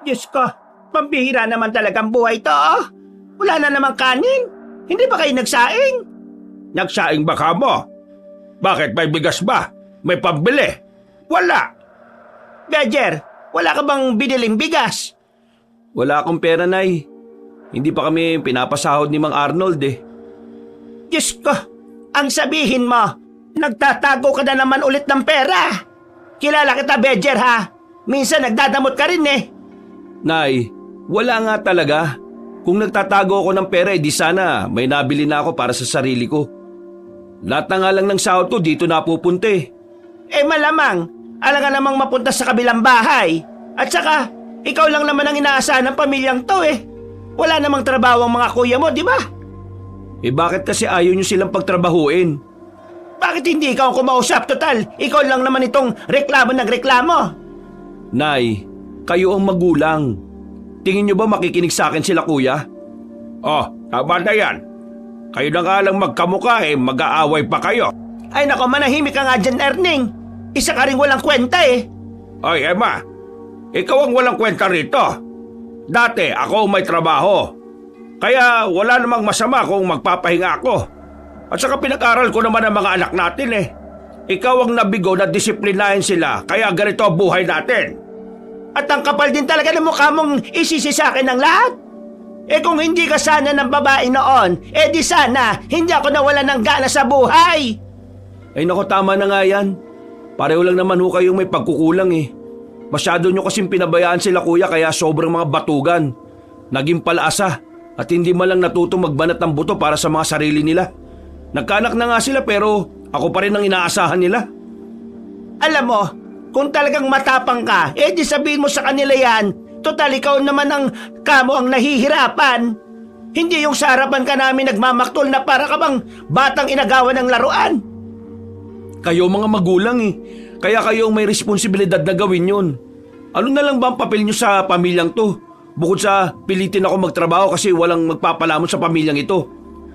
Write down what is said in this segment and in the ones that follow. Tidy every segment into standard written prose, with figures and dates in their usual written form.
Diyos ko, pambihira naman talagang buhay to. Wala na namang kanin. Hindi ba kayo nagsaing? Nagsaing ba ka mo? Bakit may bigas ba? May pambili? Wala. Bejer, wala ka bang biniling bigas? Wala akong pera, Nay. Hindi pa kami pinapasahod ni Mang Arnold eh. Diyos ko, ang sabihin mo, nagtatago ka na naman ulit ng pera. Kilala kita, Bejer, ha? Minsan nagdadamot ka rin eh. Nay, wala nga talaga. Kung nagtatago ako ng pera, di sana may nabili na ako para sa sarili ko. Lahat na nga lang ng sahod ko dito napupunta eh. Malamang, alam ka namang mapunta sa kabilang bahay. At saka, ikaw lang naman ang inaasahan ng pamilyang to eh. Wala namang trabaho ang mga kuya mo, di ba? Bakit kasi ayaw nyo silang pagtrabahuin? Bakit hindi ikaw ang kumausap? Total, ikaw lang naman itong reklamo ng reklamo. Nay, kayo ang magulang. Tingin nyo ba makikinig sa akin sila, kuya? Oh, tama na yan. Kayo na nga lang magkamuka mag-aaway pa kayo. Ay nako, manahimik ka nga dyan, Erning. Isa ka rin walang kwenta eh. Ay, Emma, ikaw ang walang kwenta rito. Dati ako may trabaho. Kaya wala namang masama kung magpapahinga ako. At saka pinag-aral ko naman ang mga anak natin eh. Ikaw ang nabigo na disiplinahin sila, kaya ganito ang buhay natin. At ang kapal din talaga ng mukha mong isisi sa akin ng lahat. Kung hindi ka sana ng babae noon, di sana hindi ako nawala ng gana sa buhay. Ay nako, tama na nga yan. Pareho lang naman ho kayong may pagkukulang eh. Masyado nyo kasing pinabayaan sila, kuya, kaya sobrang mga batugan. Naging palaasa at hindi man lang natutong magbanat ng buto para sa mga sarili nila. Nagkaanak na nga sila pero ako pa rin ang inaasahan nila. Alam mo, kung talagang matapang ka, di sabihin mo sa kanila yan. Total, ikaw naman ang kamo ang nahihirapan. Hindi yung sa harapan ka namin nagmamaktol na para ka bang batang inagawan ng laruan. Kayo mga magulang eh. Kaya kayo may responsibilidad na gawin yun. Ano na lang ba ang papel nyo sa pamilyang to? Bukod sa pilitin ako magtrabaho kasi walang magpapalamon sa pamilyang ito.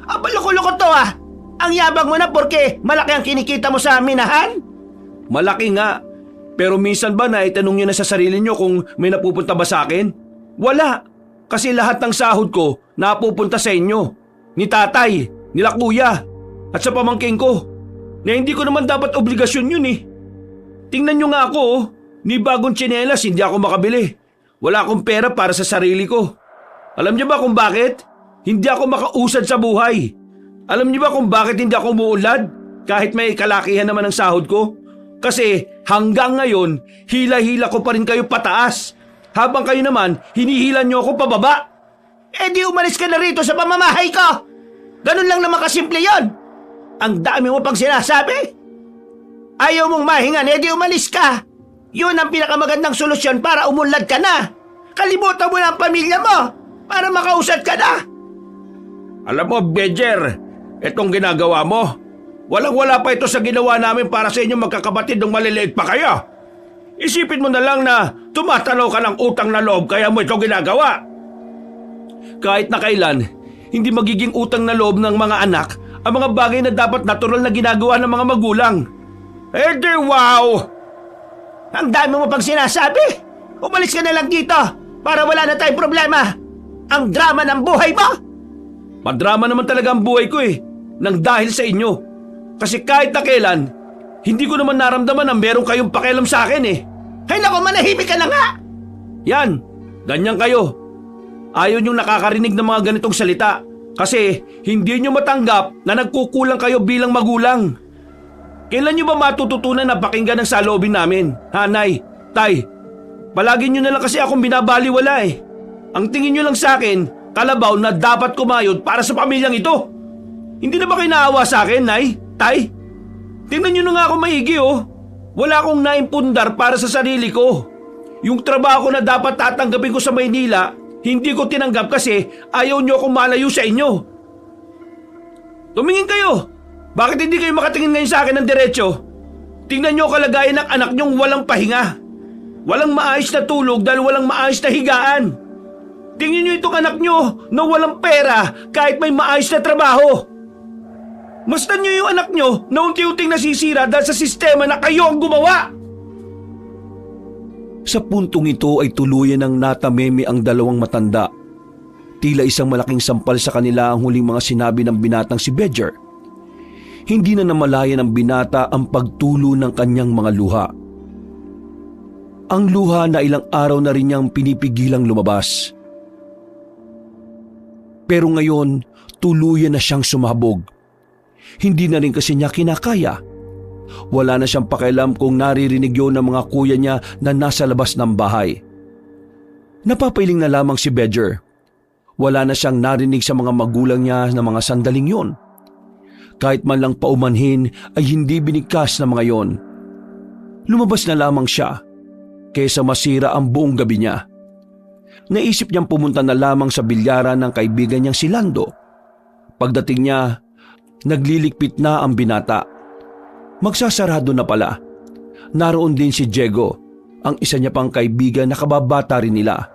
Loko-loko to ah. Ang yabang mo na porque malaki ang kinikita mo sa minahan? Malaki nga. Pero minsan ba naitanong nyo na sa sarili nyo kung may napupunta ba sa akin? Wala. Kasi lahat ng sahod ko napupunta sa inyo. Ni tatay, nila kuya, at sa pamangking ko. Na hindi ko naman dapat obligasyon yun eh. Tingnan nyo nga ako oh. Ni bagong tsinelas hindi ako makabili. Wala akong pera para sa sarili ko. Alam niyo ba kung bakit? Hindi ako makausad sa buhay. Alam niyo ba kung bakit hindi ako umuunlad? Kahit may kalakihan naman ang sahod ko? Kasi hanggang ngayon, hila-hila ko pa rin kayo pataas. Habang kayo naman, hinihila niyo ako pababa. Di umalis ka na rito sa pamamahay ko. Ganun lang naman kasimple yon. Ang dami mo pang sinasabi. Ayaw mong mahingan, di umalis ka. Yun ang pinakamagandang solusyon para umunlad ka na. Kalimutan mo na ang pamilya mo para makausad ka na. Alam mo, Bejer, itong ginagawa mo, walang-wala pa ito sa ginawa namin para sa inyong magkakapatid nung maliliit pa kayo. Isipin mo na lang na tumatanaw ka ng utang na loob kaya mo ito ginagawa. Kahit na kailan, hindi magiging utang na loob ng mga anak ang mga bagay na dapat natural na ginagawa ng mga magulang. Wow! Ang dami mo pang sinasabi. Umalis ka na lang dito para wala na tayong problema. Ang drama ng buhay mo. Madrama naman talaga ang buhay ko eh, nang dahil sa inyo. Kasi kahit na kailan, hindi ko naman naramdaman na meron kayong pakialam sa akin eh. Ay naku, manahimik ka na nga. Yan, ganyan kayo. Ayaw niyong nakakarinig ng mga ganitong salita kasi hindi niyo matanggap na nagkukulang kayo bilang magulang. Kailan niyo ba matututunan na pakinggan ang saloobin namin? Hanay, tay, palagi niyo na lang kasi akong binabaliwala eh. Ang tingin niyo lang sa akin, kalabaw na dapat kumayod para sa pamilyang ito. Hindi na ba kayo naawa sa akin, nay, tay? Tingnan niyo na nga ako maigi oh. Wala akong naimpundar para sa sarili ko. Yung trabaho na dapat tatanggapin ko sa Maynila, hindi ko tinanggap kasi ayaw niyo akong malayo sa inyo. Tumingin kayo. Bakit hindi kayo makatingin ngayon sa akin ng diretsyo? Tingnan niyo ang kalagayan ng anak niyong walang pahinga. Walang maayos na tulog dahil walang maayos na higaan. Tingnan niyo itong anak niyo na walang pera kahit may maayos na trabaho. Mastan niyo yung anak niyo na unti-unting nasisira dahil sa sistema na kayo ang gumawa. Sa puntong ito ay tuluyan ng natameme ang dalawang matanda. Tila isang malaking sampal sa kanila ang huling mga sinabi ng binatang si Bedger. Hindi na namalayan ng binata ang pagtulo ng kanyang mga luha. Ang luha na ilang araw na rin niyang pinipigilang lumabas. Pero ngayon, tuluyan na siyang sumabog. Hindi na rin kasi niya kinakaya. Wala na siyang pakialam kung naririnig yun ng mga kuya niya na nasa labas ng bahay. Napapiling na lamang si Bedger. Wala na siyang narinig sa mga magulang niya na mga sandaling yon. Kahit man lang paumanhin ay hindi binigkas na mga yon. Lumabas na lamang siya kaysa masira ang buong gabi niya. Naisip niyang pumunta na lamang sa bilyaran ng kaibigan niyang si Lando. Pagdating niya, nagliligpit na ang binata. Magsasarado na pala. Naroon din si Diego, ang isa niya pang kaibigan na kababata rin nila.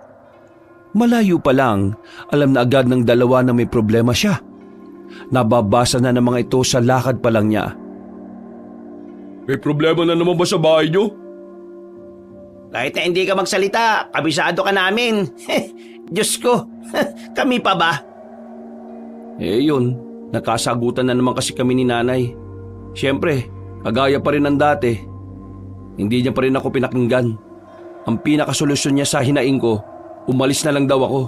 Malayo pa lang, alam na agad ng dalawa na may problema siya. Nababasa na ng mga ito sa lakad pa lang niya. May problema na naman ba sa bahay niyo? Kahit na hindi ka magsalita, kabisado ka namin. Diyos ko, kami pa ba? Yun, nakasagutan na naman kasi kami ni nanay. Siyempre, kagaya pa rin ng dati. Hindi niya pa rin ako pinakinggan. Ang pinakasolusyon niya sa hinaing ko, umalis na lang daw ako.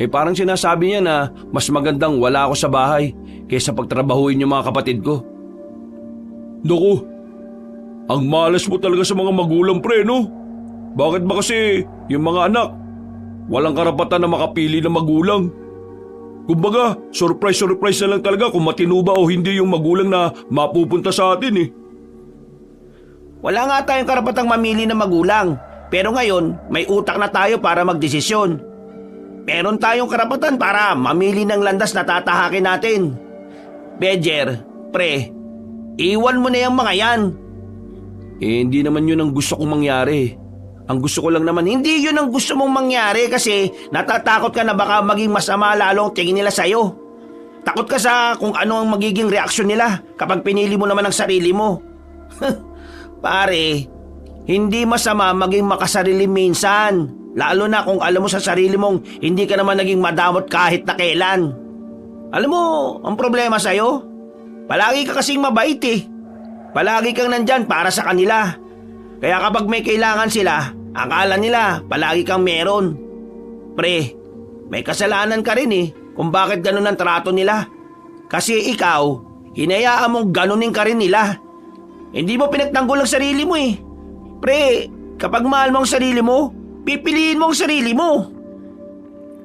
Parang sinasabi niya na mas magandang wala ako sa bahay kaysa pagtrabahuin yung mga kapatid ko. Naku, ang malas mo talaga sa mga magulang pre, no? Bakit ba kasi yung mga anak walang karapatan na makapili ng magulang? Kumbaga, surprise na lang talaga kung matino ba o hindi yung magulang na mapupunta sa atin eh. Wala nga tayong karapatang mamili ng magulang. Pero ngayon, may utak na tayo para magdesisyon. Meron tayong karapatan para mamili ng landas na tatahakin natin. Bedger, pre, iwan mo na yung mga yan. Hindi naman yun ang gusto kong mangyari. Ang gusto ko lang naman, Hindi yun ang gusto mong mangyari kasi natatakot ka na baka maging masama lalo ang tingin nila sa'yo. Takot ka sa kung ano ang magiging reaksyon nila kapag pinili mo naman ang sarili mo. Pare, hindi masama maging makasarili minsan. Lalo na kung alam mo sa sarili mong hindi ka naman naging madamot kahit na kailan. Alam mo, ang problema sa'yo, palagi ka kasing mabait eh. Palagi kang nandyan para sa kanila. Kaya kapag may kailangan sila, akala nila palagi kang meron. Pre, may kasalanan ka rin eh kung bakit ganun ang trato nila. Kasi ikaw, hinayaan mong ganunin ka rin nila. Hindi mo pinagtanggol ang sarili mo eh. Pre, kapag mahal mo ang sarili mo, pipiliin mo ang sarili mo.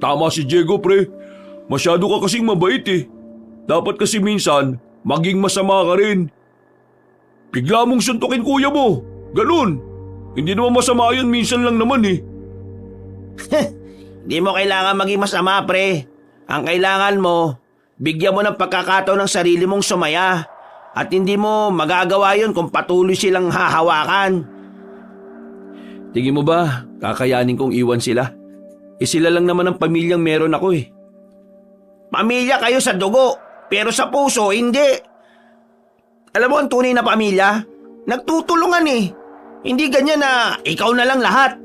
Tama si Diego pre, masyado ka kasing mabait eh. Dapat kasi minsan, maging masama ka rin. Bigla mong suntukin kuya mo, ganun. Hindi naman masama yun, minsan lang naman eh. Hindi mo kailangan maging masama pre. Ang kailangan mo, bigyan mo ng pagkakataon ng sarili mong sumaya. At hindi mo magagawa yun kung patuloy silang hahawakan. tingin mo ba kakayanin kong iwan sila? Sila lang naman ang pamilyang meron ako eh. Pamilya kayo sa dugo, pero sa puso hindi. Alam mo ang tunay na pamilya? Nagtutulungan eh. Hindi ganyan na ikaw na lang lahat.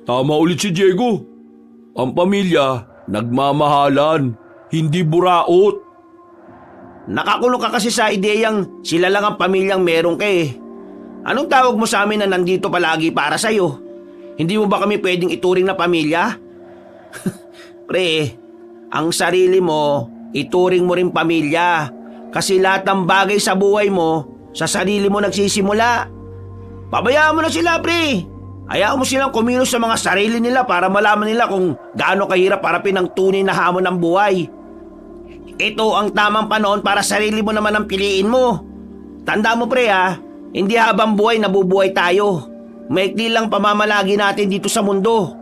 Tama ulit si Diego. Ang pamilya, nagmamahalan, hindi buraot. Nakakulong ka kasi sa ideyang sila lang ang pamilyang meron ka eh. Anong tawag mo sa amin na nandito palagi para sa'yo? Hindi mo ba kami pwedeng ituring na pamilya? Pre, ang sarili mo, ituring mo rin pamilya. Kasi lahat ng bagay sa buhay mo, sa sarili mo nagsisimula. Pabayaan mo na sila, pre. Hayaan mo silang kumilos sa mga sarili nila para malaman nila kung gaano kahirap harapin ang tunay na hamon ng buhay. Ito ang tamang panahon para sarili mo naman ang piliin mo. Tanda mo, pre ha, hindi habang buhay nabubuhay tayo. Maikli lang pamamalagi natin dito sa mundo.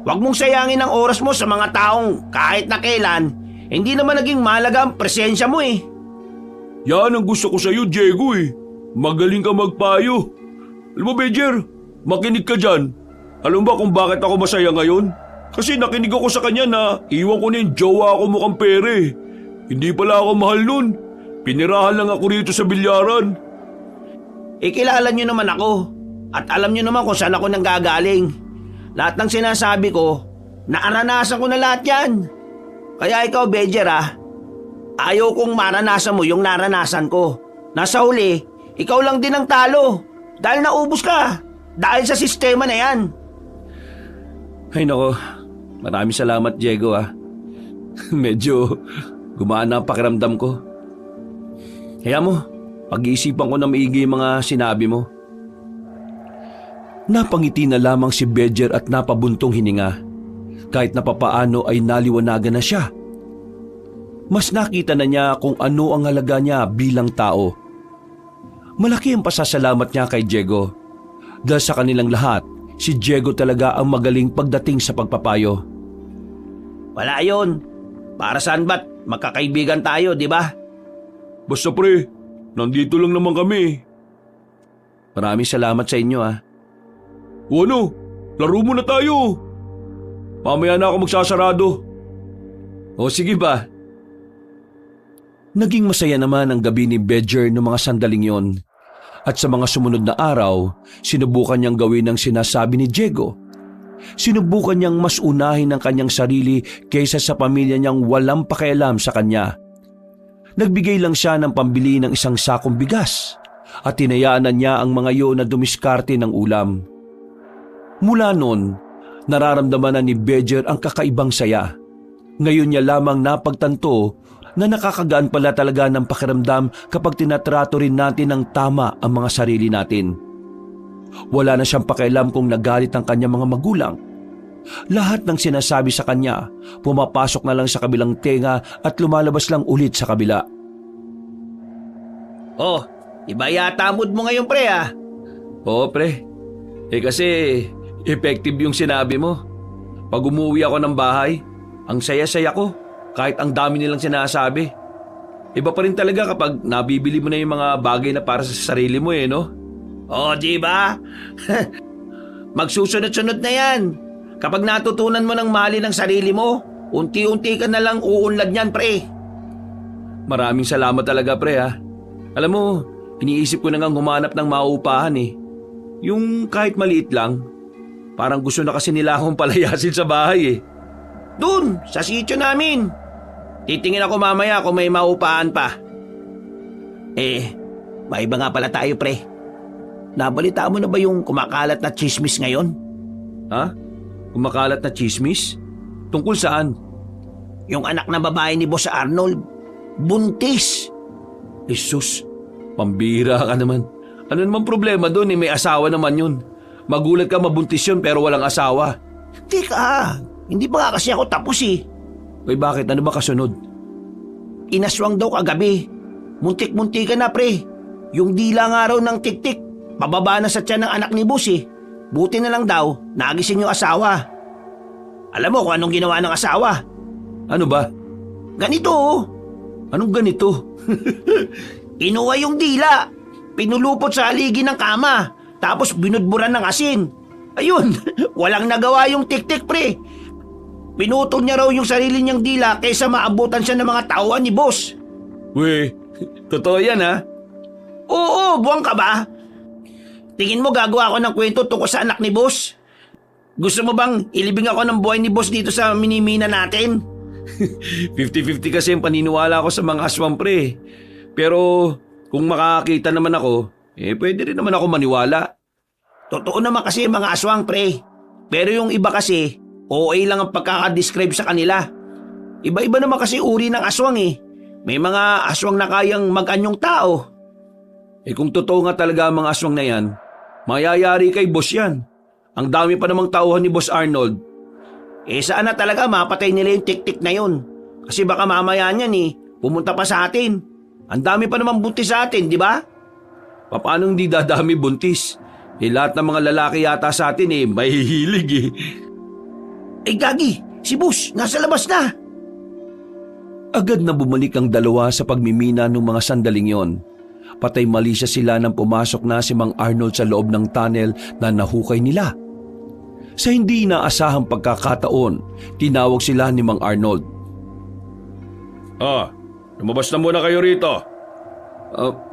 Huwag mong sayangin ang oras mo sa mga taong kahit na kailan, hindi naman naging mahalaga ang presensya mo eh. Yan ang gusto ko sa'yo, Diego eh. Magaling ka magpayo. Alam mo, Bedger, makinig ka dyan. Alam ba kung bakit ako masaya ngayon? Kasi nakinig ako sa kanya na iwan ko na yung jowa ako mukhang pere. Hindi pala ako mahal nun. Pinirahan lang ako rito sa bilyaran. Kilala niyo naman ako. At alam niyo naman kung saan ako nanggagaling. Lahat ng sinasabi ko, naaranasan ko na lahat yan. Kaya ikaw, Bedger ayaw kong maranasan mo yung naranasan ko. Nasa huli, ikaw lang din ang talo. Dahil naubos ka. Dahil sa sistema na yan. Ay nako, maraming salamat Diego Medyo gumaan na ang pakiramdam ko. Kaya mo, pag-iisipan ko na maigi yung mga sinabi mo. Napangiti na lamang si Bedger at napabuntong hininga. Kahit na papaano ay naliwanagan na siya. Mas nakita na niya kung ano ang halaga niya bilang tao. Malaki ang pasasalamat niya kay Diego. Dahil sa kanilang lahat, si Diego talaga ang magaling pagdating sa pagpapayo. Wala yun. Para saan ba't magkakaibigan tayo, di ba? Basta pre, nandito lang naman kami. Maraming salamat sa inyo O ano, laro mo na tayo. Mamaya na ako magsasarado. O sige ba? Naging masaya naman ang gabi ni Bedger noong mga sandaling yon. At sa mga sumunod na araw, sinubukan niyang gawin ang sinasabi ni Diego. Sinubukan niyang mas unahin ang kanyang sarili kaysa sa pamilya niyang walang pakialam sa kanya. Nagbigay lang siya ng pambili ng isang sakong bigas at tinayaan niya ang mga iyon na dumiskarte ng ulam. Mula noon, nararamdaman na ni Bedger ang kakaibang saya. Ngayon niya lamang napagtanto na nakakagaan pala talaga ng pakiramdam kapag tinatrato rin natin ng tama ang mga sarili natin. Wala na siyang pakialam kung nagalit ang kanyang mga magulang. Lahat ng sinasabi sa kanya, pumapasok na lang sa kabilang tenga at lumalabas lang ulit sa kabila. Oh, iba yata mood mo ngayon pre Oo pre, kasi effective yung sinabi mo. Pag umuwi ako ng bahay, ang saya-saya ko. Kahit ang dami nilang sinasabi. Iba pa rin talaga kapag nabibili mo na yung mga bagay na para sa sarili mo no? Oh, di ba? Magsusunod-sunod na yan. Kapag natutunan mo ng mahalin ang sarili mo, unti-unti ka na lang uunlad niyan, pre. Maraming salamat talaga, pre Alam mo, iniisip ko na ngang humanap ng mauupahan Yung kahit maliit lang. Parang gusto na kasi nila akong palayasin sa bahay Dun, sa sityo namin. Titingin ako mamaya kung may maupahan pa. May iba nga pala tayo, pre. Nabalita mo na ba yung kumakalat na chismis ngayon? Ha? Kumakalat na chismis? Tungkol saan? Yung anak na babae ni Boss Arnold, buntis. Jesus, pambira ka naman. Ano naman problema doon may asawa naman yun. Magulat ka mabuntis yun pero walang asawa. Teka, hindi pa nga kasi ako tapos Uy, bakit? Ano ba kasunod? Inaswang daw kagabi. Muntik-muntikan na, pre. Yung dila nga raw ng tik-tik, pababa na sa tiyan ng anak ni Boss Buti na lang daw, nagising yung asawa. Alam mo kung anong ginawa ng asawa? Ano ba? Ganito Anong ganito? Inuwa yung dila, pinulupot sa haligi ng kama, tapos binudburan ng asin. Ayun, walang nagawa yung tik-tik, pre. Pinutol niya raw yung sarili niyang dila kaysa maabutan siya ng mga tauhan ni Boss. Uy, totoo yan Oo, buwang ka ba? Tingin mo gagawa ako ng kwento tungkol sa anak ni Boss? Gusto mo bang ilibing ako ng buhay ni Boss dito sa minimina natin? 50-50 kasi yung paniniwala ko sa mga aswang pre. Pero kung makakita naman ako, pwede rin naman ako maniwala. Totoo naman kasi yung mga aswang, pre. Pero yung iba kasi, OA lang ang pagkakadescribe sa kanila. Iba-iba naman kasi uri ng aswang May mga aswang na kayang mag-anyong tao. Kung totoo nga talaga ang mga aswang na yan, mayayari kay Boss yan. Ang dami pa namang tauhan ni Boss Arnold. Saan na talaga mapatay nila yung tik-tik na yun? Kasi baka mamaya niyan pumunta pa sa atin. Ang dami pa naman buntis sa atin, di ba? Paano hindi dadami buntis? Lahat ng mga lalaki yata sa atin mahihilig Gagi, si Boss, nasa labas na. Agad na bumalik ang dalawa sa pagmimina ng mga sandaling yon. Patay mali sila nang pumasok na si Mang Arnold sa loob ng tunnel na nahukay nila. Sa hindi inaasahang pagkakataon, tinawag sila ni Mang Arnold. Lumabas na muna kayo rito.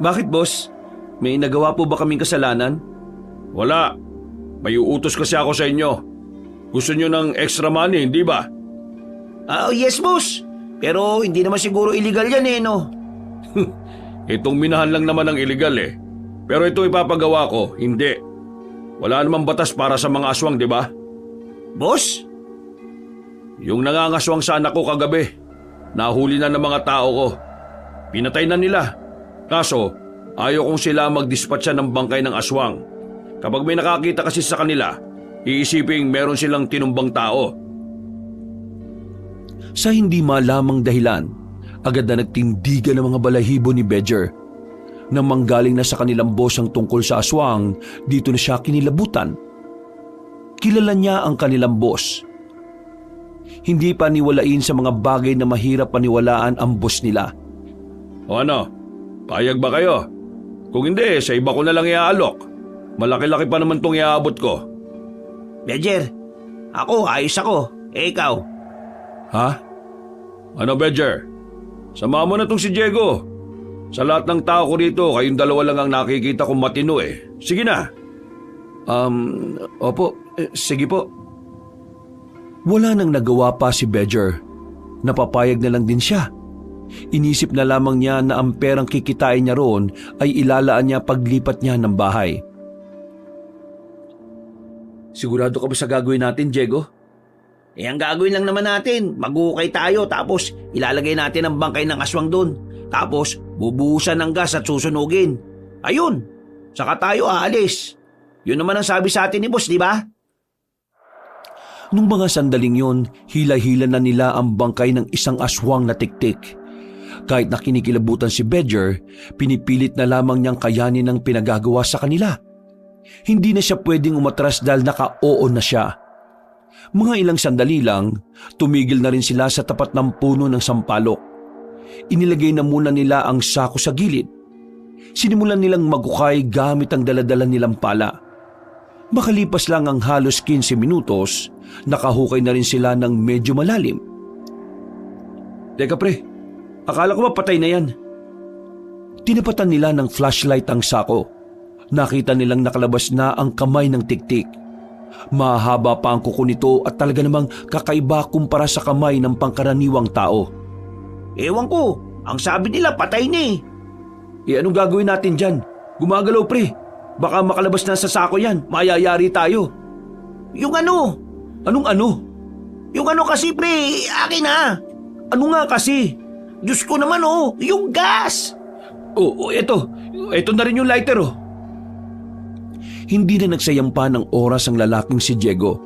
Bakit boss? May nagawa po ba kaming kasalanan? Wala. May uutos kasi ako sa inyo. Gusto nyo ng extra money, hindi ba? Yes, boss. Pero hindi naman siguro illegal yan eh, no? Itong minahan lang naman ang illegal eh. Pero ito ipapagawa ko, hindi. Wala namang batas para sa mga aswang, di ba? Boss? Yung nangangaswang sa anak ko kagabi, nahuli na ng mga tao ko. Pinatay na nila. Kaso, ayaw kong sila mag-dispatcha ng bangkay ng aswang. Kapag may nakakita kasi sa kanila, iisiping meron silang tinumbang tao. Sa hindi malamang dahilan, agad na nagtindigan ng mga balahibo ni Bedger. Nang manggaling na sa kanilang boss ang tungkol sa aswang, dito na siya kinilabutan. Kilala niya ang kanilang boss. Hindi pa niwalain sa mga bagay na mahirap paniwalaan ang boss nila. O ano, payag ba kayo? Kung hindi, sa iba ko na lang iaalok. Malaki-laki pa naman tong iaabot ko. Bedger, ayos ako. Ikaw? Ha? Ano, Bedger? Sama mo na tong si Diego. Sa lahat ng tao ko rito, kayong dalawa lang ang nakikita kong matino eh. Sige na. Opo, sige po. Wala nang nagawa pa si Bedger. Napapayag na lang din siya. Inisip na lamang niya na ang perang kikitain niya roon ay ilalaan niya paglipat niya ng bahay. Sigurado ka ba sa gagawin natin, Diego? Ang gagawin lang naman natin, magukay tayo tapos ilalagay natin ang bangkay ng aswang doon. Tapos bubuhusan ng gas at susunugin. Ayun, saka tayo aalis. Yun naman ang sabi sa atin ni boss, di ba? Nung mga sandaling yon, hila-hila na nila ang bangkay ng isang aswang na tiktik. Kahit na kinikilabutan si Bedger, pinipilit na lamang niyang kayanin ang pinagagawa sa kanila. Hindi na siya pwedeng umatras dahil naka-oo na siya. Mga ilang sandali lang, tumigil na rin sila sa tapat ng puno ng sampalok. Inilagay na muna nila ang sako sa gilid. Sinimulan nilang magukay gamit ang daladala nilang pala. Makalipas lang ang halos 15 minutos, nakahukay na rin sila ng medyo malalim. Teka pre, akala ko ba patay na yan? Tinapatan nila ng flashlight ang sako. Nakita nilang nakalabas na ang kamay ng tiktik. Mahaba pa ang kuko nito at talaga namang kakaiba kumpara sa kamay ng pangkaraniwang tao. Ewan ko, ang sabi nila patay na eh. Anong gagawin natin dyan? Gumagalaw pre. Baka makalabas na sa sako yan. Mayayari tayo. Yung ano? Anong ano? Yung ano kasi pre, akin na. Ano nga kasi? Diyos ko naman yung gas. Eto. Eto na rin yung lighter Hindi na nagsayang pa ng oras ang lalaking si Diego.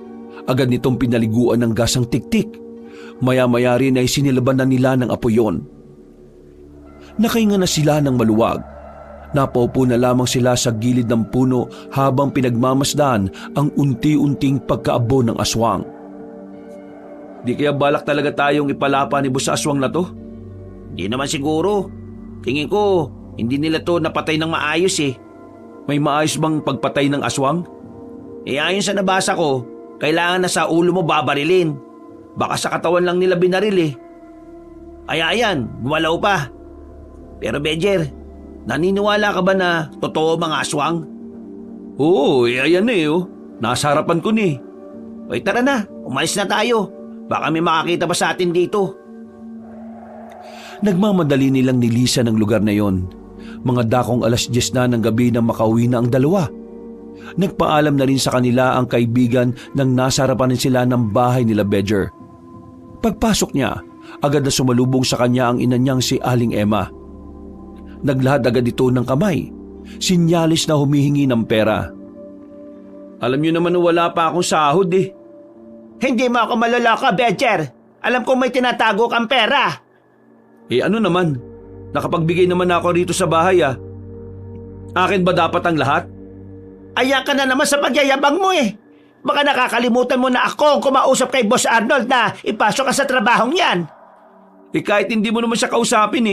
Agad nitong pinaliguan ng gas ang tiktik. Maya-maya rin ay sinilaban na nila ng apoy yon. Nakahinga na sila ng maluwag. Napaupo na lamang sila sa gilid ng puno habang pinagmamasdan ang unti-unting pagkaabo ng aswang. Di kaya balak talaga tayong ipalapa ni boss sa aswang na to? Di naman siguro. Tingin ko, hindi nila to napatay ng maayos eh. May maayos bang pagpatay ng aswang? Ayon sa nabasa ko, kailangan na sa ulo mo babarilin. Baka sa katawan lang nila binaril eh. Ayan, gumalaw pa. Pero Bedger, naniniwala ka ba na totoo mga aswang? Oo, ayan Nasa harapan ko ni. Oy tara na, umalis na tayo. Baka may makakita pa sa atin dito. Nagmamadali nilang nilisan ang lugar na yon. Mga dakong 10:00 na ng gabi nang makauwi na ang dalawa. Nagpaalam na rin sa kanila ang kaibigan nang nasa harapan sila ng bahay nila Bedger. Pagpasok niya, agad na sumalubong sa kanya ang ina niyang si Aling Emma. Naglahad agad ito ng kamay, sinyalis na humihingi ng pera. Alam niyo naman na wala pa akong sahod eh. Hindi mo ako maloloko, Bedger. Alam kong may tinatago kang pera. Ano naman? Nakapagbigay naman ako rito sa bahay Akin ba dapat ang lahat? Ayan ka na naman sa pagyayabang mo eh. Baka nakakalimutan mo na ako ang kumausap kay Boss Arnold na ipasok ka sa trabahong yan. Kahit hindi mo naman siya kausapin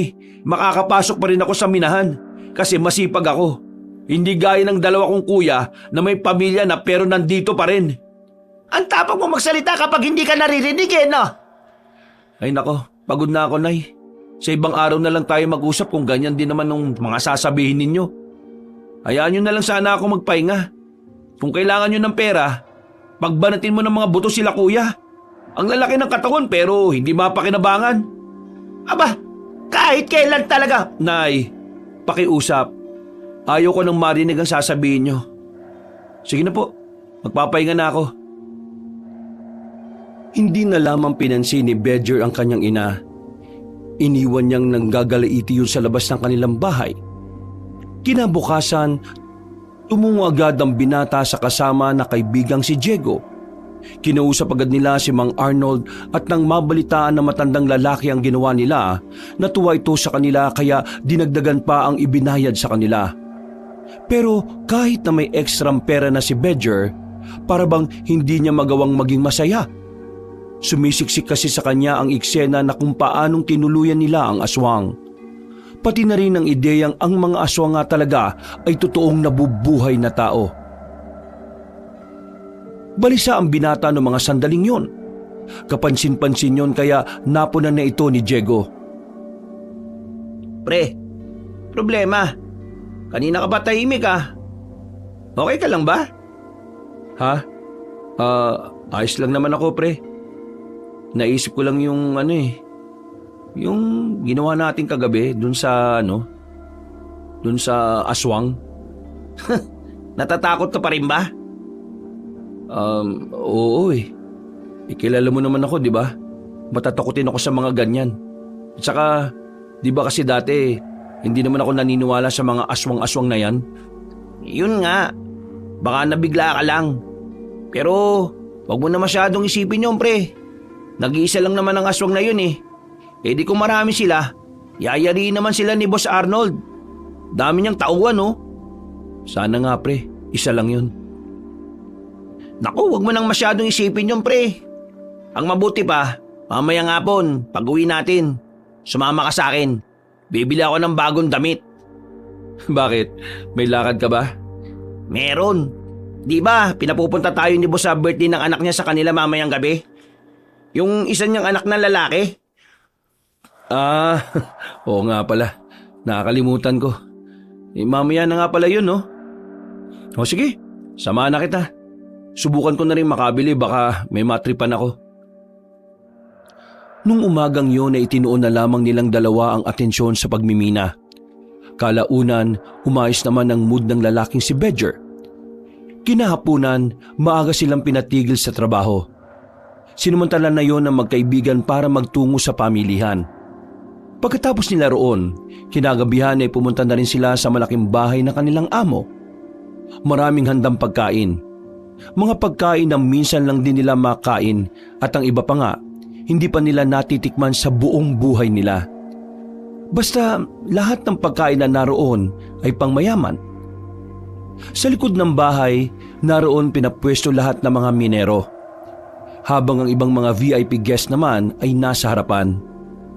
makakapasok pa rin ako sa minahan kasi masipag ako. Hindi gaya ng dalawa kong kuya na may pamilya na pero nandito pa rin. Ang tapang mo magsalita kapag hindi ka naririnig no? Ay nako, pagod na ako, Nay. Sa ibang araw na lang tayo mag-usap kung ganyan din naman ng mga sasabihin ninyo. Hayaan nyo na lang sana ako magpahinga. Kung kailangan nyo ng pera, pagbanatin mo ng mga buto sila kuya. Ang lalaki ng katawan pero hindi mapakinabangan. Aba, kahit kailan talaga. Nay, pakiusap. Ayaw ko nang marinig ang sasabihin nyo. Sige na po, magpapahinga na ako. Hindi na lamang pinansin ni Bedger ang kanyang ina. Iniwan niyang nanggagalaiti yun sa labas ng kanilang bahay. Kinabukasan, tumungo agad ang binata sa kasama na kaibigang si Diego. Kinausap agad nila si Mang Arnold at nang mabalitaan na matandang lalaki ang ginawa nila, natuwa ito sa kanila kaya dinagdagan pa ang ibinayad sa kanila. Pero kahit na may ekstrang pera na si Bedger, para bang hindi niya magawang maging masaya. Sumisiksik kasi sa kanya ang eksena na kung paanong tinuluyan nila ang aswang. Pati na rin ang ideyang ang mga aswang nga talaga ay totoong nabubuhay na tao. Balisa ang binata ng mga sandaling yon. Kapansin-pansin yon kaya napunan na ito ni Diego. Pre, problema. Kanina ka ba tahimik ah? Okay ka lang ba? Ha? Ayos lang naman ako pre. Naisip ko lang yung yung ginawa natin kagabi dun sa aswang. Natatakot ka pa rin ba? Oo eh. Kilala mo naman ako, di ba? Matatakotin ako sa mga ganyan. At saka, di ba kasi dati, hindi naman ako naniniwala sa mga aswang-aswang na yan? Yun nga. Baka nabigla ka lang. Pero, wag mo na masyadong isipin yun, pre. Nag-iisa lang naman ang aswang na yun eh. Eh di kung marami sila, yayariin naman sila ni Boss Arnold. Dami niyang tauhan, no? Sana nga pre, isa lang yun. Naku, wag mo nang masyadong isipin yun, pre. Ang mabuti pa, mamayang hapon, pag-uwi natin, sumama ka sa akin. Bibili ako ng bagong damit. Bakit? May lakad ka ba? Meron. Di ba, pinapupunta tayo ni Boss sa birthday ng anak niya sa kanila mamayang gabi? Yung isa niyang anak na lalaki. Oo nga pala. Nakakalimutan ko. Mamaya na nga pala yun, no? O sige, samahan na kita. Subukan ko na rin makabili, baka may matripan ako. Nung umagang yun ay itinuon na lamang nilang dalawa ang atensyon sa pagmimina. Kalaunan, umayos naman ang mood ng lalaking si Bedger. Kinahapunan, maaga silang pinatigil sa trabaho. Sinumantala na yon ng magkaibigan para magtungo sa pamilihan. Pagkatapos nila roon, kinagabihan ay pumunta na rin sila sa malaking bahay ng kanilang amo. Maraming handang pagkain. Mga pagkain na minsan lang din nila makain at ang iba pa nga, hindi pa nila natitikman sa buong buhay nila. Basta lahat ng pagkain na naroon ay pangmayaman. Sa likod ng bahay, naroon pinapwesto lahat ng mga minero. Habang ang ibang mga VIP guest naman ay nasa harapan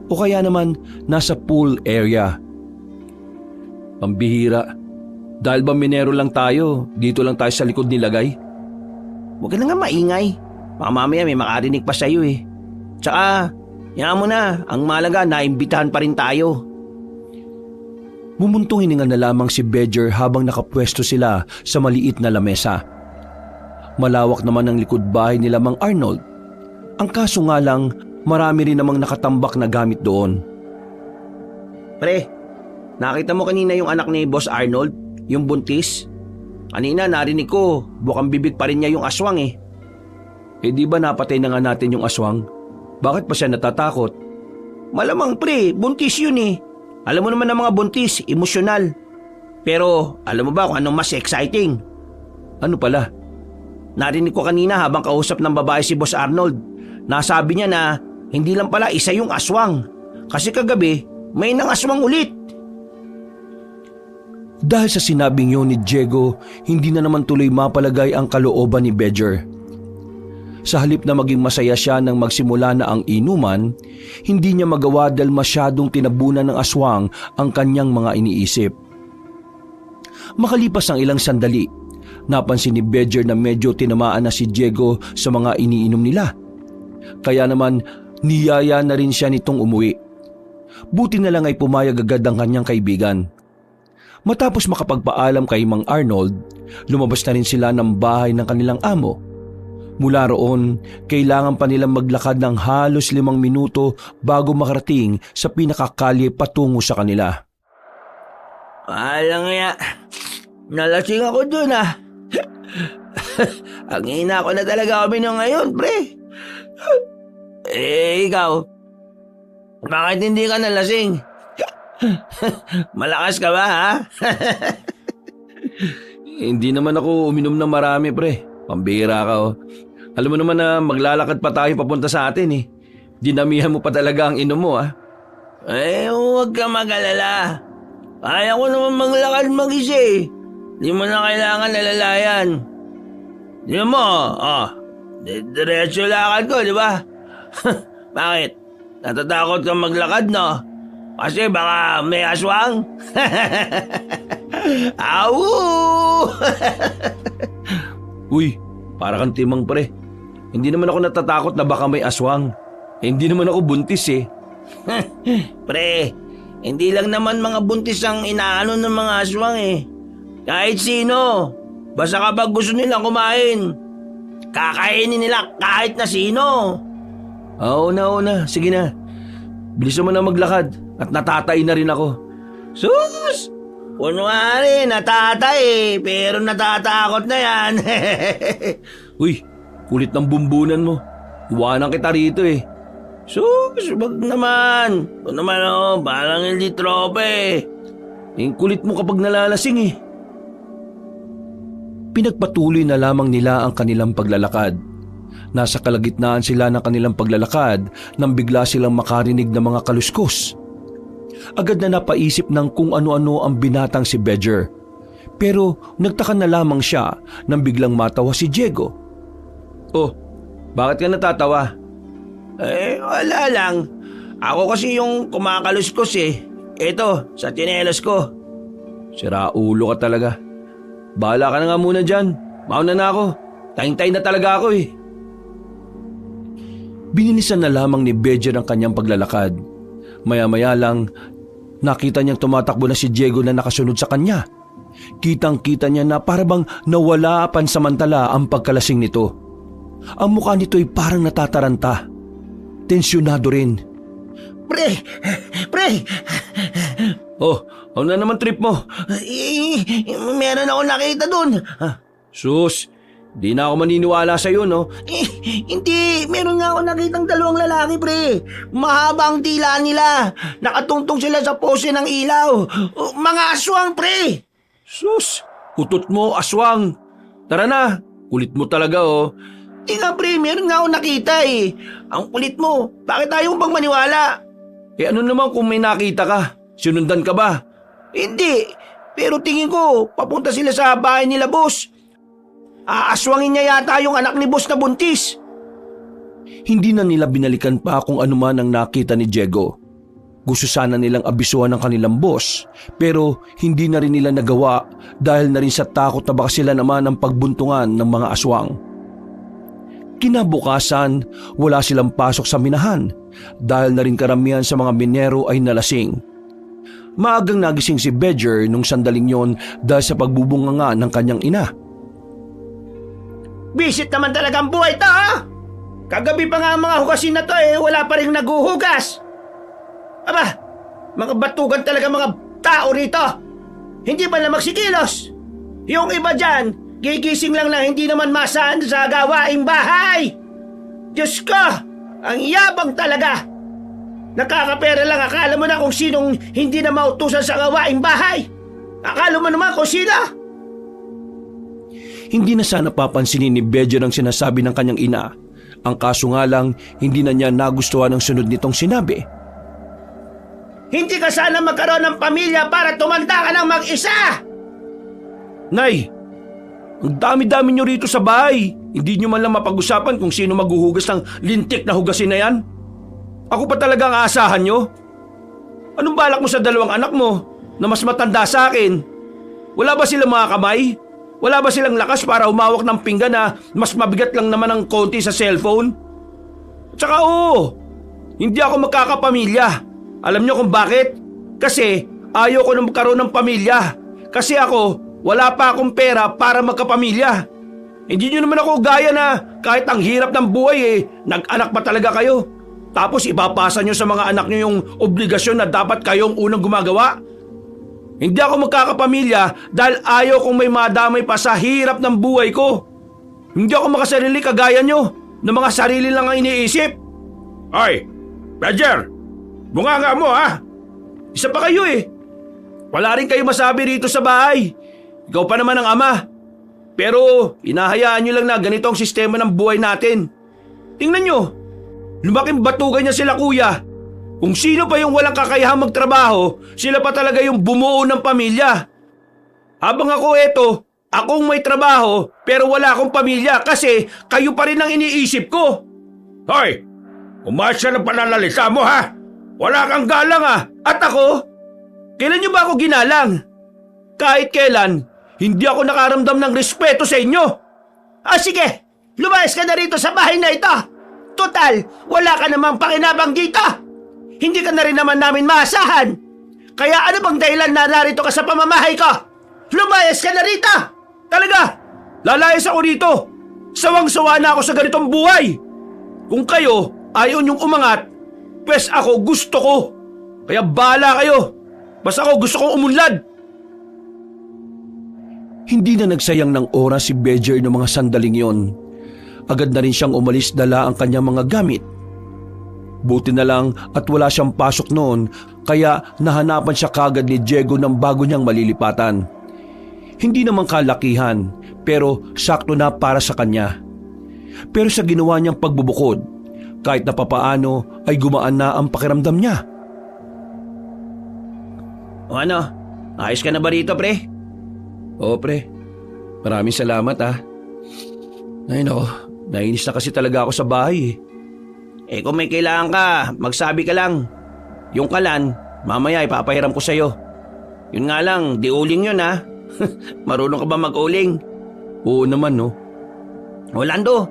o kaya naman nasa pool area. Pambihira. Dahil ba minero lang tayo, dito lang tayo sa likod nilagay? Huwag ka na nga maingay. Baka mamaya may makarinig pa sa'yo eh. Tsaka, yan mo na, ang malaga naimbitahan pa rin tayo. Bumuntong hininga na lamang si Bedger habang nakapwesto sila sa maliit na lamesa. Malawak naman ang likod bahay nila Mang Arnold. Ang kaso nga lang, marami rin namang nakatambak na gamit doon. Pre, nakita mo kanina yung anak ni Boss Arnold? Yung buntis? Kanina narinig ko, bukang bibig pa rin niya yung aswang eh. Eh di ba napatay na nga natin yung aswang? Bakit pa siya natatakot? Malamang pre, buntis yun eh. Alam mo naman ng mga buntis, emosyonal. Pero alam mo ba kung anong mas exciting? Ano pala? Narinig ko kanina habang kausap ng babae si Boss Arnold. Nasabi niya na hindi lang pala isa yung aswang. Kasi kagabi, may nang aswang ulit. Dahil sa sinabing yun ni Diego, hindi na naman tuloy mapalagay ang kalooban ni Bedger. Sa halip na maging masaya siya nang magsimula na ang inuman, hindi niya magawa dahil masyadong tinabunan ng aswang ang kanyang mga iniisip. Makalipas ang ilang sandali, napansin ni Bedger na medyo tinamaan na si Diego sa mga iniinom nila. Kaya naman niyaya na rin siya nitong umuwi. Buti na lang ay pumayag agad ang kanyang kaibigan. Matapos makapagpaalam kay Mang Arnold, lumabas na rin sila ng bahay ng kanilang amo. Mula roon, kailangan pa nilang maglakad ng halos 5 minuto bago makarating sa pinakakalye patungo sa kanila. Alang nga, nalasing ako dun Ang hina ko na talaga kami nung ngayon, pre. Ikaw, bakit hindi ka nalasing? Malakas ka ba, ha? Hindi naman ako uminom ng marami, pre. Pambira ka, oh. Alam mo naman na maglalakad pa tayo papunta sa atin, eh. Dinamihan mo pa talaga ang inom mo, ah. Huwag ka mag-alala. Kaya ko naman maglakad mag-isa, eh. Di mo na kailangan alalayan. Di mo, diretso lakad ko, di ba? Bakit? Natatakot kang maglakad, no? Kasi baka may aswang. Awu! Uy, para kang timang, pre. Hindi naman ako natatakot na baka may aswang. Hindi naman ako buntis, eh. Pre, hindi lang naman mga buntis ang inaano ng mga aswang, eh. Kahit sino. Basta kapag gusto nilang kumain, kakainin nila kahit na sino. Oo na. Sige na. Bilisan mo na maglakad at natatay na rin ako. Sus! Kunwari, natatay, pero natatakot na yan. Uy, kulit ng bumbunan mo. Iwanan kita rito, eh. Sus, wag naman. Ito naman, parang hindi tropa, eh. Yung kulit mo kapag nalalasing, eh. Pinagpatuloy na lamang nila ang kanilang paglalakad. Nasa kalagitnaan sila ng kanilang paglalakad nang bigla silang makarinig ng mga kaluskos. Agad na napaisip ng kung ano-ano ang binatang si Bedger. Pero nagtaka na lamang siya nang biglang matawa si Diego. Oh, bakit ka natatawa? Wala lang. Ako kasi yung kumakaluskos, eh. Ito, sa tsinelas ko. Sira ulo ka talaga. Bahala ka na nga muna dyan. Mauna na ako. Tayng-tay na talaga ako, eh. Binilisan na lamang ni Bedger ang kanyang paglalakad. Maya-maya lang, nakita niyang tumatakbo na si Diego na nakasunod sa kanya. Kitang-kita niya na parabang nawala pansamantala ang pagkalasing nito. Ang mukha nito ay parang natataranta. Tensyonado rin. Pre! Oh, ano na naman trip mo? Meron ako nakita dun. Sus, di na ako maniniwala sa'yo, no? Hindi, meron nga ako nakitang 2 lalaki, pre. Mahaba ang tila nila. Nakatungtong sila sa pose ng ilaw. Mga aswang, pre. Sus, utot mo, aswang. Tara na, kulit mo talaga, oh. Di nga, pre, meron nga ako nakita, eh. Ang kulit mo, bakit ayaw mo bang maniwala? Ano naman kung may nakita ka? Sinundan ka ba? Hindi, pero tingin ko, papunta sila sa bahay nila, boss. Aaswangin niya yata yung anak ni boss na buntis. Hindi na nila binalikan pa kung ano man ang nakita ni Diego. Gusto sana nilang abisuhan ng kanilang boss, pero hindi na rin nila nagawa dahil na rin sa takot na baka sila naman ang pagbuntungan ng mga aswang. Kinabukasan, wala silang pasok sa minahan dahil na rin karamihan sa mga minero ay nalasing. Maagang nagising si Bedger nung sandaling yon dahil sa pagbubunganga ng kanyang ina. Bisit naman talagang buhay to, ha? Kagabi pa nga ang mga hugasin na to, wala pa rin naguhugas. Aba, mga batugan talaga mga tao rito. Hindi ba na magsikilos? Yung iba dyan, gigising lang na hindi naman masaan sa gawaing bahay. Diyos ko, ang yabang talaga. Nakakapera lang, akala mo na kung sinong hindi na mautusan sa gawaing bahay. Akala mo naman kung sino. Hindi na sana papansinin ni Bedger ang sinasabi ng kanyang ina. Ang kaso nga lang, hindi na niya nagustuhan ang sunod nitong sinabi. Hindi ka sana magkaroon ng pamilya para tumanda ka ng mag-isa! Nay, ang dami-dami niyo rito sa bahay. Hindi niyo man lang mapag-usapan kung sino maghuhugas ng lintik na hugasin na yan. Ako pa talaga ang aasahan niyo? Anong balak mo sa 2 anak mo na mas matanda sa akin? Wala ba silang mga kamay? Wala ba silang lakas para humawak ng pinggan na mas mabigat lang naman ng konti sa cellphone? Tsaka hindi ako magkakapamilya. Alam niyo kung bakit? Kasi ayaw ko na magkaroon ng pamilya. Kasi ako, wala pa akong pera para magkapamilya. Hindi nyo naman ako gaya na kahit ang hirap ng buhay nag-anak pa talaga kayo. Tapos ipapasa nyo sa mga anak nyo yung obligasyon na dapat kayong unang gumagawa. Hindi ako magkakapamilya dahil ayaw kong may madamay pa sa hirap ng buhay ko. Hindi ako makasarili kagaya nyo na mga sarili lang ang iniisip. Hoy, Badger! Bunganga mo ha! Isa pa kayo Wala rin kayo masabi rito sa bahay. Ikaw pa naman ang ama. Pero hinahayaan nyo lang na ganito ang sistema ng buhay natin. Tingnan nyo, lumaking batugan niya sila kuya. Kung sino pa yung walang kakayahang magtrabaho, sila pa talaga yung bumuo ng pamilya. Habang ako akong may trabaho pero wala akong pamilya kasi kayo pa rin ang iniisip ko. Hoy! Umayos ka ng pananalita mo ha! Wala kang galang At ako? Kailan nyo ba ako ginalang? Kahit kailan, hindi ako nakaramdam ng respeto sa inyo. Sige, lumayas ka na rito sa bahay na ito. Total, wala ka namang pakinabang dito. Hindi ka na rin naman namin maasahan. Kaya ano bang dahilan na narito ka sa pamamahay ko? Lumayas ka na rito! Talaga, lalayas ako dito. Sawang-sawa na ako sa ganitong buhay. Kung kayo ayaw niyong umangat, pwes ako gusto ko. Kaya bahala kayo. Basta ako gusto kong umunlad. Hindi na nagsayang ng oras si Badger ng mga sandaling yon. Agad na rin siyang umalis dala ang kanyang mga gamit. Buti na lang at wala siyang pasok noon kaya nahanapan siya kagad ni Diego ng bago niyang malilipatan. Hindi naman kalakihan pero sakto na para sa kanya. Pero sa ginawa niyang pagbubukod, kahit na papaano ay gumaan na ang pakiramdam niya. O ano, ayos ka na ba rito, pre? Oo, pre. Maraming salamat Ay nako, nainis na kasi talaga ako sa bahay Kung may kailangan ka, magsabi ka lang. Yung kalan, mamaya ipapahiram ko sa'yo. Yun nga lang, di uling yun Marunong ka ba mag-uling? Oo naman no. Orlando,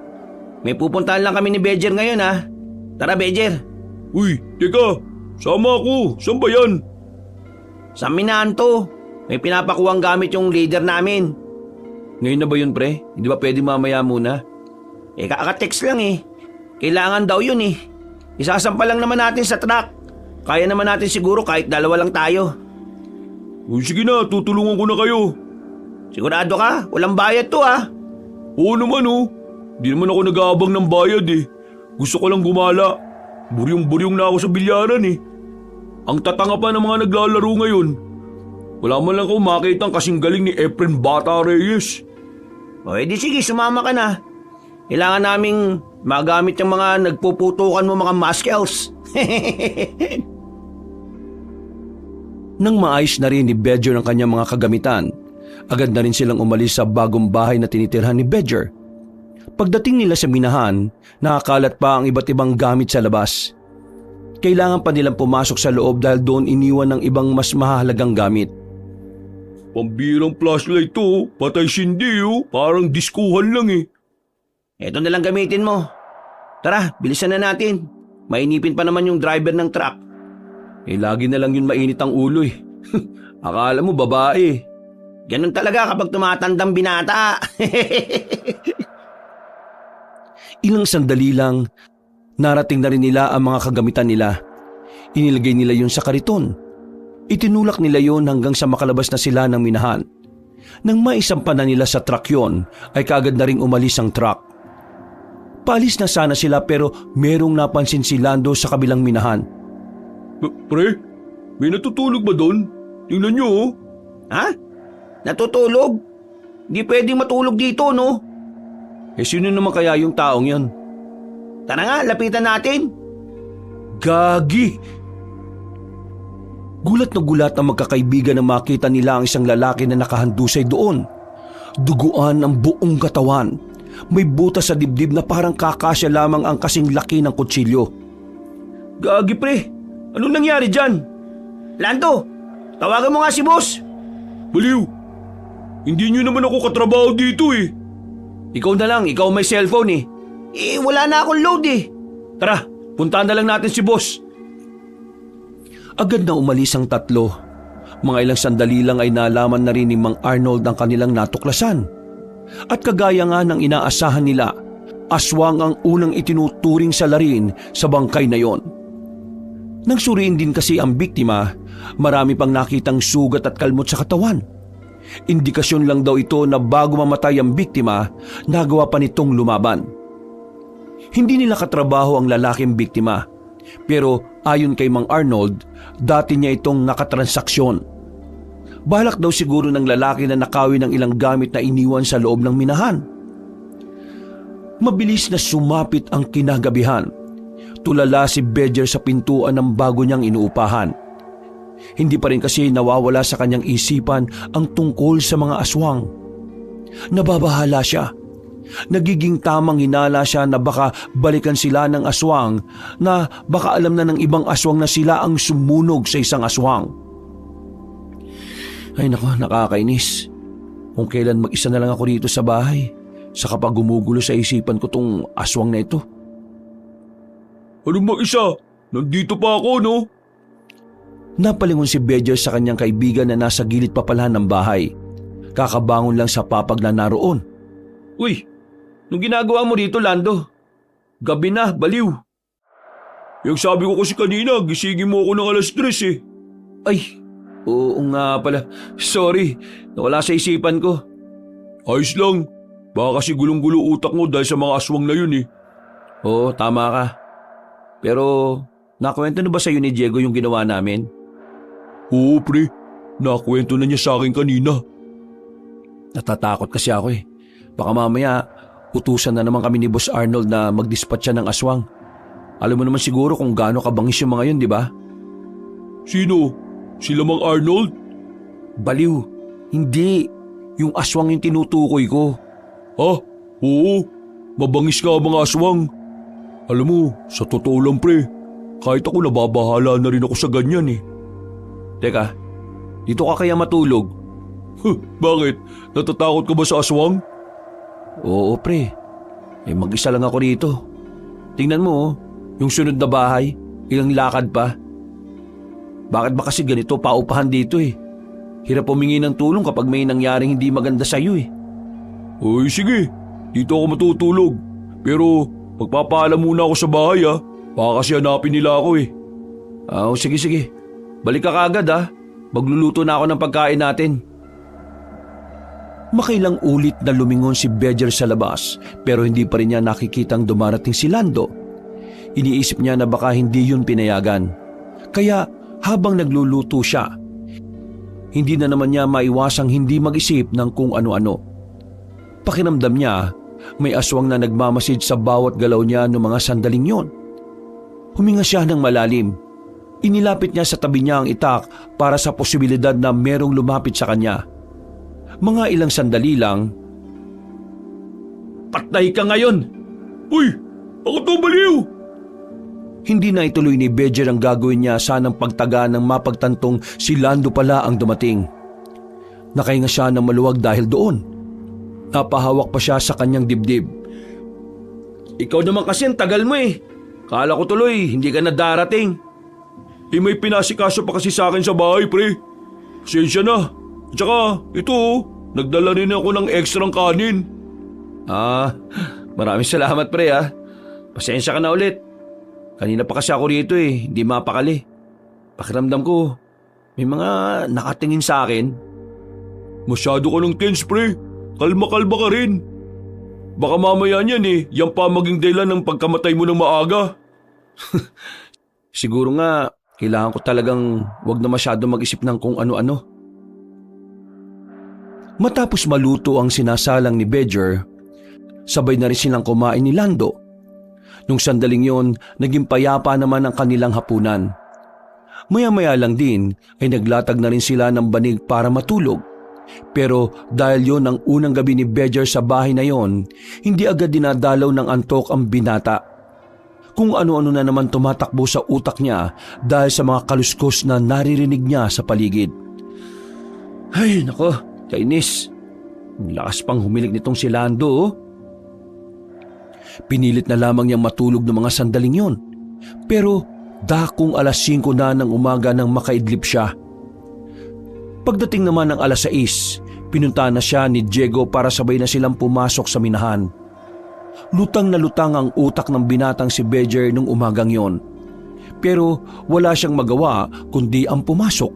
may pupuntahan lang kami ni Badger ngayon Tara, Badger. Uy, teka! Sama ako! Saan ba yan? Sa minahan to. May pinapakuwang gamit yung leader namin. Ngayon na ba yun, pre? Hindi ba pwede mamaya muna? Kaka-text lang Kailangan daw yun Isasampa lang naman natin sa truck. Kaya naman natin siguro kahit dalawa lang tayo. Uy, sige na, tutulungan ko na kayo. Sigurado ka? Walang bayad to Oo naman Di naman ako nag-aabang ng bayad Gusto ko lang gumala. Buryong-buryong na ako sa bilyaran Ang tatanga pa ng mga naglalaro ngayon. Wala man lang ako makita ang kasing galing ni Efren Bata Reyes. O edi sige, sumama ka na. Kailangan naming magamit yung mga nagpuputukan mo mga muscles. Nang maayos na rin ni Badger ang kanyang mga kagamitan, agad na rin silang umalis sa bagong bahay na tinitirhan ni Badger. Pagdating nila sa minahan, nakakalat pa ang iba't ibang gamit sa labas. Kailangan pa nilang pumasok sa loob dahil doon iniwan ng ibang mas mahalagang gamit. Pambirang flashlight to, patay sindi parang diskuhan lang Eto na lang gamitin mo. Tara, bilisan na natin. Mainipin pa naman yung driver ng truck. Lagi na lang yun mainit ang ulo Akala mo babae. Ganun talaga kapag tumatandang binata. Ilang sandali lang, narating na rin nila ang mga kagamitan nila. Inilagay nila yun sa kariton. Itinulak nila yun hanggang sa makalabas na sila ng minahan. Nang maisampa na nila sa truck yon, ay kaagad na ring umalis ang truck. Paalis na sana sila pero merong napansin si Lando sa kabilang minahan. Pre, may natutulog ba doon? Tingnan nyo Ha? Natutulog? Di pwedeng matulog dito, no? Sino naman kaya yung taong yan? Tara nga, lapitan natin. Gagi! Gulat na gulat ang magkakaibigan na makita nila ang isang lalaki na nakahandusay doon. Duguan ang buong katawan. May butas sa dibdib na parang kakasya lamang ang kasing laki ng kutsilyo. Gagi pre, anong nangyari dyan? Lando, tawagan mo nga si boss. Baliw, hindi nyo naman ako katrabaho dito Ikaw na lang, ikaw may cellphone Wala na akong load Tara, puntahan na lang natin si boss. Agad na umalis ang tatlo. Mga ilang sandali lang ay nalaman na rin ni Mang Arnold ang kanilang natuklasan. At kagaya nga ng inaasahan nila, aswang ang unang itinuturing sa larin sa bangkay na yon. Nang suriin din kasi ang biktima, marami pang nakitang sugat at kalmot sa katawan. Indikasyon lang daw ito na bago mamatay ang biktima, nagawa pa nitong lumaban. Hindi nila katrabaho ang lalaking biktima, pero ayon kay Mang Arnold, dati niya itong nakatransaksyon. Balak daw siguro ng lalaki na nakawin ng ilang gamit na iniwan sa loob ng minahan. Mabilis na sumapit ang kinagabihan. Tulala si Bedger sa pintuan ng bago niyang inuupahan. Hindi pa rin kasi nawawala sa kanyang isipan ang tungkol sa mga aswang. Nababahala siya. Nagiging tamang hinala siya na baka balikan sila ng aswang, na baka alam na ng ibang aswang na sila ang sumunog sa isang aswang. Ay nako, nakakainis. Kung kailan mag-isa na lang ako dito sa bahay, sa kapag gumugulo sa isipan ko tong aswang na ito. Anong mag-isa? Nandito pa ako, no? Napalingon si Bedger sa kanyang kaibigan na nasa gilid pa pala ng bahay. Kakabangon lang sa papag na naroon. Uy, nung ginagawa mo dito, Lando? Gabi na, baliw. Yung sabi ko kasi kanina, gisingin mo ako ng alas 3 eh. Ay, oo nga pala. Sorry, nawala sa isipan ko. Ayos lang. Baka kasi gulong-gulo utak mo dahil sa mga aswang na yun eh. Oo, tama ka. Pero, nakwento na ba sa'yo ni Diego yung ginawa namin? Oo, pre. Nakwento na niya sa akin kanina. Natatakot kasi ako eh. Baka mamaya, utusan na naman kami ni Boss Arnold na mag-dispatch siya ng aswang. Alam mo naman siguro kung gaano kabangis yung mga yun, di ba? Sino? Sila Mang Arnold? Baliw. Hindi. Yung aswang yung tinutukoy ko. Ha? Oo. Mabangis ka mga aswang. Alam mo, sa totoo lang pre, kahit ako nababahala na rin ako sa ganyan eh. Teka, dito ka kaya matulog? Bakit? Natatakot ka ba sa aswang? Oo pre. Mag-isa lang ako dito. Tingnan mo oh, yung sunod na bahay, ilang lakad pa. Bakit ba kasi ganito paupahan dito eh? Hirap humingi ng tulong kapag may nangyaring hindi maganda sa iyo eh. Uy sige, dito ako matutulog. Pero magpapaalam muna ako sa bahay ah. Baka kasi hanapin nila ako eh. Sige. Balik ka kaagad ah. Magluluto na ako ng pagkain natin. Makailang ulit na lumingon si Bedger sa labas pero hindi pa rin niya nakikitang dumarating si Lando. Iniisip niya na baka hindi yun pinayagan. Kaya habang nagluluto siya, hindi na naman niya maiwasang hindi mag-isip ng kung ano-ano. Pakiramdam niya, may aswang na nagmamasid sa bawat galaw niya noong mga sandaling yon. Huminga siya ng malalim. Inilapit niya sa tabi niya ang itak para sa posibilidad na merong lumapit sa kanya. Mga ilang sandali lang. Patay ka ngayon! Uy! Ako to baliw! Hindi na ituloy ni Bedger ang gagawin niya sanang pagtaga ng mapagtantong si Lando pala ang dumating. Nakahinga siya ng maluwag dahil doon. Napahawak pa siya sa kanyang dibdib. Ikaw naman kasi ang tagal mo eh. Kala ko tuloy, hindi ka na darating. May pinasikaso pa kasi sa akin sa bahay, pre. Pasensya na. Tsaka, ito, nagdala rin ako ng ekstrang kanin. Maraming salamat pre ah. Pasensya ka na ulit. Kanina pa kasi ako rito eh, hindi mapakali. Pakiramdam ko, may mga nakatingin sa akin. Masyado ka ng tense, pre. Kalma-kalma ka rin. Baka mamaya niyan eh, yan pa maging dahilan ng pagkamatay mo ng maaga. Siguro nga, kailangan ko talagang wag na masyado mag-isip ng kung ano-ano. Matapos maluto ang sinasalang ni Bedger, sabay na rin silang kumain ni Lando. Nung sandaling yon, naging payapa naman ang kanilang hapunan. Maya-maya lang din ay naglatag na rin sila ng banig para matulog. Pero dahil yon ang unang gabi ni Bedger sa bahay na yon, hindi agad dinadalaw ng antok ang binata. Kung ano-ano na naman tumatakbo sa utak niya dahil sa mga kaluskos na naririnig niya sa paligid. Ay nako, kainis. Ang lakas pang humilig nitong si Lando oh. Pinilit na lamang niyang matulog ng mga sandaling yon. Pero dakong alas 5 na ng umaga nang makaidlip siya. Pagdating naman ng 6:00, pinunta na siya ni Diego para sabay na silang pumasok sa minahan. Lutang na lutang ang utak ng binatang si Bejer nung umagang yon. Pero wala siyang magawa kundi ang pumasok.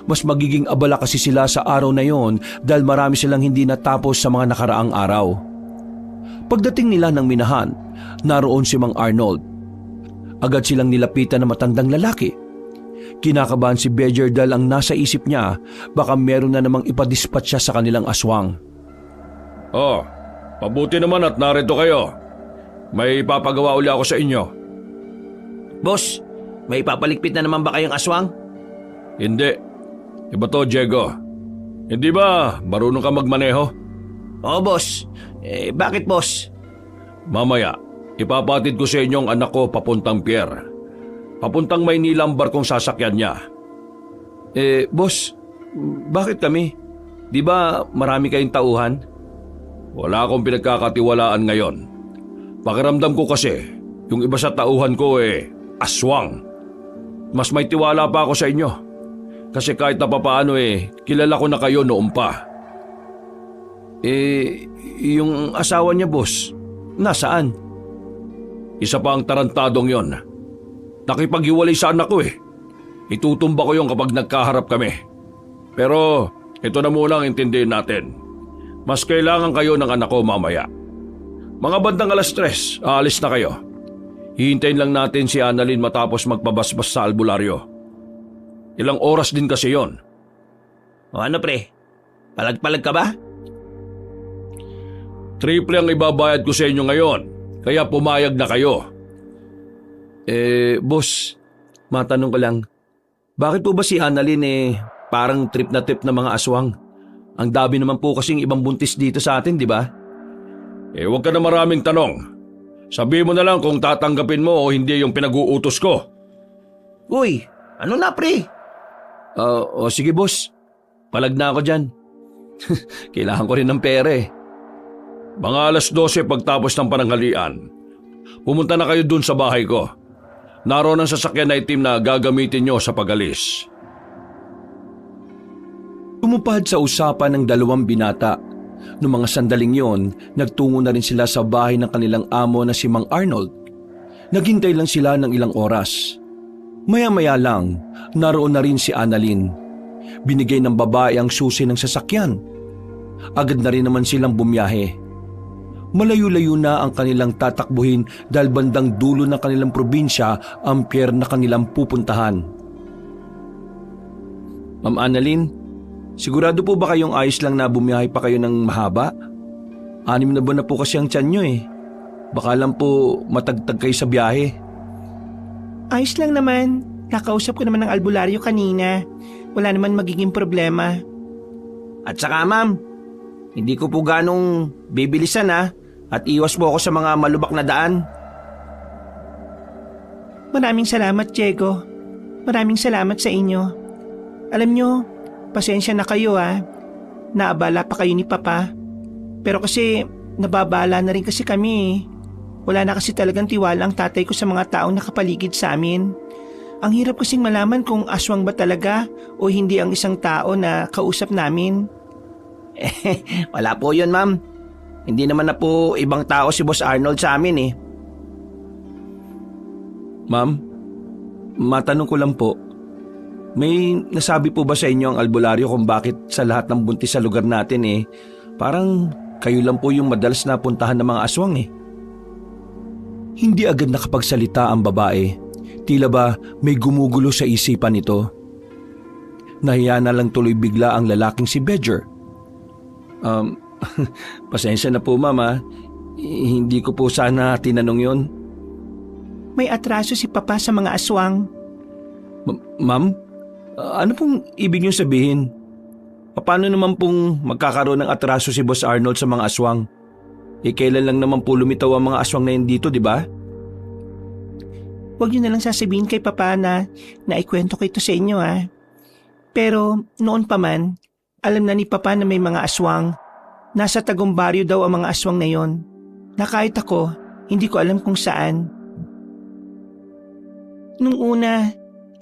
Mas magiging abala kasi sila sa araw na yon dahil marami silang hindi natapos sa mga nakaraang araw. Pagdating nila ng minahan, naroon si Mang Arnold. Agad silang nilapitan ng matandang lalaki. Kinakabahan si Bejer dahil ang nasa isip niya baka meron na namang ipadispatch siya sa kanilang aswang. Oh, mabuti naman at narito kayo. May ipapagawa uli ako sa inyo. Boss, may ipapaligpit na naman ba kayong aswang? Hindi. Iba to, Diego. Hindi ba marunong ka magmaneho? Oo, boss. Bakit, boss? Mamaya, ipapatid ko sa inyong anak ko papuntang Pier. Papuntang Maynila ang barkong sasakyan niya. Boss, bakit kami? Di ba marami kayong tauhan? Wala akong pinagkakatiwalaan ngayon. Pakiramdam ko kasi, yung iba sa tauhan ko aswang. Mas may tiwala pa ako sa inyo. Kasi kahit na papaano kilala ko na kayo noon pa. Yung asawa niya, boss, nasaan? Isa pa ang tarantadong yon. Nakipaghiwalay sa anak ko Itutumba ko yung kapag nagkaharap kami. Pero ito na muna ang intindihin natin. Mas kailangan kayo ng anak ko mamaya. Mga bandang 3:00, aalis na kayo. Hihintayin lang natin si Annalyn matapos magpabasbas sa albularyo. Ilang oras din kasi yon. O ano pre? Palag-palag ka ba? Triple ang ibabayad ko sa inyo ngayon. Kaya pumayag na kayo. Boss, matanong ko lang. Bakit po ba si Annalyn parang trip na trip na mga aswang? Ang dami naman po kasing ibang buntis dito sa atin, di ba? Huwag ka na maraming tanong. Sabihin mo na lang kung tatanggapin mo o hindi yung pinag-uutos ko. Uy, ano na pre? Sige boss. Palag na ako dyan. Kailangan ko rin ng pera Mga 12:00 pagtapos ng pananghalian. Pumunta na kayo dun sa bahay ko. Naroon ang sasakyan na itim na gagamitin nyo sa pag-alis. Tumupad sa usapan ng 2 binata. Noong mga sandaling yon, nagtungo na rin sila sa bahay ng kanilang amo na si Mang Arnold. Naghintay lang sila ng ilang oras. Maya-maya lang, naroon na rin si Annalyn. Binigay ng babae ang susi ng sasakyan. Agad na rin naman silang bumiyahe. Malayo-layo na ang kanilang tatakbuhin dahil bandang dulo ng kanilang probinsya ang pier na kanilang pupuntahan. Ma'am Annalyn, sigurado po ba kayong ayos lang na bumiyahe pa kayo ng mahaba? 6 na buwan na po kasi ang tiyan nyo Baka lang po matagtag kayo sa biyahe. Ayos lang naman. Nakausap ko naman ng albularyo kanina. Wala naman magiging problema. At saka ma'am, hindi ko po ganong bibilisan at iwas po ako sa mga malubak na daan. Maraming salamat, Diego. Maraming salamat sa inyo. Alam nyo, pasensya na kayo Naabala pa kayo ni Papa. Pero kasi nababala na rin kasi kami Wala na kasi talagang tiwala ang tatay ko sa mga taong nakapaligid sa amin. Ang hirap kasing malaman kung aswang ba talaga o hindi ang isang tao na kausap namin. Wala po yun, ma'am. Hindi naman na po ibang tao si Boss Arnold sa amin Ma'am, matanong ko lang po. May nasabi po ba sa inyo ang albularyo kung bakit sa lahat ng buntis sa lugar natin parang kayo lang po yung madalas na puntahan ng mga aswang Hindi agad nakapagsalita ang babae. Tila ba may gumugulo sa isipan nito. Nahiya na lang tuloy bigla ang lalaking si Bejer. Pasensya na po ma'am Hindi ko po sana tinanong yon. May atraso si Papa sa mga aswang. Ma'am? Ano pong ibig niyong sabihin? Paano naman pong magkakaroon ng atraso si Boss Arnold sa mga aswang? Kailan lang naman po lumitaw ang mga aswang na yun dito, di ba? Huwag niyo na lang sasabihin kay Papa na naikwento ko ito sa inyo Pero noon pa man, alam na ni Papa na may mga aswang. Nasa Tagumbaryo daw ang mga aswang na yon. Na kahit ako, hindi ko alam kung saan. Nung una,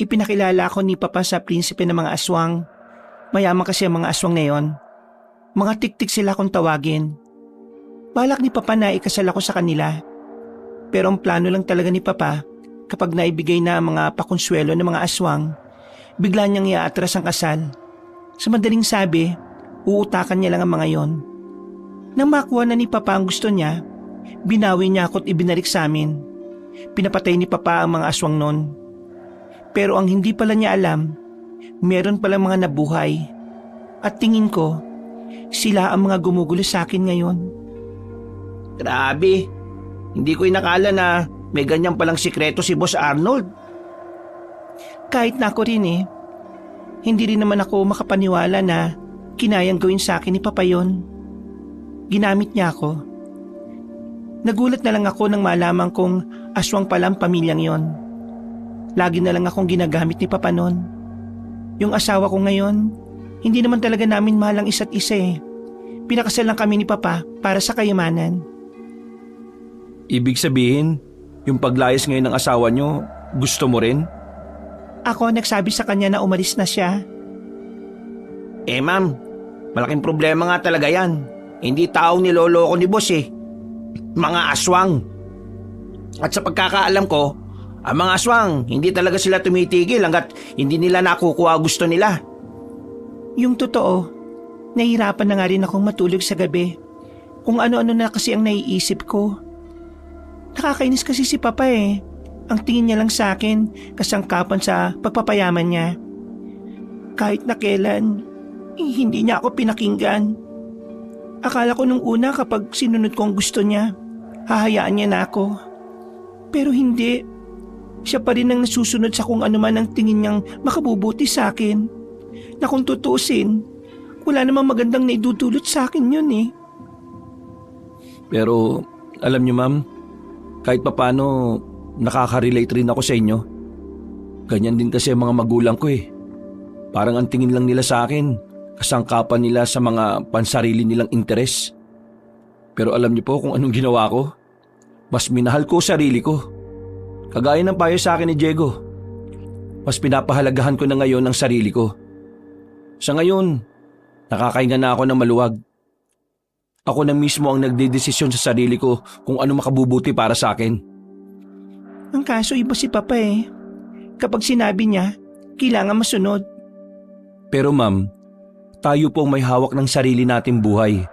ipinakilala ko ni Papa sa prinsipe ng mga aswang. Mayaman kasi ang mga aswang na yon. Mga tiktik sila kung tawagin. Balak ni Papa na ikasal ako sa kanila. Pero ang plano lang talaga ni Papa, kapag naibigay na ang mga pakonsuelo ng mga aswang, bigla niyang iaatras ang kasal. Sa madaling sabi, uutakan niya lang ang mga yon. Nang makuha na ni Papa ang gusto niya, binawi niya ako at ibinalik sa amin. Pinapatay ni Papa ang mga aswang nun. Pero ang hindi pala niya alam, meron palang mga nabuhay. At tingin ko, sila ang mga gumugulo sa akin ngayon. Grabe, hindi ko inakala na may ganyan palang sikreto si Boss Arnold. Kahit na ako rin hindi rin naman ako makapaniwala na kinayang gawin sa akin ni Papa yon. Ginamit niya ako. Nagulat na lang ako nang malaman kong aswang pala ang pamilyang yon. Lagi na lang akong ginagamit ni Papa noon. Yung asawa ko ngayon, hindi naman talaga namin mahal ang isa't isa. Pinakasal lang kami ni Papa para sa kayamanan. Ibig sabihin, yung paglayas ngayon ng asawa nyo, gusto mo rin? Ako nagsabi sa kanya na umalis na siya. Ma'am, malaking problema nga talaga yan. Hindi taong niloloko ni Boss Mga aswang. At sa pagkakaalam ko, ang mga aswang, hindi talaga sila tumitigil hanggat hindi nila nakukuha gusto nila. Yung totoo, nahihirapan na nga rin akong matulog sa gabi. Kung ano-ano na kasi ang naiisip ko. Nakakainis kasi si Papa Ang tingin niya lang sa akin, kasangkapan sa pagpapayaman niya. Kahit na kailan, hindi niya ako pinakinggan. Akala ko nung una kapag sinunod ko ang gusto niya, hahayaan niya na ako. Pero hindi. Siya pa rin ang nasusunod sa kung ano man ang tingin niyang makabubuti sa akin. Na kung tutusin, wala namang magandang naidudulot sa akin yun Pero alam niyo ma'am, kahit papano nakaka-relate rin ako sa inyo. Ganyan din kasi ang mga magulang ko Parang ang tingin lang nila sa akin, kasangkapan nila sa mga pansarili nilang interes. Pero alam niyo po kung anong ginawa ko? Mas minahal ko sarili ko. Kagaya ng payo sa akin ni Diego. Mas pinapahalagahan ko na ngayon ang sarili ko. Sa ngayon, nakakahinga na ako ng maluwag. Ako na mismo ang nagdedesisyon sa sarili ko kung ano makabubuti para sa akin. Ang kaso iba si Papa Kapag sinabi niya, kailangan masunod. Pero ma'am, tayo pong may hawak ng sarili nating buhay.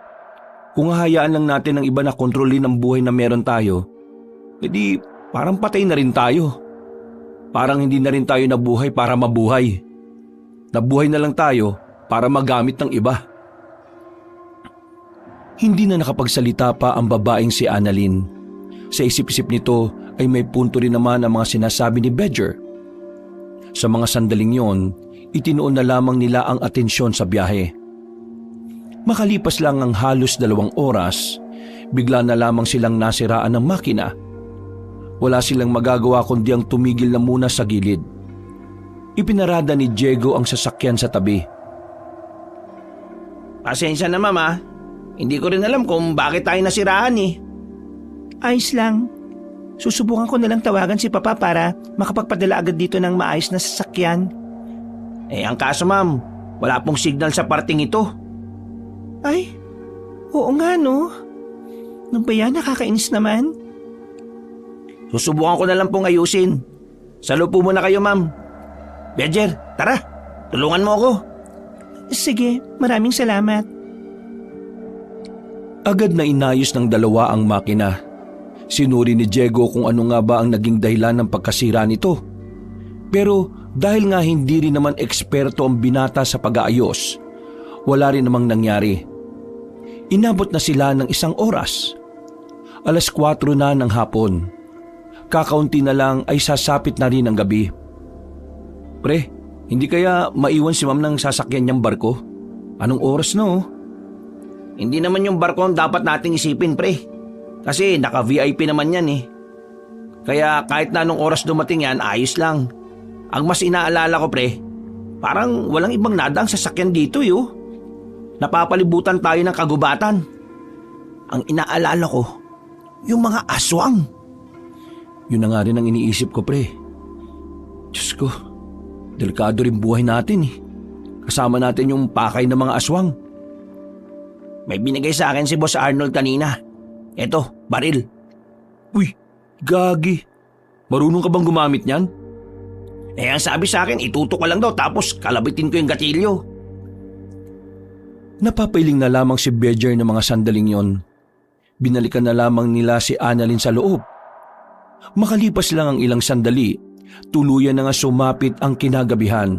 Kung hahayaan lang natin ng iba na kontrolin ang buhay na meron tayo, edi parang patay na rin tayo. Parang hindi na rin tayo nabuhay para mabuhay. Nabuhay na lang tayo para magamit ng iba. Hindi na nakapagsalita pa ang babaeng si Annalyn. Sa isip-isip nito ay may punto rin naman ang mga sinasabi ni Bedger. Sa mga sandaling yon, itinoon na lamang nila ang atensyon sa biyahe. Makalipas lang ang halos 2 oras, bigla na lamang silang nasiraan ng makina. Wala silang magagawa kundi ang tumigil na muna sa gilid. Ipinarada ni Diego ang sasakyan sa tabi. Pasensya na mama, hindi ko rin alam kung bakit tayo nasiraan Ayos lang. Susubukan ko na lang tawagan si Papa para makapagpadala agad dito ng maayos na sasakyan. Ang kaso ma'am, wala pong signal sa parting ito. Ay, oo nga no. Nung ba yan, nakakainis naman. Susubukan ko na lang pong ayusin. Salo po muna kayo ma'am. Bedger, tara, tulungan mo ako. Sige, maraming salamat. Agad na inayos ng dalawa ang makina. Sinuri ni Diego kung ano nga ba ang naging dahilan ng pagkasira nito. Pero dahil nga hindi rin naman eksperto ang binata sa pag-aayos, wala rin namang nangyari. Inabot na sila ng 1 oras. 4:00 na ng hapon. Kakaunti na lang ay sasapit na rin ang gabi. Pre, hindi kaya maiwan si ma'am ng sasakyan niyang barko? Anong oras na Hindi naman yung barko ang dapat nating isipin pre. Kasi naka-VIP naman yan Kaya kahit na anong oras dumating yan, ayos lang. Ang mas inaalala ko pre, parang walang ibang nadang sasakyan dito Napapalibutan tayo ng kagubatan. Ang inaalala ko, yung mga aswang. Yun na nga rin ang iniisip ko pre. Diyos ko, delikado rin buhay natin Kasama natin yung pakay ng mga aswang. May binigay sa akin si Boss Arnold kanina. Eto, baril. Uy, gagi. Marunong ka bang gumamit niyan? Ang sabi sa akin, itutok ko lang daw tapos kalabitin ko yung gatilyo. Napapailing na lamang si Bejer ng mga sandaling yon. Binalikan na lamang nila si Annalyn sa loob. Makalipas lang ang ilang sandali, tuluyan na nga sumapit ang kinagabihan.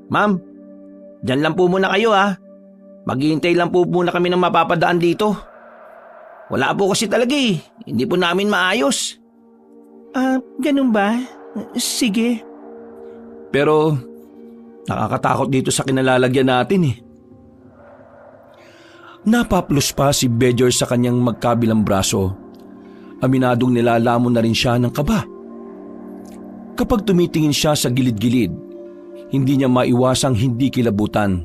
Ma'am, dyan lang po muna kayo ha. Maghihintay lang po muna kami ng mapapadaan dito. Wala po kasi talaga eh. Hindi po namin maayos. Ganun ba? Sige. Pero nakakatakot dito sa kinalalagyan natin eh. Napaplos pa si Bejer sa kanyang magkabilang braso. Aminadong nilalamon na rin siya ng kaba. Kapag tumitingin siya sa gilid-gilid, hindi niya maiwasang hindi kilabutan.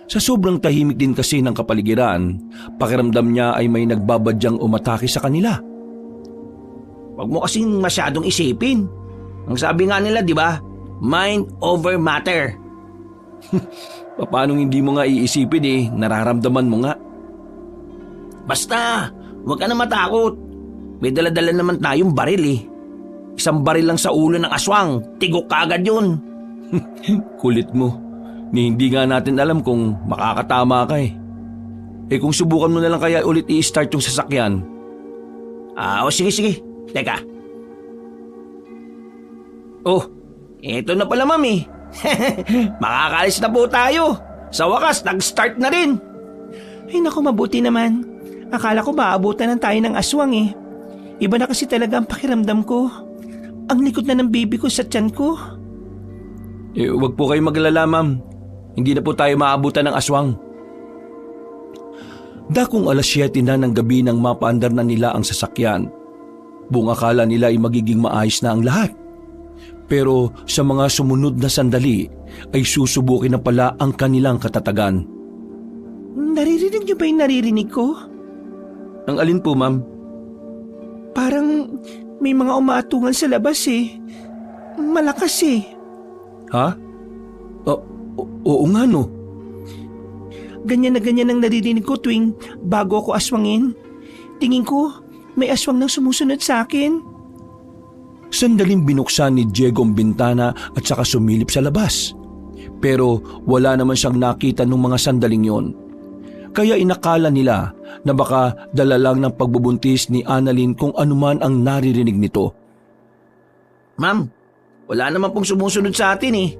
Sa sobrang tahimik din kasi ng kapaligiran, pakiramdam niya ay may nagbabadyang umatake sa kanila. Huwag mo kasing masyadong isipin. Ang sabi nga nila, di ba? Mind over matter. Paano hindi mo nga iisipin eh, nararamdaman mo nga. Basta, huwag ka na matakot. May dala-dala naman tayong baril eh. Isang baril lang sa ulo ng aswang, tigok kaagad yun. Kulit mo. Ni hindi nga natin alam kung makakatama ka eh. Kung subukan mo na lang kaya ulit i-start yung sasakyan. Sige. Teka. Oh, eto na pala ma'am eh. Makakalis na po tayo. Sa wakas, nag-start na rin. Ay naku, mabuti naman. Akala ko maabutan ng tayo ng aswang eh. Iba na kasi talaga ang pakiramdam ko. Ang likot na ng baby ko sa tiyan ko. Wag po kayo maglala, ma'am. Hindi na po tayo maabutan ng aswang. Dakong alas 7 na ng gabi nang mapaandar na nila ang sasakyan. Buong akala nila ay magiging maayos na ang lahat. Pero sa mga sumunod na sandali ay susubukin na pala ang kanilang katatagan. Naririnig niyo ba yung naririnig ko? Ang alin po, ma'am? Parang may mga umaatungan sa labas eh. Malakas eh. Ha? Oo nga no. Ganyan na ganyan ang naririnig ko tuwing bago ako aswangin. Tingin ko, may aswang nang sumusunod sa akin. Sandaling binuksan ni Diego ang bintana at saka sumilip sa labas. Pero wala naman siyang nakita nung mga sandaling yon. Kaya inakala nila na baka dala lang ng pagbubuntis ni Annalyn kung anuman ang naririnig nito. Ma'am, wala naman pong sumusunod sa atin eh.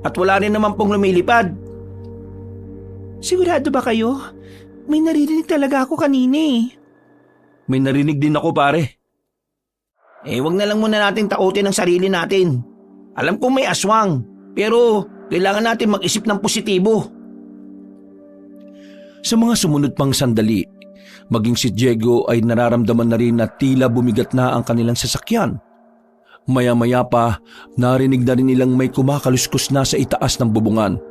At wala rin naman pong lumilipad. Sigurado ba kayo? May naririnig talaga ako kanina eh. May narinig din ako, pare. Wag na lang muna natin takutin ang sarili natin. Alam kong may aswang, pero kailangan natin mag-isip ng positibo. Sa mga sumunod pang sandali, maging si Diego ay nararamdaman na rin na tila bumigat na ang kanilang sasakyan. Maya-maya pa, narinig na rin nilang may kumakaluskos na sa itaas ng bubungan.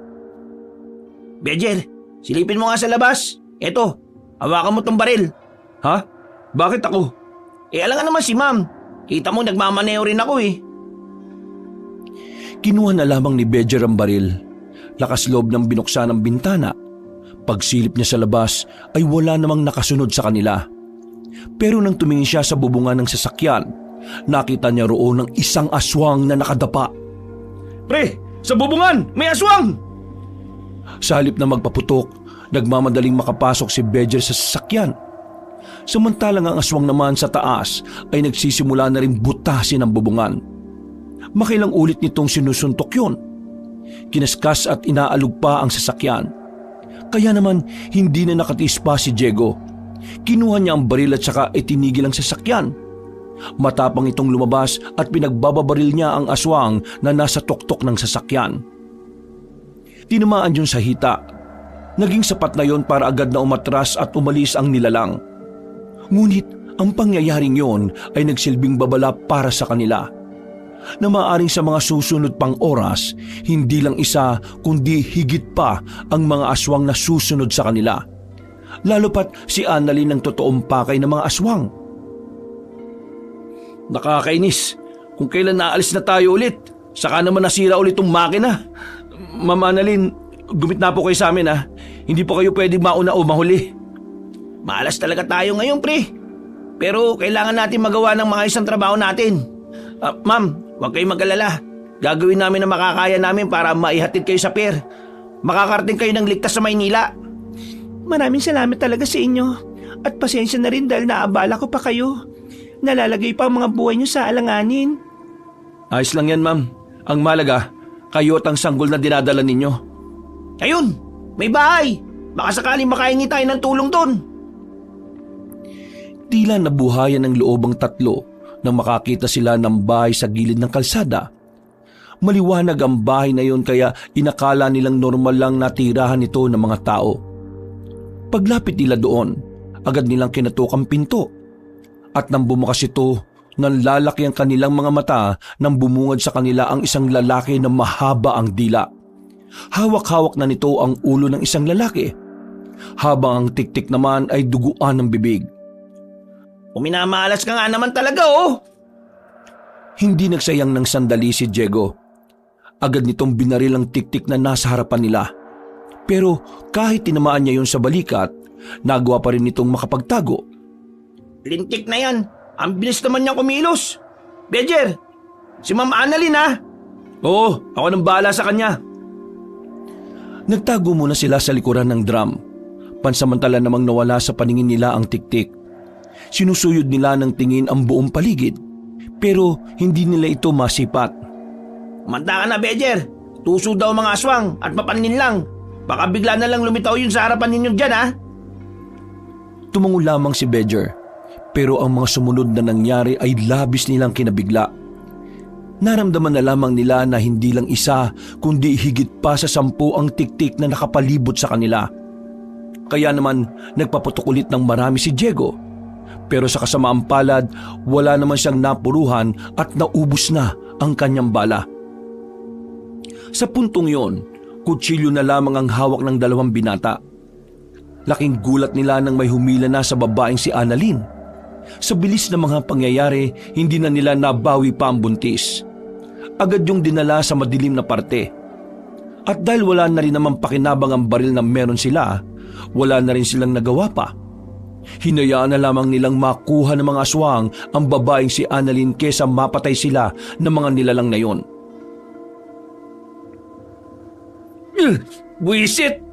Bejer, silipin mo nga sa labas. Eto, hawakan mo tong baril. Ha? Bakit ako? Alam nga naman si ma'am. Kita mo nagmamaneo rin ako eh. Kinuha na lamang ni Bejer ang baril. Lakas loob ng binuksan ang bintana. Pagsilip niya sa labas ay wala namang nakasunod sa kanila. Pero nang tumingin siya sa bubungan ng sasakyan, nakita niya roon ng isang aswang na nakadapa. Pre, sa bubungan, may aswang! Sa halip na magpaputok, nagmamadaling makapasok si Bejer sa sasakyan. Samantalang ang aswang naman sa taas ay nagsisimula na rin butasin ang bubungan. Makilang ulit nitong sinusuntok yun. Kinaskas at inaalog pa ang sasakyan. Kaya naman hindi na nakatiis pa si Diego. Kinuha niya ang baril at saka itinigil ang sasakyan. Matapang itong lumabas at pinagbababaril niya ang aswang na nasa tuktok ng sasakyan. Tinamaan yun sa hita. Naging sapat na yon para agad na umatras at umalis ang nilalang. Ngunit ang pangyayaring yon ay nagsilbing babala para sa kanila. Na maaaring sa mga susunod pang oras, hindi lang isa kundi higit pa ang mga aswang na susunod sa kanila. Lalo pat si Annalyn ang totoong pakay ng mga aswang. Nakakainis. Kung kailan naalis na tayo ulit, saka naman nasira ulit tong makina. Ma'am Annalyn, gumit na po kayo sa amin ha. Hindi po kayo pwedeng mauna o mahuli. Malas talaga tayo ngayon, pre. Pero kailangan natin magawa ng mga isang trabaho natin. Ma'am, huwag kayong mag-alala. Gagawin namin ang makakaya namin para maihatid kayo sa pier. Makakarating kayo ng ligtas sa Maynila. Maraming salamat talaga sa inyo. At pasensya na rin dahil naabala ko pa kayo. Nalalagay pa ang mga buhay niyo sa alanganin. Ayos lang yan, ma'am. Ang malaga, kayo at ang sanggol na dinadala ninyo. Ayun, may bahay. Baka sakaling makahingi tayo ng tulong doon. Tila nabuhayan ng loob ang tatlo nang makakita sila ng bahay sa gilid ng kalsada. Maliwanag ang bahay na yun kaya inakala nilang normal lang natirahan ito ng mga tao. Paglapit nila doon, agad nilang kinatok ang pinto. At nang bumukas ito, nanlalaki ang kanilang mga mata nang bumungad sa kanila ang isang lalaki na mahaba ang dila. Hawak-hawak na nito ang ulo ng isang lalaki, habang ang tiktik naman ay duguan ng bibig. Minamalas ka nga naman talaga, oh. Hindi nagsayang ng sandali si Diego. Agad nitong binaril ang tiktik na nasa harapan nila. Pero kahit tinamaan niya yun sa balikat, nagawa pa rin nitong makapagtago. Lintik na yan. Ang bilis naman niyang kumilos. Bejer, si Ma'am Annalyn ha? Oo, ako nang bahala sa kanya. Nagtago muna sila sa likuran ng drum. Pansamantala namang nawala sa paningin nila ang tiktik. Sinusuyod nila ng tingin ang buong paligid, pero hindi nila ito masipat. Manda ka na, Bejer. Tuso daw mga aswang at mapanin lang. Baka bigla na lang lumitaw yun sa harapan ninyo dyan, ha? Tumango lamang si Bejer, pero ang mga sumunod na nangyari ay labis nilang kinabigla. Naramdaman na lamang nila na hindi lang isa, kundi higit pa sa 10 ang tiktik na nakapalibot sa kanila. Kaya naman nagpaputok ulit ng marami si Diego. Pero sa kasamaang palad, wala naman siyang napuruhan at naubos na ang kanyang bala. Sa puntong yon, kutsilyo na lamang ang hawak ng 2 binata. Laking gulat nila nang may humila na sa babaeng si Annalyn. Sa bilis ng mga pangyayari, hindi na nila nabawi pa ang buntis. Agad yung dinala sa madilim na parte. At dahil wala na rin naman pakinabang ang baril na meron sila, wala na rin silang nagawa pa. Hinayaan na lamang nilang makuha ng mga aswang ang babaeng si Annalyn kesa mapatay sila ng mga nilalang na yon. Buisit!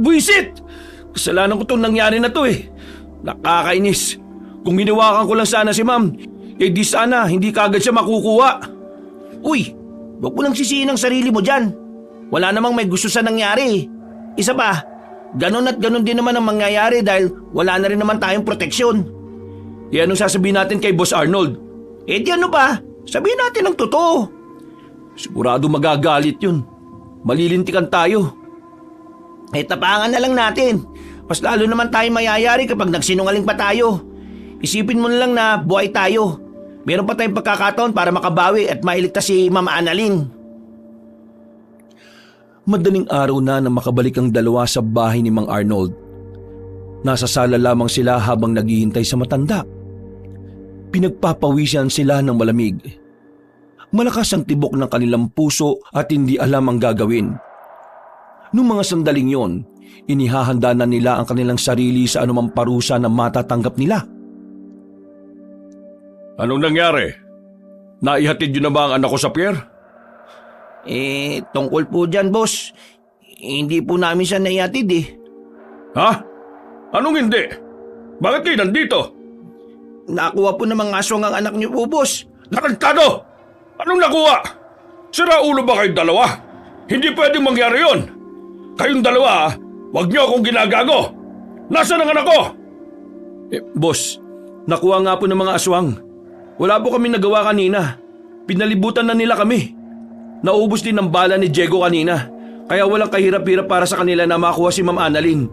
Buisit! Kasalanan ko itong nangyari na to eh. Nakakainis. Kung hinawakan ko lang sana si ma'am, eh di sana hindi kagad siya makukuha. Uy, huwag mo nang sisihin ang sarili mo dyan. Wala namang may gusto sa nangyari. Isa pa, ganon at ganon din naman ang mangyayari dahil wala na rin naman tayong proteksyon. E anong sasabihin natin kay Boss Arnold? Eh di ano pa, sabihin natin ang totoo. Sigurado magagalit yun. Malilintikan tayo. Eh tapangan na lang natin. Mas lalo naman tayo mayayari kapag nagsinungaling pa tayo. Isipin mo na lang na buhay tayo. Meron pa tayong pagkakataon para makabawi at mailigtas si Mama Annalyn. Madaling araw na nang makabalik ang 2 sa bahay ni Mang Arnold. Nasa sala lamang sila habang naghihintay sa matanda. Pinagpapawisan sila ng malamig. Malakas ang tibok ng kanilang puso at hindi alam ang gagawin. Noong mga sandaling yon, inihahanda na nila ang kanilang sarili sa anumang parusa na matatanggap nila. Anong nangyari? Naihatid yun na ba ang anak ko sa pier? Eh, tungkol po dyan, boss. Hindi po namin siya naihatid eh. Ha? Anong hindi? Bakit kayo nandito? Nakuha po ng mga aswang ang anak niyo po, boss. Nakantado! Anong nakuha? Sira ulo ba kayong 2? Hindi pwedeng mangyari yon. Kayong 2, wag niyo akong ginagago. Nasaan ang anak ko? Boss, nakuha nga po ng mga aswang. Wala po kami nagawa kanina. Pinalibutan na nila kami. Naubos din ang bala ni Diego kanina. Kaya walang kahirap-hirap para sa kanila na makuha si Ma'am Annalyn.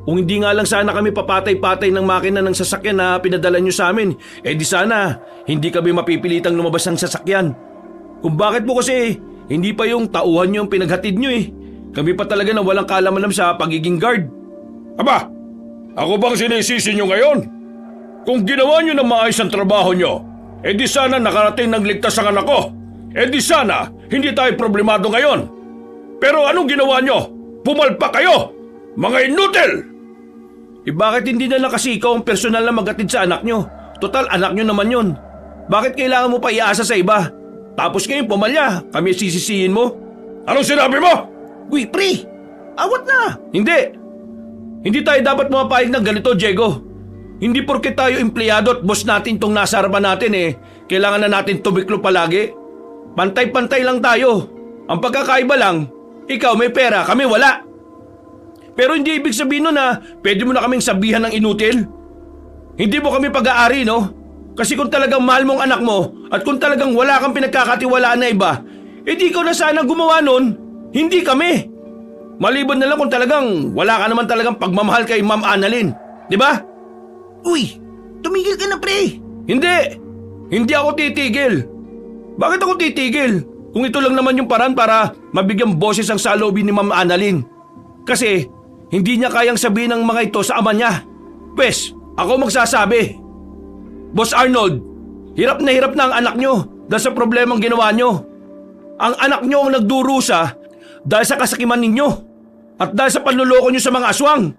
Kung hindi nga lang sana kami papatay-patay ng makina ng sasakyan na pinadala nyo sa amin, eh di sana hindi kami mapipilitang lumabas ng sasakyan. Kung bakit po kasi hindi pa yung tauhan nyo yung pinaghatid nyo eh. Kami pa talaga na walang kaalam-alam sa pagiging guard. Aba, ako bang sinisisi nyo ngayon? Kung ginawa nyo na maayos ang trabaho nyo, eh di sana nakarating ng ligtas ang anak ko. Eh di sana hindi tayo problemado ngayon. Pero anong ginawa nyo? Pumalpak kayo! Mga inutil! Bakit hindi na lang kasi ikaw ang personal na maghatid sa anak nyo? Total, anak nyo naman yun. Bakit kailangan mo pa iasa sa iba? Tapos ngayon pumalya, kami sisisihin mo? Anong sinabi mo? Uy, pre! Awat na! Hindi! Hindi tayo dapat mapayag ng ganito, Diego. Hindi porke tayo empleyado at boss natin tong nasa harapan natin kailangan na natin tumiklo palagi. Pantay-pantay lang tayo. Ang pagkakaiba lang, ikaw may pera, kami wala. Pero hindi ibig sabihin nun na pwede mo na kaming sabihan ng inutil. Hindi mo kami pag-aari, no? Kasi kung talagang mahal mong anak mo at kung talagang wala kang pinagkakatiwalaan na iba, di ikaw na sana gumawa nun, hindi kami. Maliban na lang kung talagang wala ka naman talagang pagmamahal kay Ma'am Annalyn. Di ba? Uy! Tumigil ka na, pre! Hindi! Hindi ako titigil. Bakit ako titigil? Kung ito lang naman yung paraan para mabigyan boses ang saloobin ni Ma'am Annalyn. Kasi hindi niya kayang sabihin ng mga ito sa ama niya. Pwes, ako magsasabi. Boss Arnold, hirap na ang anak niyo dahil sa problemang ginawa niyo. Ang anak niyo ang nagdurusa dahil sa kasakiman ninyo at dahil sa panluloko niyo sa mga aswang.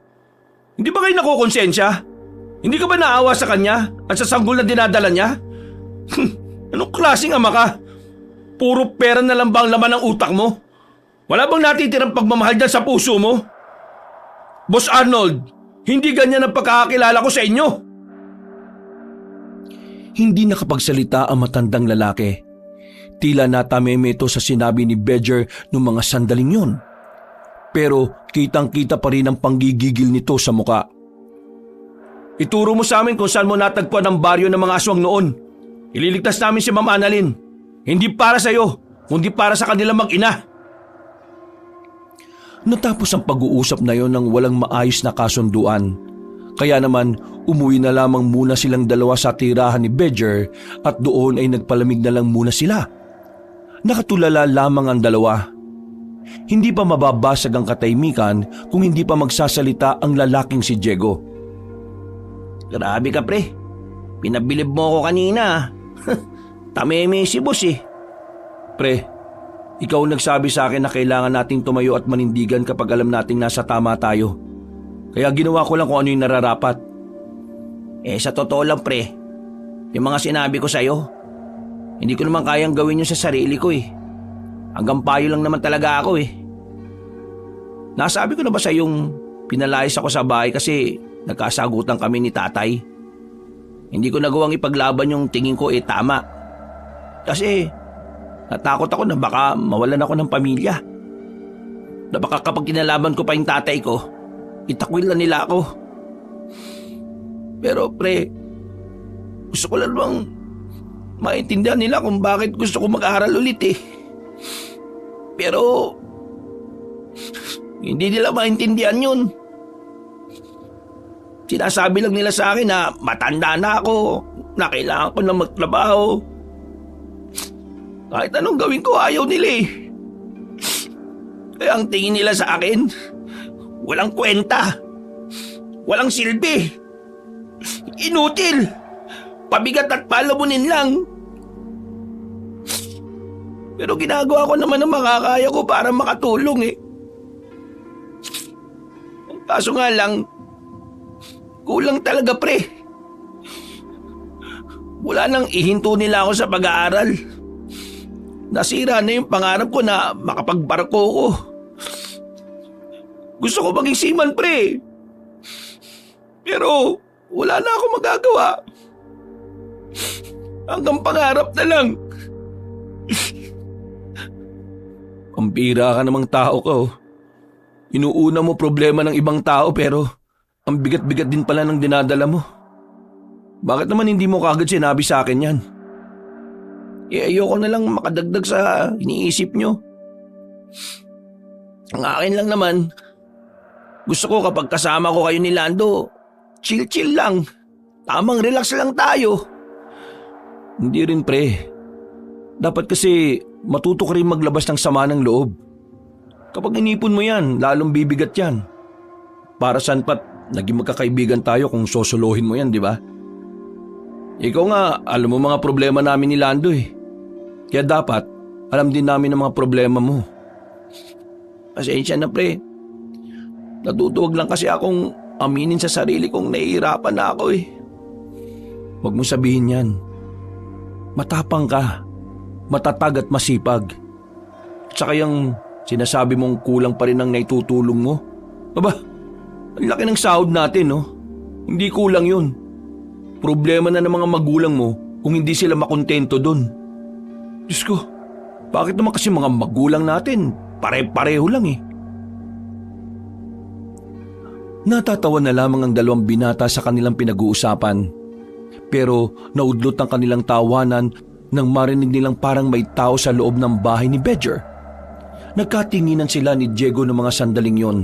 Hindi ba kayo nakukonsensya? Hindi ka ba naawa sa kanya at sa sanggol na dinadala niya? Anong klaseng ama ka? Puro pera na lang ba ang laman ng utak mo? Wala bang natitirang pagmamahal dyan sa puso mo? Boss Arnold, hindi ganyan ang pagkakakilala ko sa inyo. Hindi nakapagsalita ang matandang lalaki. Tila natameme ito sa sinabi ni Bedger noong mga sandaling yun. Pero kitang-kita pa rin ang panggigigil nito sa muka. Ituro mo sa amin kung saan mo natagpuan ang baryo ng mga aswang noon. Ililigtas namin si Ma'am Annalyn. Hindi para sa iyo, kundi para sa kanilang mag-ina. Natapos ang pag-uusap na yon ng walang maayos na kasunduan. Kaya naman umuwi na lamang muna silang dalawa sa tirahan ni Bedger at doon ay nagpalamig na lang muna sila. Nakatulala lamang ang dalawa. Hindi pa mababasag ang katahimikan kung hindi pa magsasalita ang lalaking si Diego. Grabe ka, pre. Pinabilib mo ako kanina. Tameme si boss eh. Pre, ikaw ang nagsabi sa akin na kailangan nating tumayo at manindigan kapag alam nating nasa tama tayo. Kaya ginawa ko lang kung ano yung nararapat. Sa totoo lang, pre, yung mga sinabi ko sa'yo, hindi ko naman kayang gawin yun sa sarili ko eh. Hanggang payo lang naman talaga ako eh. Nasabi ko na ba sa yung pinalayas ako sa bahay kasi nagkasagutan kami ni tatay? Hindi ko nagawang ipaglaban yung tingin ko tama. Kasi natakot ako na baka mawalan ako ng pamilya. Na baka kapag kinalaban ko pa yung tatay ko, itakwil na nila ako. Pero pre, gusto ko lang bang maintindihan nila kung bakit gusto ko mag-aaral ulit eh. Pero hindi nila maintindihan yun. Sinasabi lang nila sa akin na matanda na ako, na kailangan ko na magtrabaho. Kahit anong gawin ko, ayaw nila eh. Kaya ang tingin nila sa akin, walang kwenta, walang silbi, inutil, pabigat at palamunin lang. Pero ginagawa ko naman ang makakaya ko para makatulong eh. Kaso nga lang, kulang talaga pre. Wala nang ihinto nila ako sa pag-aaral. Nasira na yung pangarap ko na makapagbarko ko. Gusto ko maging seaman pre. Pero wala na ako magagawa. Hanggang pangarap na lang. Pampira ka namang tao ka oh. Inuuna mo problema ng ibang tao pero ang bigat-bigat din pala ng dinadala mo. Bakit naman hindi mo kagad sinabi sa akin yan? Ayoko na lang makadagdag sa iniisip nyo. Ang akin lang naman, gusto ko kapag kasama ko kayo ni Lando, chill-chill lang. Tamang relax lang tayo. Hindi rin pre. Dapat kasi matuto ka rin maglabas ng sama ng loob. Kapag inipon mo yan, lalong bibigat yan. Para saan pat naging magkakaibigan tayo kung sosolohin mo yan, di ba? Ikaw nga, alam mo mga problema namin ni Lando eh. Kaya dapat, alam din namin ang mga problema mo. Pasensya na pre. Natutuwag lang kasi akong aminin sa sarili kong nahihirapan na ako eh. Huwag mo sabihin yan. Matapang ka, matatag at masipag. At saka yung sinasabi mong kulang pa rin ang naitutulong mo. Aba, ang laki ng sahod natin no? Hindi kulang yun. Problema na ng mga magulang mo kung hindi sila makontento dun. Diyos ko, bakit naman kasi mga magulang natin pare-pareho lang eh. Natatawa na lamang ang dalawang binata sa kanilang pinag-uusapan. Pero naudlot ang kanilang tawanan nang marinig nilang parang may tao sa loob ng bahay ni Bedger. Nagkatinginan sila ni Diego ng mga sandaling yon.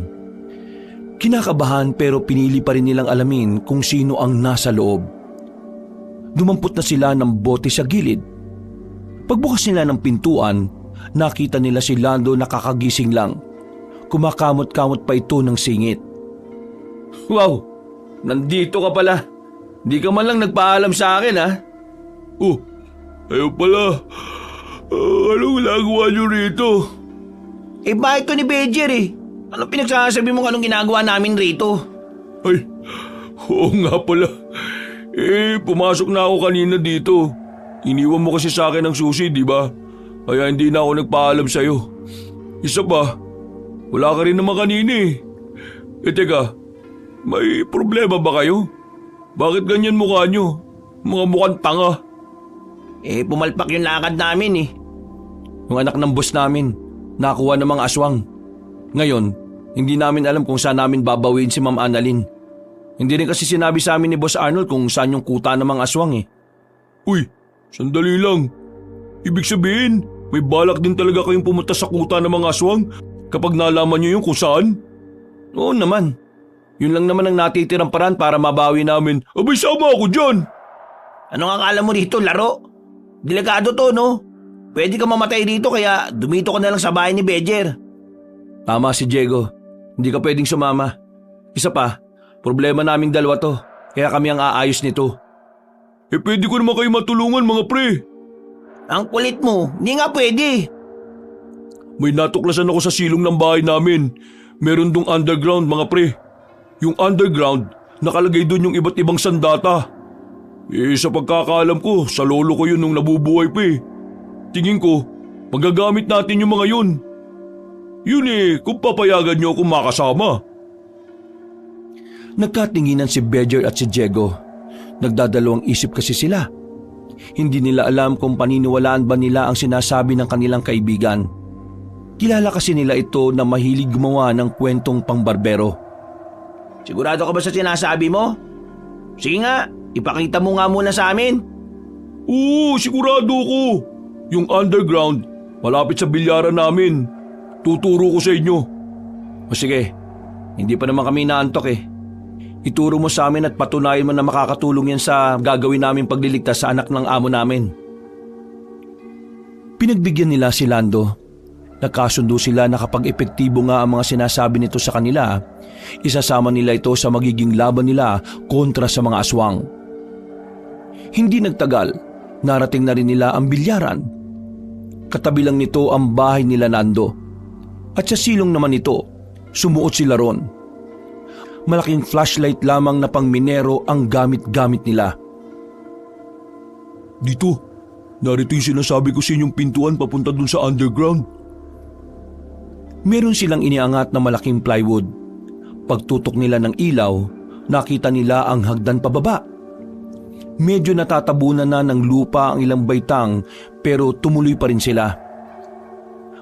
Kinakabahan pero pinili pa rin nilang alamin kung sino ang nasa loob. Dumampot na sila ng bote sa gilid. Pagbukas nila ng pintuan, nakita nila si Lando nakakagising lang. Kumakamot-kamot pa ito ng singit. Wow! Nandito ka pala. Di ka man lang nagpaalam sa akin ha? Oh, ayaw pala. Anong ginagawa niyo rito? Eh bakit ko ni Bedger eh? Anong pinagsasabi mo anong ginagawa namin rito? Ay, oo nga pala. Pumasok na ako kanina dito. Iniwan mo kasi sa akin ang susi, di ba? Kaya hindi na ako nagpaalam sa'yo. Isa pa, wala ka rin naman kanina eh. Teka, may problema ba kayo? Bakit ganyan mukha nyo? Mga mukhang tanga. Pumalpak yung lakad namin eh. Yung anak ng boss namin, nakuha ng mga aswang. Ngayon, hindi namin alam kung saan namin babawiin si Ma'am Annalyn. Hindi rin kasi sinabi sa amin ni Boss Arnold kung saan yung kuta ng mga aswang eh. Uy, sandali lang. Ibig sabihin, may balak din talaga kayong pumunta sa kuta ng mga aswang kapag nalaman nyo yung kung saan? Oo naman. Yun lang naman ang natitirang paraan para mabawi namin. Abay, sama ako dyan! Anong akala mo dito, laro? Delikado to, no? Pwede ka mamatay dito kaya dumito ka na lang sa bahay ni Bedger. Tama si Diego. Hindi ka pwedeng sumama. Isa pa, problema naming dalawa to. Kaya kami ang aayos nito. Pwede ko naman kayo matulungan mga pre. Ang kulit mo, hindi nga pwede. May natuklasan ako sa silong ng bahay namin. Meron dong underground mga pre. Yung underground, nakalagay doon yung iba't ibang sandata. Sa pagkakaalam ko, sa lolo ko yun nung nabubuhay pa eh. Tingin ko, magagamit natin yung mga yun. Yun kung papayagan niyo akong makasama. Nagkatinginan si Bedger at si Diego. Nagdadalawang isip kasi sila. Hindi nila alam kung paniniwalaan ba nila ang sinasabi ng kanilang kaibigan. Kilala kasi nila ito na mahilig gumawa ng kwentong pangbarbero. Sigurado ka ba sa sinasabi mo? Sige nga, ipakita mo nga muna sa amin. Oo, sigurado ko. Yung underground, malapit sa bilyaran namin. Tuturo ko sa inyo. O sige, hindi pa naman kami naantok eh. Ituro mo sa amin at patunayan mo na makakatulong yan sa gagawin naming pagliligtas sa anak ng amo namin. Pinagbigyan nila si Lando. Nagkasundo sila na kapag epektibo nga ang mga sinasabi nito sa kanila, isasama nila ito sa magiging laban nila kontra sa mga aswang. Hindi nagtagal, narating na rin nila ang bilyaran. Katabi lang nito ang bahay nila Nando. At sa silong naman ito, sumuot sila ron. Malaking flashlight lamang na pang minero ang gamit-gamit nila. Dito, narito yung sinasabi ko sa inyong pintuan papunta dun sa underground. Meron silang iniangat na malaking plywood. Pagtutok nila ng ilaw, nakita nila ang hagdan pababa. Medyo natatabunan na ng lupa ang ilang baitang pero tumuloy pa rin sila.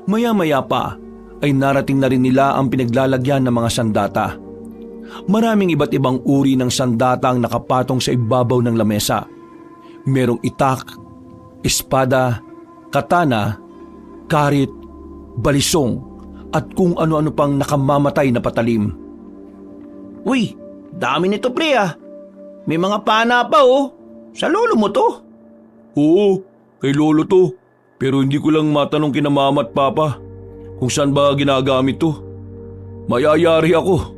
Maya-maya pa ay narating na rin nila ang pinaglalagyan ng mga sandata. Maraming iba't ibang uri ng sandata ang nakapatong sa ibabaw ng lamesa. Merong itak, espada, katana, karit, balisong, at kung ano-ano pang nakamamatay na patalim. Uy, dami nito pre ah. May mga pana pa oh. Sa lolo mo to? Oo, kay lolo to. Pero hindi ko lang matanong kina mama at papa kung saan ba ginagamit to. Mayayari ako.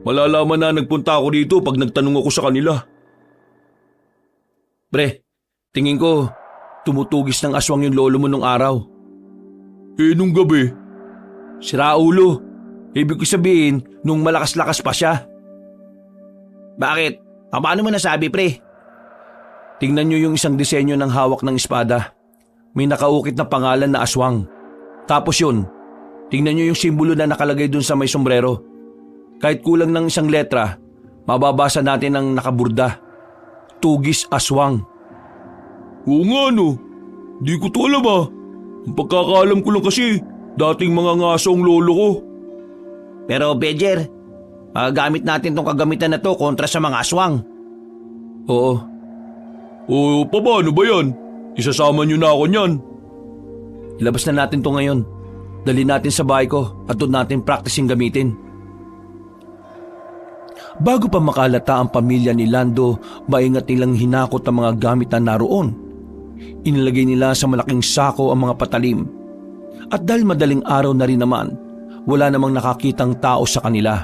Malalaman na nagpunta ako dito pag nagtanong ako sa kanila. Pre, tingin ko tumutugis ng aswang yung lolo mo nung araw. Nung gabi, Sira ulo. Ibig ko sabihin, nung malakas-lakas pa siya. Bakit? Paano mo nasabi, pre? Tingnan nyo yung isang disenyo ng hawak ng espada. May nakaukit na pangalan na aswang. Tapos yun, tingnan nyo yung simbolo na nakalagay dun sa may sombrero. Kahit kulang ng isang letra, mababasa natin ang nakaburda. Tugis Aswang. Oo nga no, di ko to alam ah. Ang pagkakaalam ko lang kasi, dating mga ngaso ang lolo ko. Pero Bejer, gamit natin tong kagamitan na to kontra sa mga aswang. Oo. Oo, paano ba yan? Isasama nyo na ako niyan. Ilabas na natin to ngayon. Dali natin sa bahay ko at doon natin practicing gamitin. Bago pa makalata ang pamilya ni Lando, maingat nilang hinakot ang mga gamit na naroon. Inilagay nila sa malaking sako ang mga patalim. At dahil madaling araw na rin naman, wala namang nakakitang tao sa kanila.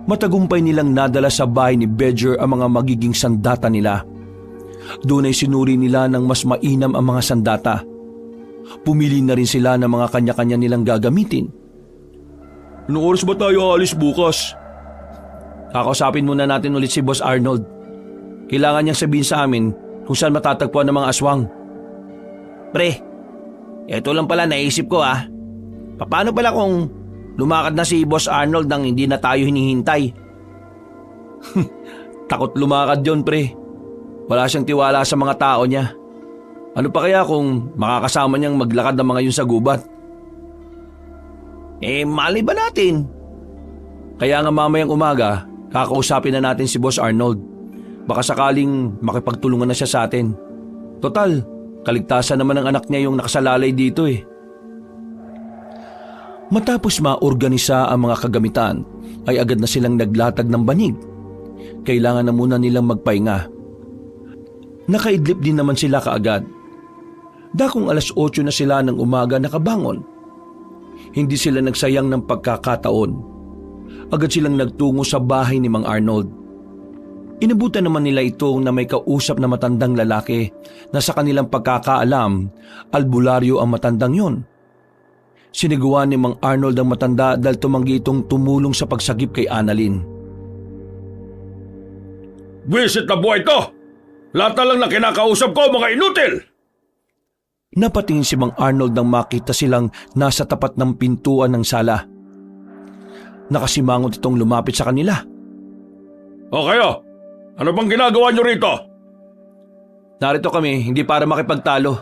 Matagumpay nilang nadala sa bahay ni Bejer ang mga magiging sandata nila. Doon ay sinuri nila ng mas mainam ang mga sandata. Pumili na rin sila ng mga kanya-kanya nilang gagamitin. Anong oras ba tayo aalis bukas? Kakausapin muna natin ulit si Boss Arnold. Kailangan niyang sabihin sa amin kung saan matatagpuan ng mga aswang. Pre, eto lang pala naisip ko ah. Paano pala kung lumakad na si Boss Arnold nang hindi na tayo hinihintay? Takot lumakad yon pre. Wala siyang tiwala sa mga tao niya. Ano pa kaya kung makakasama niyang maglakad ng mga yun sa gubat? Mali ba natin? Kaya nga mamayang umaga, kakausapin na natin si Boss Arnold. Baka sakaling makipagtulungan na siya sa atin. Total, kaligtasan naman ng anak niya yung nakasalalay dito eh. Matapos maorganisa ang mga kagamitan, ay agad na silang naglatag ng banig. Kailangan na muna nilang magpahinga. Nakaidlip din naman sila kaagad. Dakong 8:00 na sila ng umaga nakabangon. Hindi sila nagsayang ng pagkakataon. Agad silang nagtungo sa bahay ni Mang Arnold. Inabutan naman nila ito na may kausap na matandang lalaki na sa kanilang pagkakaalam, albularyo ang matandang yon. Siniguan ni Mang Arnold ang matanda dahil tumanggi itong tumulong sa pagsagip kay Annalyn. Visit na buhay to! Lahat na lang na kinakausap ko, mga inutil! Napatingin si Mang Arnold nang makita silang nasa tapat ng pintuan ng sala. Nakasimangot itong lumapit sa kanila. O kayo, ano bang ginagawa nyo rito? Narito kami hindi para makipagtalo.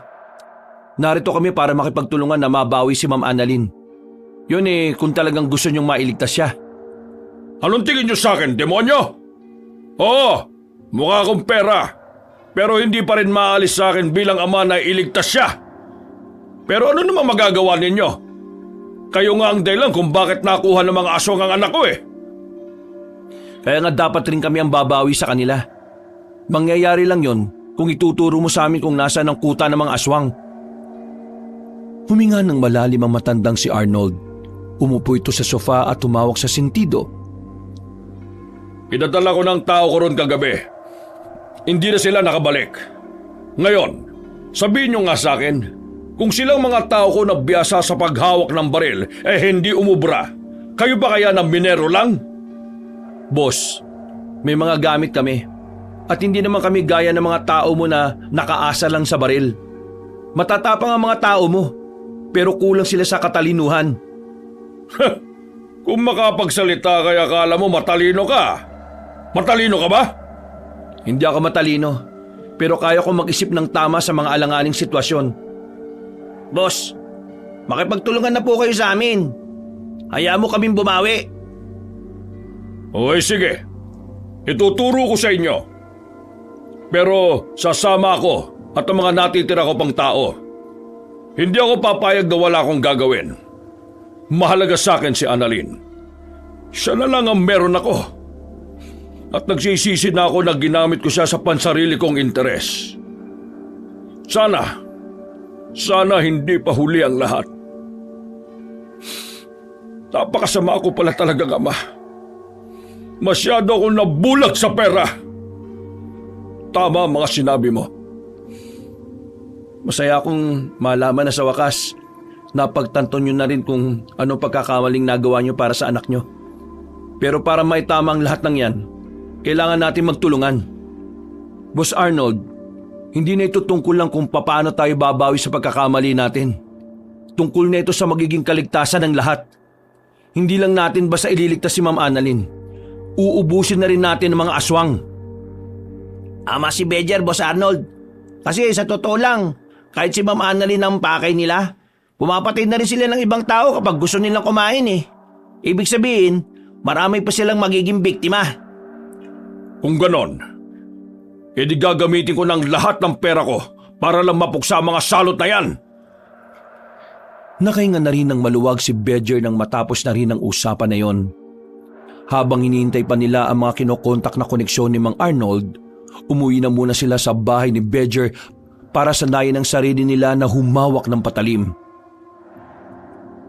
Narito kami para makipagtulungan na mabawi si Ma'am Annalyn. Yun kung talagang gusto nyong mailigtas siya. Anong tingin nyo sa akin, demonyo? Oo, mukha akong pera. Pero hindi pa rin maalis sa akin bilang ama na iligtas siya. Pero ano naman magagawa ninyo? Kayo nga ang dahilan kung bakit nakuha ng mga aswang ang anak ko eh. Kaya nga dapat rin kami ang babawi sa kanila. Mangyayari lang yon kung ituturo mo sa amin kung nasa ng kuta ng mga aswang. Huminga ng malalim ang matandang si Arnold. Umupo ito sa sofa at tumawag sa sentido. Pinadala ko ng tao ko ron kagabi. Hindi na sila nakabalik. Ngayon, sabihin nyo nga sa akin, kung silang mga tao ko na biyasa sa paghawak ng baril hindi umubra, kayo ba kaya ng minero lang? Boss, may mga gamit kami. At hindi naman kami gaya ng mga tao mo na nakaasa lang sa baril. Matatapang ang mga tao mo, pero kulang sila sa katalinuhan. Kung makapagsalita kaya akala mo matalino ka. Matalino ka ba? Hindi ako matalino, pero kaya ko mag-isip ng tama sa mga alanganing sitwasyon. Boss, makipagtulungan na po kayo sa amin. Hayaan mo kaming bumawi. Okay, sige. Ituturo ko sa inyo. Pero sasama ako at ang mga natitira ko pang tao. Hindi ako papayag na wala akong gagawin. Mahalaga sa akin si Annalyn. Siya na lang ang meron ako. At nagsisisi na ako na ginamit ko siya sa pansarili kong interes. Sana hindi pa huli ang lahat. Napakasama ako pala talagang ama. Masyado akong nabulag sa pera. Tama ang mga sinabi mo. Masaya akong malaman na sa wakas napagtanto nyo na rin kung ano pagkakamaling nagawa nyo para sa anak nyo. Pero para maitama ang lahat ng yan, kailangan natin magtulungan. Boss Arnold, hindi na ito tungkol lang kung paano tayo babawi sa pagkakamali natin. Tungkol na ito sa magiging kaligtasan ng lahat. Hindi lang natin basta ililigtas si Ma'am Annalyn. Uubusin na rin natin ang mga aswang. Ama si Bejer, Boss Arnold. Kasi sa totoo lang, kahit si Ma'am Annalyn ang pakay nila, pumapatay na rin sila ng ibang tao kapag gusto nilang kumain eh. Ibig sabihin, marami pa silang magiging biktima. Kung ganon, edi gagamitin ko ng lahat ng pera ko para lang mapuksa ang mga salot na yan. Nakahinga na rin ng maluwag si Bejer nang matapos na rin ang usapan na yon. Habang hinihintay pa nila ang mga kinokontak na koneksyon ni Mang Arnold, umuwi na muna sila sa bahay ni Bejer para sanayin ang sarili nila na humawak ng patalim.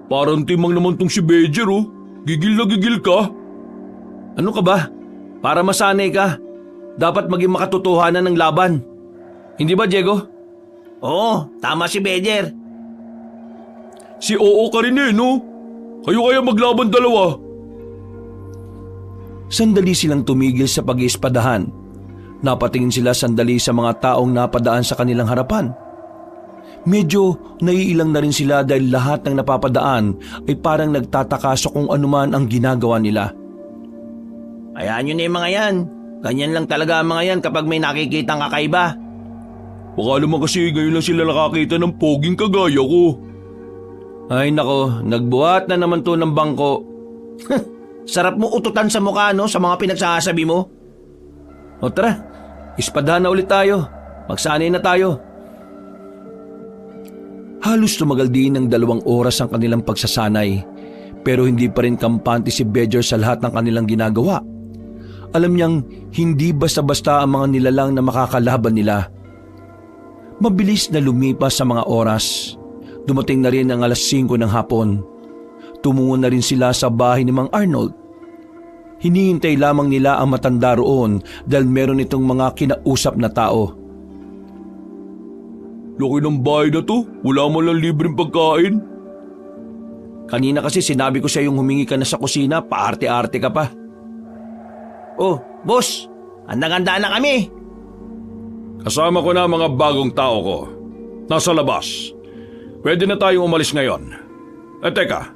Parang timang naman tong si Bejer oh. Gigil na gigil ka. Ano ka ba? Para masanay ka, dapat maging makatotohanan ng laban. Hindi ba, Diego? Oo, tama si Bejer. Si Oo ka rin eh, no? Kayo kaya maglaban dalawa. Sandali silang tumigil sa pag-iispadahan. Napatingin sila sandali sa mga taong napadaan sa kanilang harapan. Medyo naiilang na rin sila dahil lahat ng napapadaan ay parang nagtataka sa kung anuman ang ginagawa nila. Hayaan nyo na yung mga yan. Ganyan lang talaga ang mga yan kapag may nakikitang kakaiba. Baka naman kasi ngayon lang sila nakakita ng poging kagaya ko. Ay nako, nagbuhat na naman to ng bangko. Sarap mo ututan sa mukha no sa mga pinagsasabi mo. O tara, ispadahan na ulit tayo. Magsanay na tayo. Halos tumagal din ng 2 oras ang kanilang pagsasanay, pero hindi pa rin kampante si Bejer sa lahat ng kanilang ginagawa. Alam niyang hindi basta-basta ang mga nilalang na makakalaban nila. Mabilis na lumipas sa mga oras. Dumating na rin ang 5:00 ng hapon. Tumungo na rin sila sa bahay ni Mang Arnold. Hinihintay lamang nila ang matanda roon dahil meron itong mga kinausap na tao. Laki ng bahay na to, wala mo lang libreng pagkain. Kanina kasi sinabi ko sa iyong humingi ka na sa kusina, paarte-arte ka pa. Oh, boss, handang-handa na kami. Kasama ko na ang mga bagong tao ko. Nasa labas. Pwede na tayong umalis ngayon. Teka,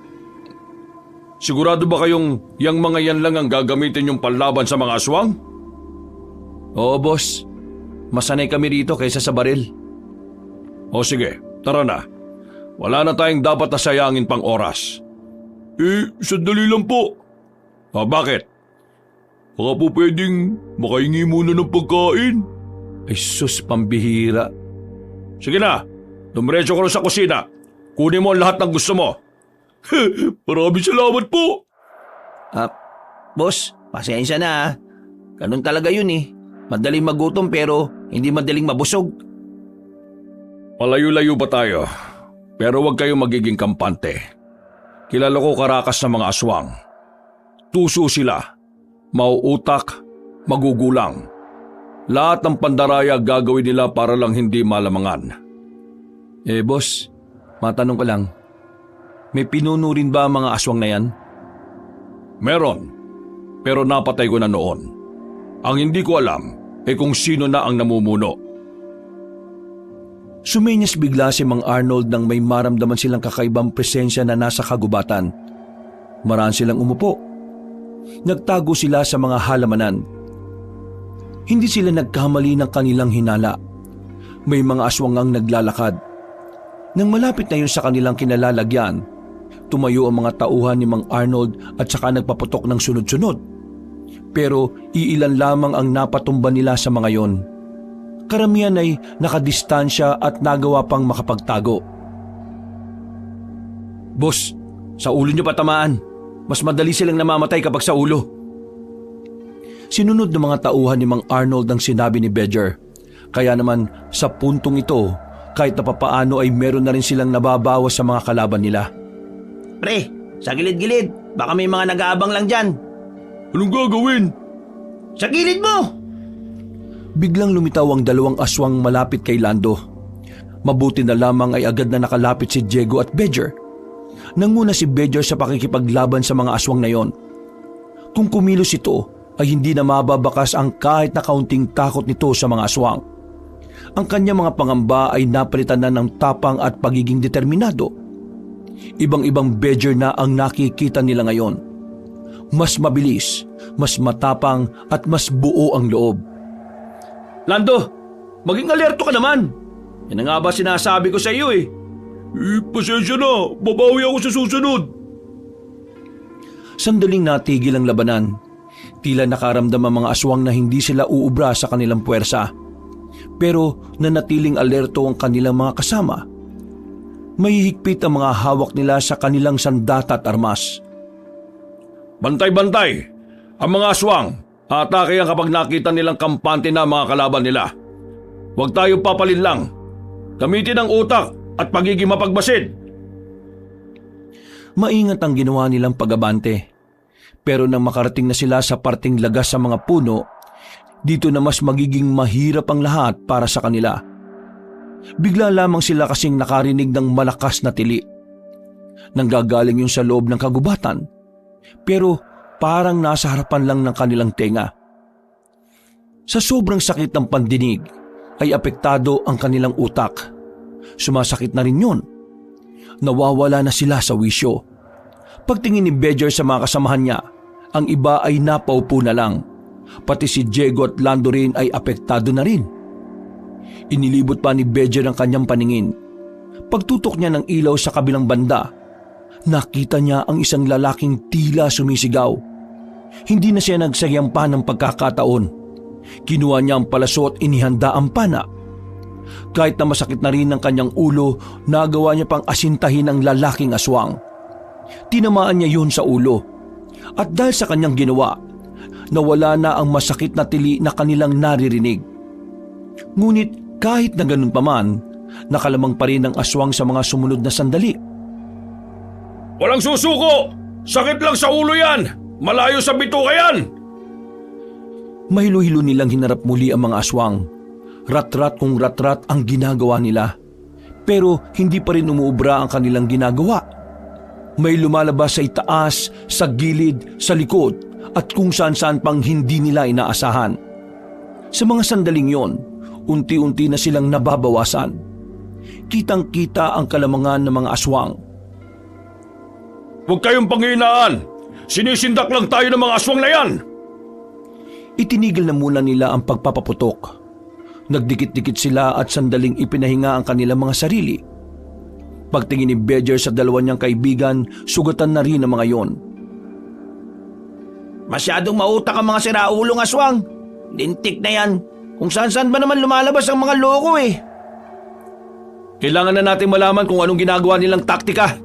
sigurado ba kayong yang mga yan lang ang gagamitin yung panlaban sa mga aswang? Oo, boss. Masanay kami rito kaysa sa baril. O sige, tara na. Wala na tayong dapat na sayangin pang oras. Sandali lang po. Bakit? Baka po pwedeng makahingi muna ng pagkain. Ay sus, pambihira. Sige na, dumiretso ko sa kusina. Kunin mo ang lahat ng gusto mo. Maraming salamat po. Boss, pasensya na ha. Ganun talaga yun eh. Madaling magutom pero hindi madaling mabusog. Malayo-layo ba tayo? Pero huwag kayong magiging kampante. Kilala ko karakas na mga aswang. Tuso sila. Mauutak, magugulang. Lahat ng pandaraya gagawin nila para lang hindi malamangan. Boss, matanong ko lang. May pinuno rin ba ang mga aswang na yan? Meron, pero napatay ko na noon. Ang hindi ko alam ay kung sino na ang namumuno. Suminyas bigla si Mang Arnold nang may maramdaman silang kakaibang presensya na nasa kagubatan. Maraan silang umupo. Nagtago sila sa mga halamanan. Hindi sila nagkamali ng kanilang hinala. May mga aswang ang naglalakad. Nang malapit na yun sa kanilang kinalalagyan, tumayo ang mga tauhan ni Mang Arnold at saka nagpaputok ng sunod-sunod. Pero iilan lamang ang napatumba nila sa mga yon. Karamihan ay nakadistansya at nagawa pang makapagtago. Boss, sa ulo niyo patamaan. Mas madali silang namamatay kapag sa ulo. Sinunod ng mga tauhan ni Mang Arnold ang sinabi ni Bejer. Kaya naman sa puntong ito, kahit na papaano ay meron na rin silang nababawas sa mga kalaban nila. Pre, sa gilid-gilid. Baka may mga nag-aabang lang dyan. Anong gagawin? Sa gilid mo! Biglang lumitaw ang 2 aswang malapit kay Lando. Mabuti na lamang ay agad na nakalapit si Diego at Bedger. Nanguna si Bedger sa pakikipaglaban sa mga aswang na yon. Kung kumilos ito ay hindi na mababakas ang kahit na kaunting takot nito sa mga aswang. Ang kanyang mga pangamba ay napalitan na ng tapang at pagiging determinado. Ibang-ibang Bedger na ang nakikita nila ngayon. Mas mabilis, mas matapang at mas buo ang loob. Lando, maging alerto ka naman. Yan na nga ba sinasabi ko sa iyo eh. Pasensya na, babawi ako sa susunod. Sandaling natigil ang labanan. Tila nakaramdam ang mga aswang na hindi sila uubra sa kanilang puwersa. Pero nanatiling alerto ang kanilang mga kasama. Mahihigpit ang mga hawak nila sa kanilang sandata at armas. Bantay-bantay, ang mga aswang, atake yan kapag nakita nilang kampante na mga kalaban nila. Huwag tayo papalin lang. Gamitin ang utak at pagiging mapagbasid. Maingat ang ginawa nilang pagabante. Pero nang makarating na sila sa parting lagas sa mga puno, dito na mas magiging mahirap ang lahat para sa kanila. Bigla lamang sila kasing nakarinig ng malakas na tili. Nanggagaling yun sa loob ng kagubatan, pero parang nasa harapan lang ng kanilang tenga. Sa sobrang sakit ng pandinig, ay apektado ang kanilang utak. Sumasakit na rin yun. Nawawala na sila sa wisyo. Pagtingin ni Bedger sa mga kasamahan niya, ang iba ay napaupo na lang. Pati si Diego at Lando rin ay apektado na rin. Inilibot pa ni Bedger ang kanyang paningin. Pagtutok niya ng ilaw sa kabilang banda, nakita niya ang isang lalaking tila sumisigaw. Hindi na siya nagsayang pa ng pagkakataon. Kinuha niya ang palaso at inihanda ang pana. Kahit na masakit na rin ang kanyang ulo, nagawa niya pang asintahin ang lalaking aswang. Tinamaan niya yun sa ulo. At dahil sa kanyang ginawa, nawala na ang masakit na tili na kanilang naririnig. Ngunit kahit na ganun pa man, nakalamang pa rin ang aswang sa mga sumunod na sandali. Walang susuko! Sakit lang sa ulo yan! Malayo sa bituka yan! Mahilo-hilo nilang hinarap muli ang mga aswang. Rat-rat kung rat-rat ang ginagawa nila. Pero hindi pa rin umuubra ang kanilang ginagawa. May lumalabas sa itaas, sa gilid, sa likod, at kung saan-saan pang hindi nila inaasahan. Sa mga sandaling yon, unti-unti na silang nababawasan. Kitang-kita ang kalamangan ng mga aswang. Huwag kayong panghinaan! Sinisindak lang tayo ng mga aswang na yan! Itinigil na muna nila ang pagpapaputok. Nagdikit-dikit sila at sandaling ipinahinga ang kanilang mga sarili. Pagtingin ni Bedger sa dalawa niyang kaibigan, sugatan na rin ang mga yon. Masyadong mautak ang mga siraulong aswang. Lintik na yan. Kung saan-saan ba naman lumalabas ang mga loko eh. Kailangan na natin malaman kung anong ginagawa nilang taktika.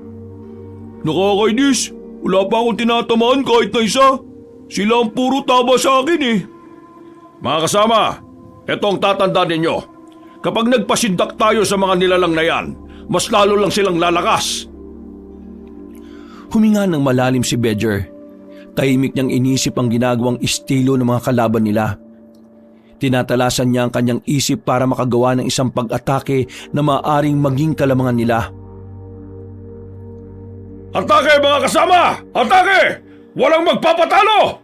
Nakakainis. Wala pa akong tinatamaan kahit na isa. Sila ang puro tama sa akin eh. Mga kasama, eto ang tatandaan ninyo. Kapag nagpasindak tayo sa mga nilalang na yan, mas lalo lang silang lalakas. Huminga ng malalim si Bedger. Tahimik niyang inisip ang ginagawang estilo ng mga kalaban nila. Tinatalasan niya ang kanyang isip para makagawa ng isang pag-atake na maaaring maging kalamangan nila. Atake mga kasama! Atake! Walang magpapatalo!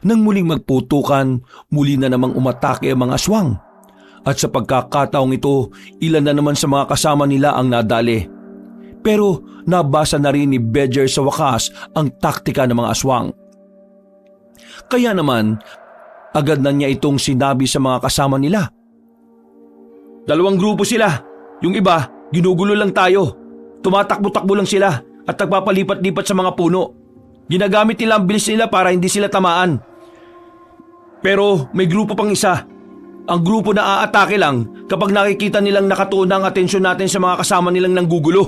Nang muling magputukan, muli na namang umatake ang mga aswang. At sa pagkakataong ito, ilan na naman sa mga kasama nila ang nadali. Pero nabasa na rin ni Bedger sa wakas ang taktika ng mga aswang. Kaya naman, agad na niya itong sinabi sa mga kasama nila. Dalawang grupo sila. Yung iba, ginugulo lang tayo. Tumatakbo-takbo lang sila at nagpapalipat-lipat sa mga puno. Ginagamit nila ang bilis nila para hindi sila tamaan. Pero may grupo pang isa. Ang grupo na aatake lang kapag nakikita nilang nakatuon ang atensyon natin sa mga kasama nilang nanggugulo.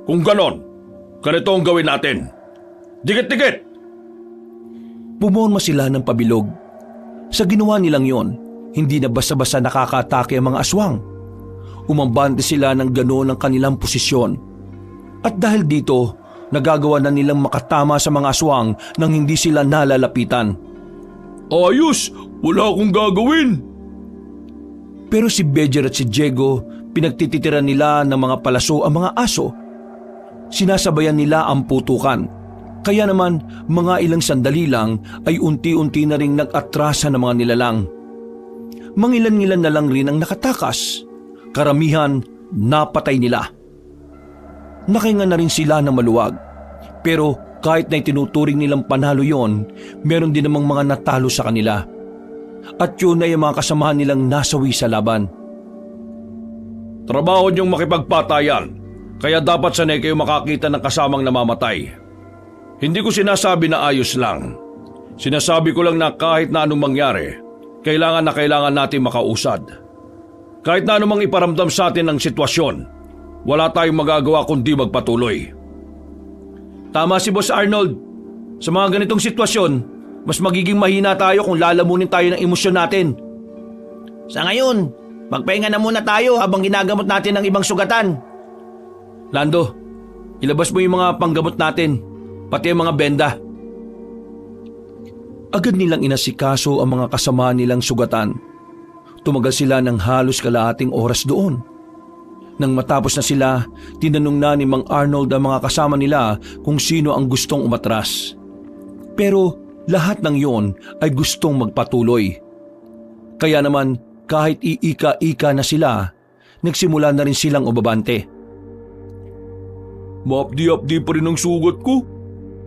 Kung ganon, ganito ang gawin natin. Dikit-dikit! Pumorma sila ng pabilog. Sa ginawa nilang yon, hindi na basta-basta nakakaatake ang mga aswang. Umambante sila ng ganoon ang kanilang posisyon. At dahil dito, nagagawa na nilang makatama sa mga aswang nang hindi sila nalalapitan. Ayos! Wala akong gagawin! Pero si Bedger at si Diego, pinagtititiran nila ng mga palaso ang mga aso. Sinasabayan nila ang putukan. Kaya naman mga ilang sandali lang ay unti-unti na ring nag-atrasa ng mga nilalang. Mangilan-ngilan na lang rin ang nakatakas. Karamihan napatay nila. Nakahinga na rin sila ng maluwag. Pero kahit na itinuturing nilang panalo yon, meron din namang mga natalo sa kanila. At yun ay ang mga kasamahan nilang nasawi sa laban. Trabaho niyong makipagpatayan, kaya dapat sanay kayo makakita ng kasamang namamatay. Hindi ko sinasabi na ayos lang. Sinasabi ko lang na kahit na anong mangyari, kailangan natin makausad. Kahit na anumang iparamdam sa atin ng sitwasyon, wala tayong magagawa kundi magpatuloy. Tama si Boss Arnold. Sa mga ganitong sitwasyon, mas magiging mahina tayo kung lalamunin tayo ng emosyon natin. Sa ngayon, magpahinga na muna tayo habang ginagamot natin ang ibang sugatan. Lando, ilabas mo yung mga panggamot natin, pati ang mga benda. Agad nilang inasikaso ang mga kasama nilang sugatan. Tumagal sila ng halos kalahating oras doon. Nang matapos na sila, tinanong na ni Mang Arnold ang mga kasama nila kung sino ang gustong umatras. Pero lahat ng yon ay gustong magpatuloy. Kaya naman kahit iika-ika na sila, nagsimula na rin silang umabante. Maapdi-apdi pa rin ang sugat ko,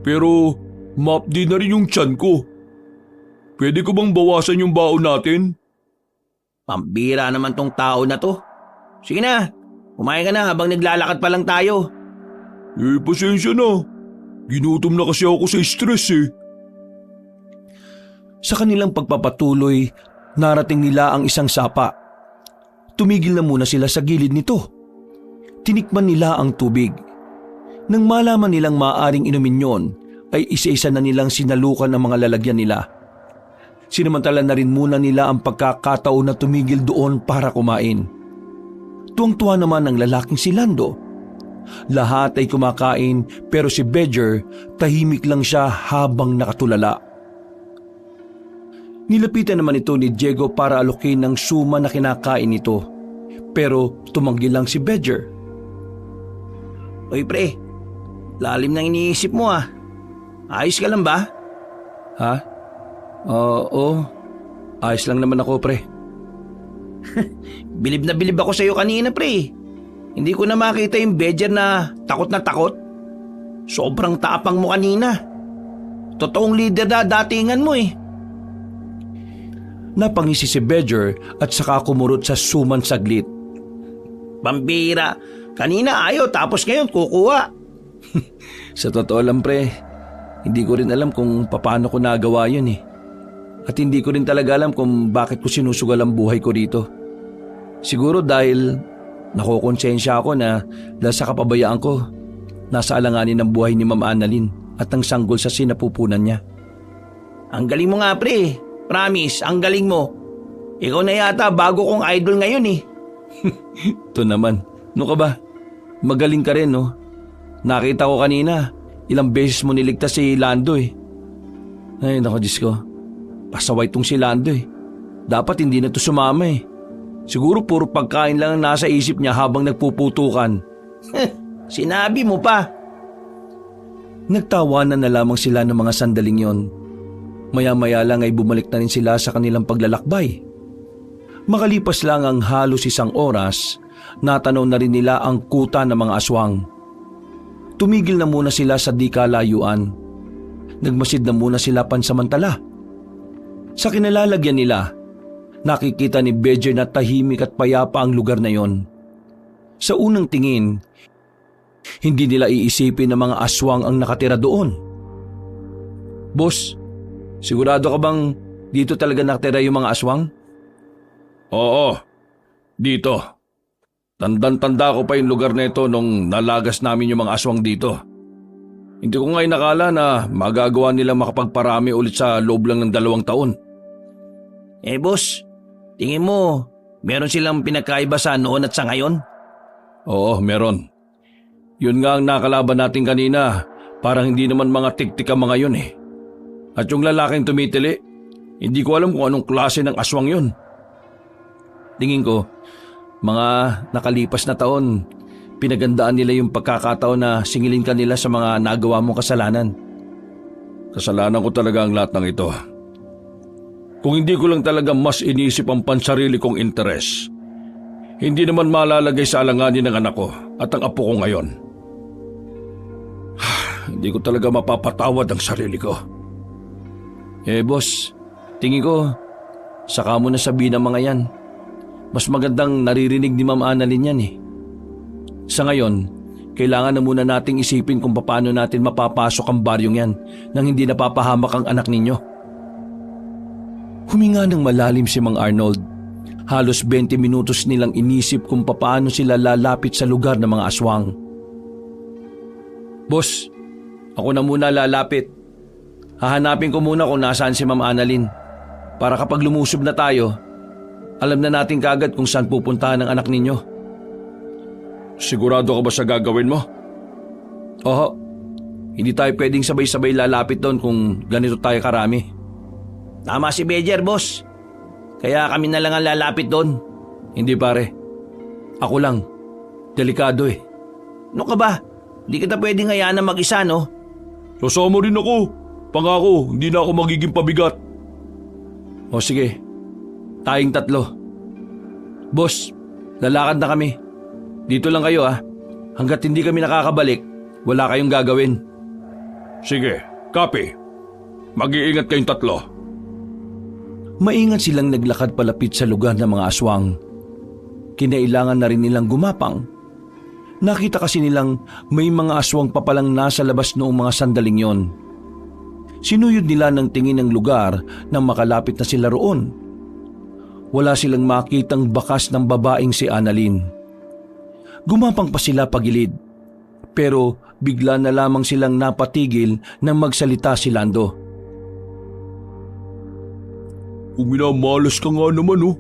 pero maapdi na rin yung tiyan ko. Pwede ko bang bawasan yung baon natin? Pambira naman tong tao na to. Sige na, kumain ka na habang naglalakad pa lang tayo. Pasensya na. Ginutom na kasi ako sa stress eh. Sa kanilang pagpapatuloy, narating nila ang isang sapa. Tumigil na muna sila sa gilid nito. Tinikman nila ang tubig. Nang malaman nilang maaaring inumin yon, ay isa-isa na nilang sinalukan ang mga lalagyan nila. Sinamantala na rin muna nila ang pagkakataon na tumigil doon para kumain. Tuwang-tuwa naman ang lalaking si Lando. Lahat ay kumakain pero si Bedger tahimik lang siya habang nakatulala. Nilapitan naman ito ni Diego para alokin ng suma na kinakain nito. Pero tumanggi lang si Bedger. Oy pre, lalim nang iniisip mo ah. Ayos ka lang ba? Ha? Oo. Ayos lang naman ako, pre. Bilib na bilib ako sa'yo kanina pre. Hindi ko na makita yung Bedger na takot. Sobrang tapang mo kanina. Totoong leader na datingan mo eh. Napangisi si Bedger at saka kumurot sa suman saglit. Pambira, kanina ayaw tapos ngayon kukuha. Sa totoo lang pre, hindi ko rin alam kung paano ko nagawa yun eh. At hindi ko rin talaga alam kung bakit ko sinusugal ang buhay ko rito. Siguro dahil nakokonsensya ako na dahil sa kapabayaan ko, nasa alanganin ng buhay ni Ma'am Annalyn at ang sanggol sa sinapupunan niya. Ang galing mo nga pre. Promise, ang galing mo. Ikaw na yata bago kong idol ngayon eh. Ito naman. No ka ba? Magaling ka rin no? Nakita ko kanina, ilang beses mo niligtas si Lando eh. Ay naku Diyos ko. Pasaway tong si Lando eh. Dapat hindi na to sumama eh. Siguro puro pagkain lang ang nasa isip niya habang nagpuputukan. Sinabi mo pa. Nagtawanan na lamang sila ng mga sandaling yon. Maya-maya lang ay bumalik na rin sila sa kanilang paglalakbay. Makalipas lang ang halos isang oras, natanaw na rin nila ang kuta ng mga aswang. Tumigil na muna sila sa di kalayuan. Nagmasid na muna sila pansamantala. Sa kinalalagyan nila, nakikita ni Bedger na tahimik at payapa ang lugar na yon. Sa unang tingin, hindi nila iisipin na mga aswang ang nakatira doon. Boss, sigurado ka bang dito talaga nakatira yung mga aswang? Oo, dito. Tandang-tanda ko pa yung lugar na ito nung nalagas namin yung mga aswang dito. Hindi ko nga inakala na magagawa nilang makapagparami ulit sa loob lang ng 2 taon. Eh boss, tingin mo meron silang pinagkaiba sa noon at sa ngayon? Oo, meron. Yun nga ang nakalaban natin kanina, parang hindi naman mga tiktik ang mga yun eh. At yung lalaking tumitili, hindi ko alam kung anong klase ng aswang yun. tingin ko, mga nakalipas na taon, pinagandaan nila yung pagkakataon na singilin ka nila sa mga nagawa mong kasalanan. Kasalanan ko talaga ang lahat ng ito. Kung hindi ko lang talaga mas iniisip ang pansarili kong interes, hindi naman malalagay sa alanganin ng anak ko at ang apo ko ngayon. Hindi ko talaga mapapatawad ang sarili ko. Boss, tingin ko, saka mo na sabihin ang mga yan. Mas magandang naririnig ni Ma'am Annalyn yan eh. Sa ngayon, kailangan na muna nating isipin kung paano natin mapapasok ang baryong yan nang hindi napapahamak ang anak ninyo. Huminga ng malalim si Mang Arnold. Halos 20 minutos nilang inisip kung paano sila lalapit sa lugar ng mga aswang. Boss, ako na muna lalapit. Hahanapin ko muna kung nasaan si Ma'am Annalyn para kapag lumusob na tayo, alam na natin kaagad kung saan pupuntahan ang anak ninyo. Sigurado ka ba sa gagawin mo? Oho, hindi tayo pwedeng sabay-sabay lalapit doon kung ganito tayo karami. Tama si Bejer, boss. Kaya kami na lang ang lalapit doon. Hindi pare, ako lang. Delikado eh. Ano ka ba? Hindi kita pwedeng hayaan na mag-isa, no? Sasama rin ako. Pangako, hindi na ako magiging pabigat. O sige, tayong 3. Boss, lalakad na kami. Dito lang kayo ah. Hanggat hindi kami nakakabalik, wala kayong gagawin. Sige, copy. Mag-iingat kayong 3. Maingat silang naglakad palapit sa lugar ng mga aswang. Kinailangan na rin nilang gumapang. Nakita kasi nilang may mga aswang pa palang nasa labas noong mga sandaling yon. Sinuyod nila ng tingin ng lugar nang makalapit na sila roon. Wala silang makitang bakas ng babaeng si Annalyn. Gumapang pa sila pagilid, pero bigla na lamang silang napatigil nang magsalita si Lando. Minamalas ka nga naman oh.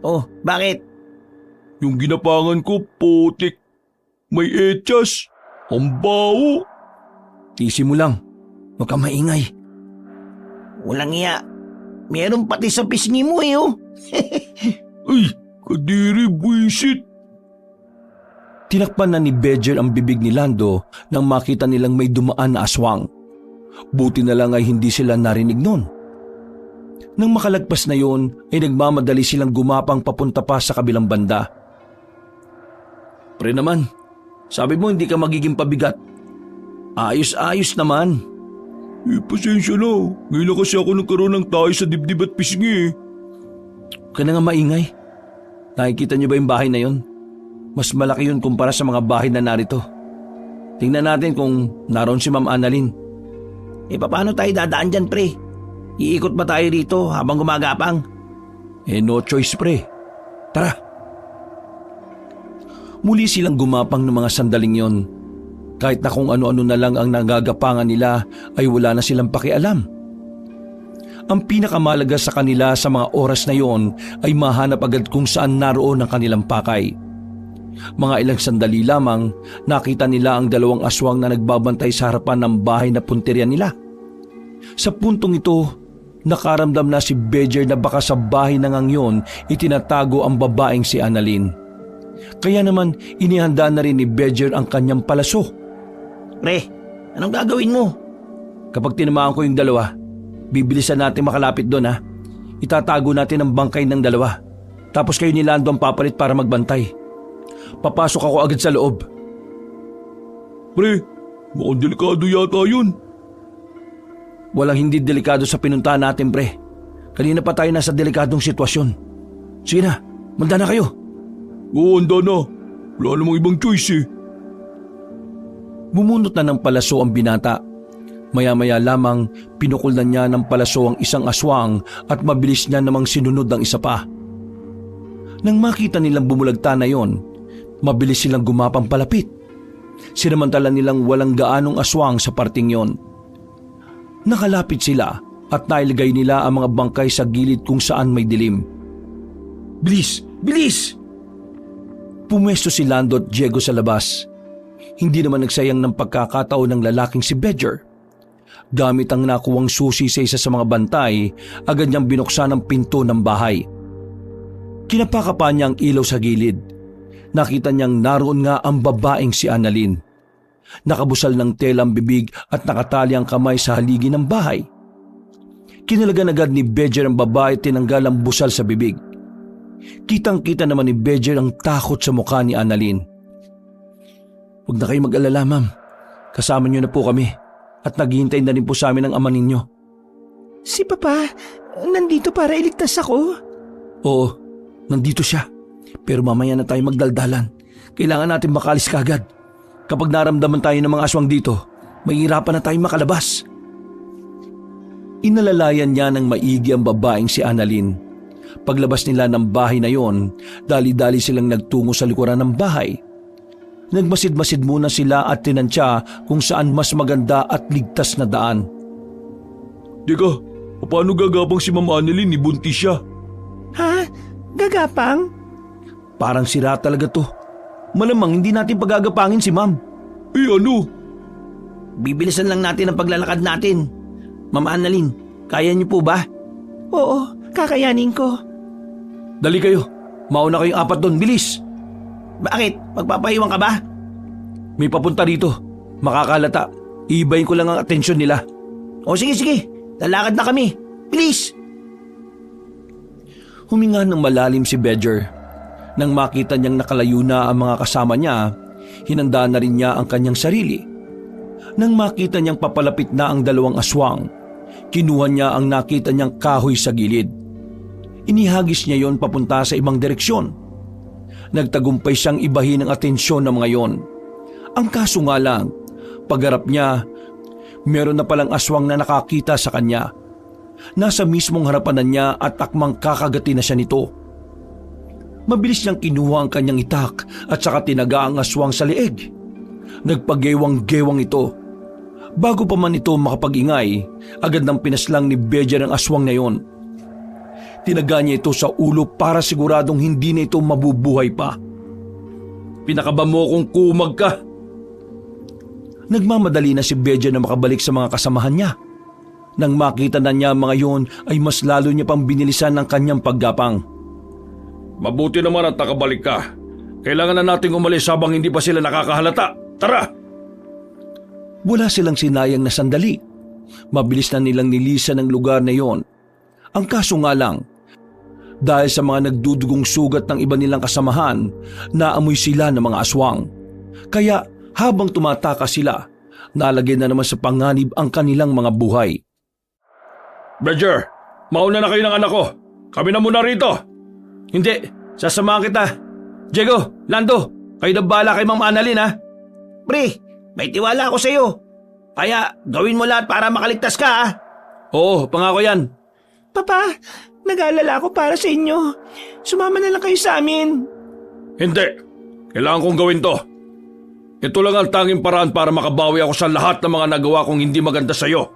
Oh, bakit? Yung ginapangan ko, putik. May etyas. Ang baho. Tisi mo lang. Huwag kang maingay. Walang iya. Meron pati sa pisngi mo eh, oh. Ay, kadiri buwisit. Tinakpan na ni Bejer ang bibig ni Lando nang makita nilang may dumaan na aswang. Buti na lang ay hindi sila narinig nun. Nang makalagpas na yon ay nagmamadali silang gumapang papunta pa sa kabilang banda. Pre naman, sabi mo hindi ka magiging pabigat. Ayos-ayos naman. Pasensya na. Ngayon kasi ako nagkaroon ng tayo sa dibdib at pisngi. Huwag ka na nga maingay. Nakikita niyo ba yung bahay na yon? Mas malaki yun kumpara sa mga bahay na narito. Tingnan natin kung naroon si Ma'am Annalyn. Paano tayo dadaan dyan, pre? Iikot ba tayo rito habang gumagapang? No choice pre. Tara. Muli silang gumapang ng mga sandaling yon. Kahit na kung ano-ano na lang ang nagagapangan nila ay wala na silang pakialam. Ang pinakamalaga sa kanila sa mga oras na yon ay mahanap agad kung saan naroon ang kanilang pakay. Mga ilang sandali lamang nakita nila ang 2 aswang na nagbabantay sa harapan ng bahay na punteriya nila. Sa puntong ito, nakaramdam na si Bejer na baka sa bahay na ngang yon itinatago ang babaeng si Annalyn. Kaya naman inihanda na rin ni Bejer ang kanyang palaso. Pre, anong gagawin mo? Kapag tinamaan ko yung 2, bibilisan natin makalapit doon ha. Itatago natin ang bangkay ng 2. Tapos kayo ni Lando ang papalit para magbantay. Papasok ako agad sa loob. Pre, mukhang delikado yata yun. Walang hindi delikado sa pinuntahan natin pre. Kanina pa tayo nasa delikadong sitwasyon. Sige na, manda na kayo. Oo, handa na. Wala namang ibang choice eh. Bumunot na ng palaso ang binata. Maya-maya lamang pinukul na niya ng palaso ang isang aswang at mabilis niya namang sinunod ang isa pa. Nang makita nilang bumulagta na yon, mabilis silang gumapang palapit. Sinamantala nilang walang gaanong aswang sa parting yon. Nakalapit sila at nailagay nila ang mga bangkay sa gilid kung saan may dilim. Bilis! Bilis! Pumwesto si Lando at Diego sa labas. Hindi naman nagsayang ng pagkakataon ng lalaking si Bejer. Gamit ang nakuwang susi sa isa sa mga bantay, agad niyang binuksan ang pinto ng bahay. Kinapaka pa niya ang ilaw sa gilid. Nakita niyang naroon nga ang babaeng si Annalyn. Nakabusal ng tela ang bibig at nakatali ang kamay sa haligi ng bahay. Kinalagan agad ni Bedger ang babae at tinanggal ang busal sa bibig. Kitang-kita naman ni Bedger ang takot sa mukha ni Annalyn. "Huwag na kayo mag-alala, ma'am. Kasama niyo na po kami at naghihintay na rin po sa amin ang ama ninyo." Si Papa, nandito para iligtas ako. "Oo, nandito siya. Pero mamaya na tayo magdaldalan. Kailangan natin makalis kagad. Kapag naramdaman tayo ng mga aswang dito, mahihirapan na tayong makalabas." Inalalayan niya ng maigi ang babaeng si Annalyn. Paglabas nila ng bahay na yon, dali-dali silang nagtungo sa likuran ng bahay. Nagmasid-masid muna sila at tinansya kung saan mas maganda at ligtas na daan. "Teka, paano gagapang si Ma'am Annalyn? Buntis siya." Ha? Gagapang? Parang sira talaga to. Malamang hindi natin pagagapangin si Ma'am. Ano? Bibilisan lang natin ang paglalakad natin. Ma'am Annalyn, kaya niyo po ba? Oo, kakayanin ko. Dali kayo. Mauna kayong apat doon. Bilis! Bakit? Magpapaiwan ka ba? May papunta rito. Makakalata. Iibayin ko lang ang atensyon nila. O sige. Lalakad na kami. Bilis! Huminga ng malalim si Bedger. Nang makita niyang nakalayo na ang mga kasama niya, hinanda na rin niya ang kanyang sarili. Nang makita niyang papalapit na ang dalawang aswang, kinuha niya ang nakita niyang kahoy sa gilid. Inihagis niya yon papunta sa ibang direksyon. Nagtagumpay siyang ibahin ang atensyon ng mga yon. Ang kaso nga lang, pagharap niya, meron na palang aswang na nakakita sa kanya. Nasa mismong harapan na niya at akmang kakagati na siya nito. Mabilis niyang kinuha ang kanyang itak at saka tinaga ang aswang sa leeg. Nagpagewang-gewang ito. Bago pa man ito makapag-ingay, agad nang pinaslang ni Bedger ang aswang na yon. Tinaga niya ito sa ulo para siguradong hindi na ito mabubuhay pa. "Pinakaba mo kung kumag ka!" Nagmamadali na si Bedger na makabalik sa mga kasamahan niya. Nang makita na niya mga yon ay mas lalo niya pang binilisan ang kanyang paggapang. Mabuti naman at nakabalik ka. Kailangan na nating umalis habang hindi pa sila nakakahalata. Tara! Wala silang sinayang na sandali. Mabilis na nilang nilisan ang lugar na yon. Ang kaso nga lang, dahil sa mga nagdudugong sugat ng iba nilang kasamahan, naamoy sila ng mga aswang. Kaya habang tumatakas sila, nalagay na naman sa panganib ang kanilang mga buhay. Bedger, mauna na kayo ng anak ko. Kami na muna rito. "Hindi, sasamahan kita. Diego, Lando, kayo na bahala kay Ma'am Annalyn ha." Pre, may tiwala ako sa'yo. Kaya gawin mo lahat para makaligtas ka ha. "Oo, pangako yan." Papa, nag-aalala ako para sa inyo. Sumama na lang kayo sa amin. Hindi. Kailangan kong gawin to. Ito lang ang tanging paraan para makabawi ako sa lahat ng mga nagawa kong hindi maganda sa'yo.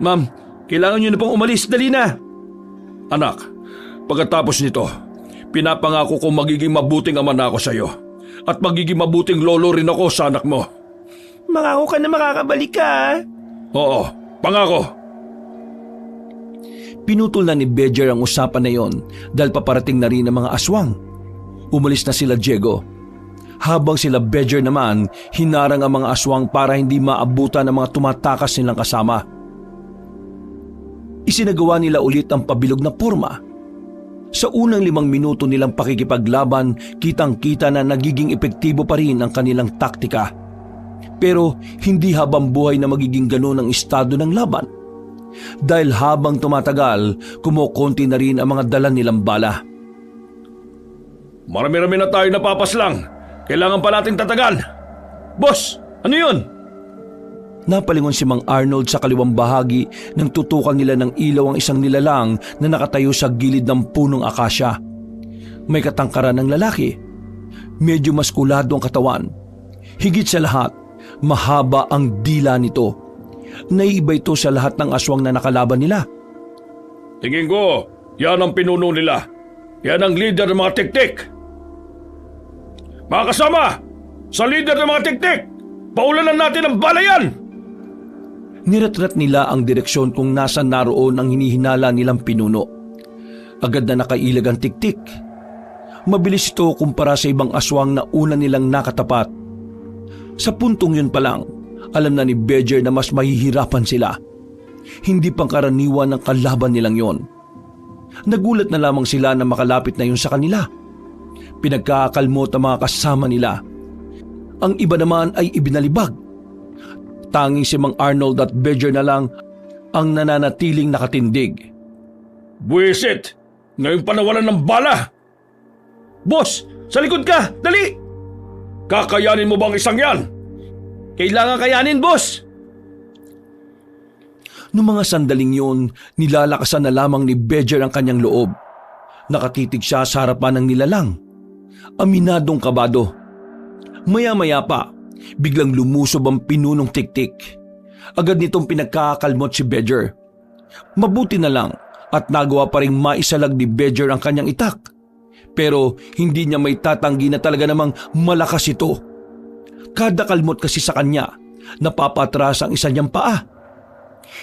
"Ma'am, kailangan niyo na pong umalis. Dali na." Anak, pagkatapos nito, pinapangako kong magiging mabuting ama na ako sa'yo. At magiging mabuting lolo rin ako sa anak mo. Mangako ka na makakabalik ka. Oo, pangako. Pinutol na ni Bedger ang usapan na yon dahil paparating na rin ang mga aswang. Umalis na sila Diego. Habang sila Bedger naman, hinarang ang mga aswang para hindi maabutan ang mga tumatakas nilang kasama. Isinagawa nila ulit ang pabilog na porma. Sa unang 5 minuto nilang pakikipaglaban, kitang-kita na nagiging epektibo pa rin ang kanilang taktika. Pero hindi habang buhay na magiging ganun ang estado ng laban. Dahil habang tumatagal, kumukonti na rin ang mga dala nilang bala. Marami-rami na tayo napapaslang. Kailangan pa nating tatagan. Boss, ano yun? Napalingon si Mang Arnold sa kaliwang bahagi nang tutukan nila ng ilaw ang isang nilalang na nakatayo sa gilid ng punong akasya. May katangkaran ng lalaki. Medyo maskulado ang katawan. Higit sa lahat, mahaba ang dila nito. Naiiba ito sa lahat ng aswang na nakalaban nila. Tingin ko, yan ang pinuno nila. Yan ang leader ng mga tiktik. Mga kasama, sa leader ng mga tiktik, paulanan natin ang balayan! Niretret nila ang direksyon kung nasan naroon ang hinihinala nilang pinuno. Agad na nakailag ang tiktik. Mabilis ito kumpara sa ibang aswang na una nilang nakatapat. Sa puntong yun pa lang, alam na ni Badger na mas mahihirapan sila. Hindi pangkaraniwan ng kalaban nilang yon. Nagulat na lamang sila na makalapit na yun sa kanila. Pinagkakakalmot ang mga kasama nila. Ang iba naman ay ibinalibag. Tanging si Mang Arnold at Badger na lang ang nananatiling nakatindig. Buwisit! Ngayon pa nawalan ng bala! Boss! Sa likod ka! Dali! Kakayanin mo bang isang yan? Kailangan kayanin, boss! Noong mga sandaling yun, nilalakasan na lamang ni Badger ang kanyang loob. Nakatitig siya sa harapan ng nilalang. Aminadong kabado. Maya-maya pa, biglang lumusob ang pinunong tiktik. Agad nitong pinagkakakalmot si Badger. Mabuti na lang at nagawa pa rin maisalag ni Badger ang kanyang itak. Pero hindi niya may tatanggi na talaga namang malakas ito. Kada kalmot kasi sa kanya, napapatras ang isa niyang paa.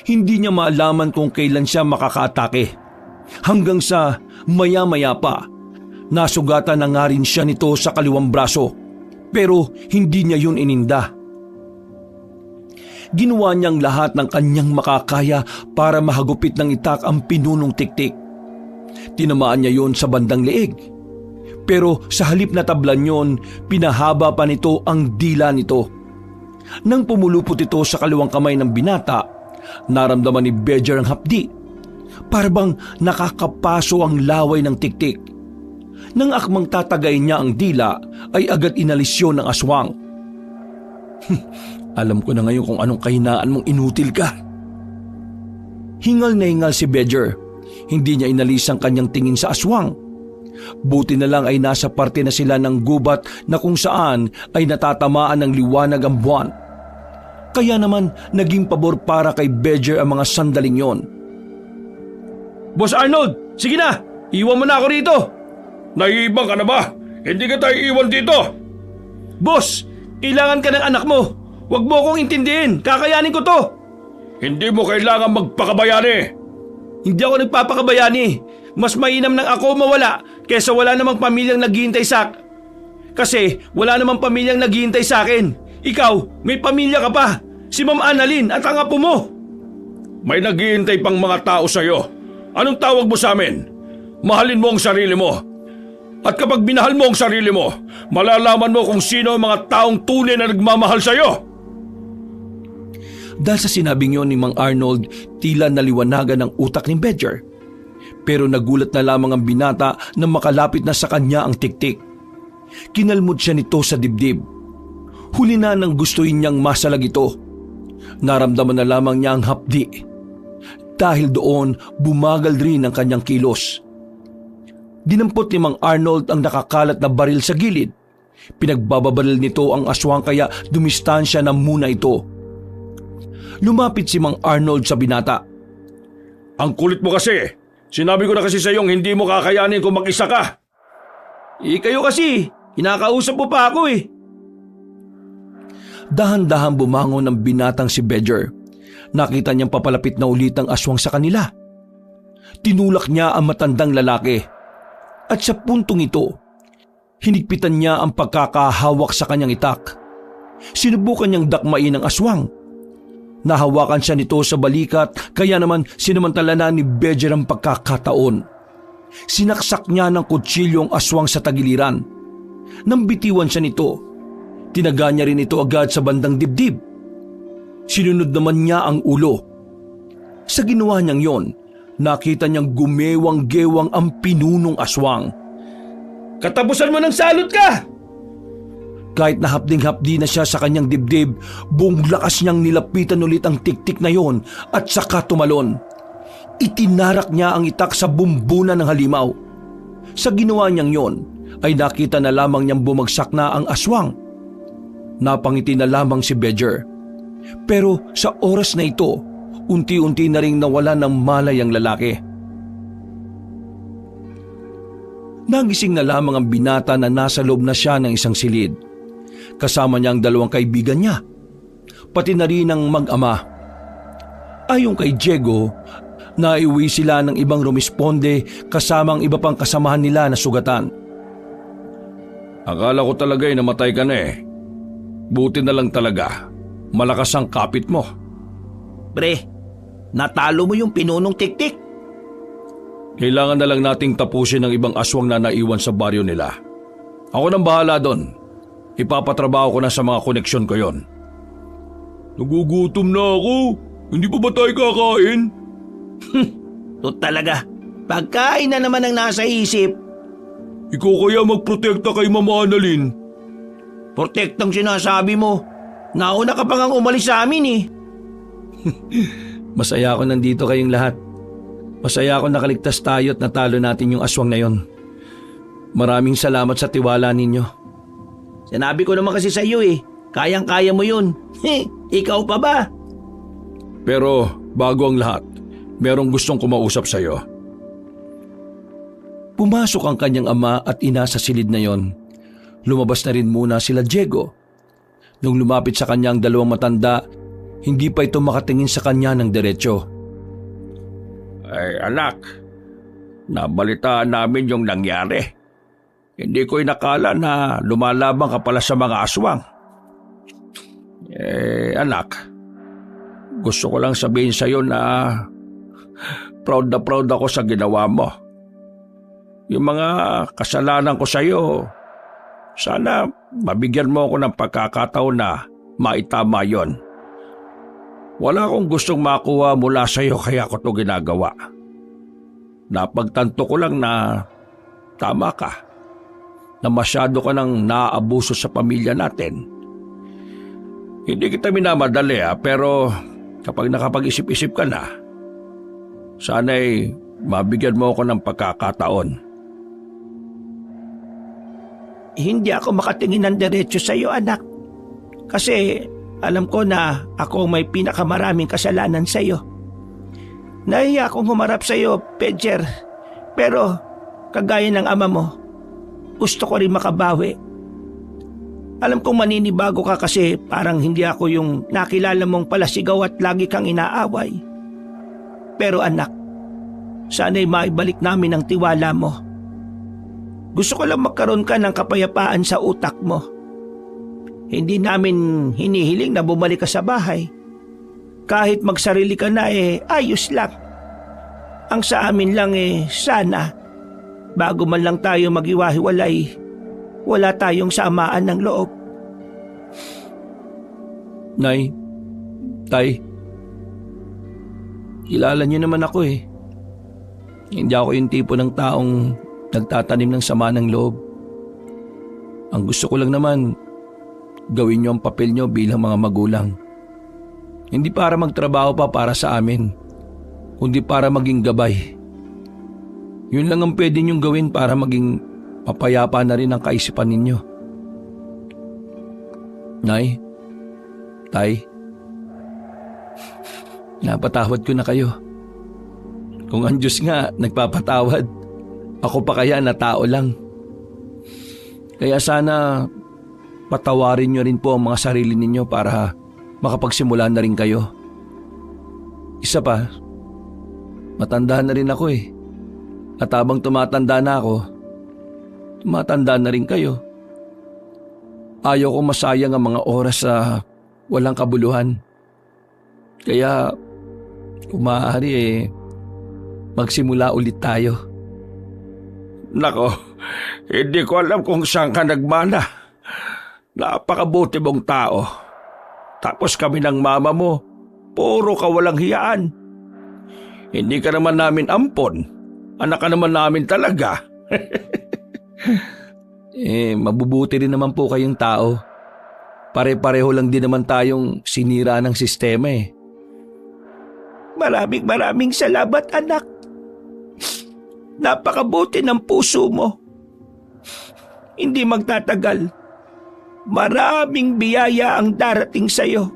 Hindi niya maalaman kung kailan siya makakaatake. Hanggang sa maya-maya pa, nasugatan na nga rin siya nito sa kaliwang braso. Pero hindi niya yun ininda. Ginawa niyang lahat ng kanyang makakaya para mahagupit ng itak ang pinunong tiktik. Tinamaan niya yon sa bandang leeg. Pero sa halip na tablan yon, pinahaba pa nito ang dila nito. Nang pumulupot ito sa kaliwang kamay ng binata, naramdaman ni Badger ang hapdi. Para bang nakakapaso ang laway ng tiktik. Nang akmang tatagay niya ang dila, ay agad inalis yun ng aswang. Alam ko na ngayon kung anong kahinaan mong inutil ka. Hingal na hingal si Badger. Hindi niya inalis ang kanyang tingin sa aswang. Buti na lang ay nasa parte na sila ng gubat na kung saan ay natatamaan ng liwanag ang buwan. Kaya naman naging pabor para kay Badger ang mga sandaling yon. Boss Arnold, sige na! Iwan mo na ako rito! Naiibang ka na ba? Hindi ka tayo iwan dito! Boss, kailangan ka ng anak mo. Huwag mo akong intindihin. Kakayanin ko to. Hindi mo kailangan magpakabayani! Hindi ako nagpapakabayani. Mas mainam nang ako mawala kesa wala namang pamilyang naghihintay sa... Kasi wala namang pamilyang naghihintay sa akin. Ikaw, may pamilya ka pa. Si Ma'am Annalyn at ang apo mo. May naghihintay pang mga tao sa'yo. Anong tawag mo sa amin? Mahalin mo ang sarili mo. At kapag minahal mo ang sarili mo, malalaman mo kung sino ang mga taong tunay na nagmamahal sa'yo. Dahil sa sinabing yon ni Mang Arnold, tila naliwanagan ang utak ni Badger. Pero nagulat na lamang ang binata na makalapit na sa kanya ang tiktik. Kinalmot siya nito sa dibdib. Huli na nang gustuin niyang masalag ito. Naramdaman na lamang niya ang hapdi. Dahil doon, bumagal rin ang kanyang kilos. Dinampot ni Mang Arnold ang nakakalat na baril sa gilid. Pinagbababaril nito ang aswang kaya dumistansya na muna ito. Lumapit si Mang Arnold sa binata. Ang kulit mo kasi. Sinabi ko na kasi sa iyong hindi mo kakayanin kung mag-isa ka. Kayo kasi, kinakausap mo pa ako eh. Dahan-dahan bumangon ng binatang si Badger. Nakita niyang papalapit na ulit ang aswang sa kanila. Tinulak niya ang matandang lalaki. At sa puntong ito, hinigpitan niya ang pagkakahawak sa kanyang itak. Sinubukan niyang dakmain ang aswang. Nahawakan siya nito sa balikat kaya naman sinamantala na ni Badger ang pagkakataon. Sinaksak niya ng kutsilyo ang aswang sa tagiliran. Nang bitiwan siya nito, tinaga niya rin ito agad sa bandang dibdib. Sinunod naman niya ang ulo. Sa ginawa niyang yon, nakita niyang gumewang-gewang ang pinunong aswang. Katapusan mo ng salot ka! Kahit nahapding-hapdi na siya sa kanyang dibdib, buong lakas niyang nilapitan ulit ang tiktik na yon at saka tumalon. Itinarak niya ang itak sa bumbunan ng halimaw. Sa ginawa niyang yon, ay nakita na lamang niyang bumagsak na ang aswang. Napangiti na lamang si Badger. Pero sa oras na ito, unti-unti na ring nawala ng malay ang lalaki. Nagising na lamang ang binata na nasa loob na siya ng isang silid. Kasama niya ang dalawang kaibigan niya, pati na rin ang mag-ama. Ayon kay Diego, naiuwi sila ng ibang rumisponde kasama ang iba pang kasamahan nila na sugatan. Akala ko talaga namatay ka na eh. Buti na lang talaga. Malakas ang kapit mo. Pre, natalo mo yung pinunong tiktik. Kailangan na lang nating tapusin ang ibang aswang na naiwan sa baryo nila. Ako nang bahala doon. Ipapatrabaho ko na sa mga koneksyon ko yon. Nagugutom na ako. Hindi pa ba tayo kakain? To talaga, pagkain na naman ang nasa isip. Ikaw kaya magprotekta kay Mama Annalyn. Protektang sinasabi mo. Nauna ka pa ngang umalis sa amin eh. Masaya ako nandito kayong lahat. Masaya ako nakaligtas tayo at natalo natin yung aswang na yon. Maraming salamat sa tiwala ninyo. Sinabi ko naman kasi sa iyo eh, kayang-kaya mo yun. Ikaw pa ba? Pero bago ang lahat, merong gustong kumausap sa iyo. Pumasok ang kanyang ama at ina sa silid na yon. Lumabas na rin muna sila Diego. Nung lumapit sa kanya ang dalawang matanda, hindi pa ito makatingin sa kanya ng diretsyo. Ay anak, nabalitaan namin yung nangyari. Hindi ko inakala na lumalaban ka pala sa mga aswang. Anak, gusto ko lang sabihin sa iyo na proud ako sa ginawa mo. Yung mga kasalanan ko sa iyo, sana mabigyan mo ako ng pagkakataon na maitama yon. Wala akong gustong makuha mula sa iyo kaya ko ito ginagawa. Napagtanto ko lang na tama ka, na masyado ka nang naaabuso sa pamilya natin. Hindi kita minamadali pero kapag nakapag-isip-isip ka na, sana'y mabigyan mo ako ng pagkakataon. Hindi ako makatingin ng diretsyo sa iyo, anak. Kasi alam ko na ako may pinakamaraming kasalanan sa iyo. Nahiya akong humarap sa iyo, Pedger. Pero kagaya ng ama mo, gusto ko rin makabawi. Alam kong maninibago ka kasi parang hindi ako yung nakilala mong palasigaw at lagi kang inaaway. Pero anak, sana'y maibalik namin ang tiwala mo. Gusto ko lang magkaroon ka ng kapayapaan sa utak mo. Hindi namin hinihiling na bumalik ka sa bahay. Kahit magsarili ka na ayos lang. Ang sa amin lang sana, bago man lang tayo maghiwa-hiwalay, wala tayong samaan ng loob. Nay, Tay, kilala niyo naman ako eh. Hindi ako yung tipo ng taong nagtatanim ng sama ng loob. Ang gusto ko lang naman, gawin niyo ang papel niyo bilang mga magulang. Hindi para magtrabaho pa para sa amin, kundi para maging gabay. Yun lang ang pwede niyong gawin para maging mapayapa na rin ang kaisipan ninyo. Nay, Tay, napatawad ko na kayo. Kung ang Diyos nga nagpapatawad, ako pa kaya na tao lang. Kaya sana patawarin niyo rin po ang mga sarili ninyo para makapagsimula na rin kayo. Isa pa, matanda na rin ako eh. At habang tumatanda na ako, tumatanda na rin kayo. Ayaw ko masayang ang mga oras sa walang kabuluhan. Kaya, kung maaari magsimula ulit tayo. Nako, hindi ko alam kung saan ka nagmana. Napakabuti mong tao. Tapos kami ng mama mo, puro kawalang hiyaan. Hindi ka naman namin ampon. Anak ka naman namin talaga. Mabubuti rin naman po kayong tao. Pare-pareho lang din naman tayong sinira ng sistema eh. Maraming salamat, anak. Napakabuti ng puso mo. Hindi magtatagal. Maraming biyaya ang darating sa'yo.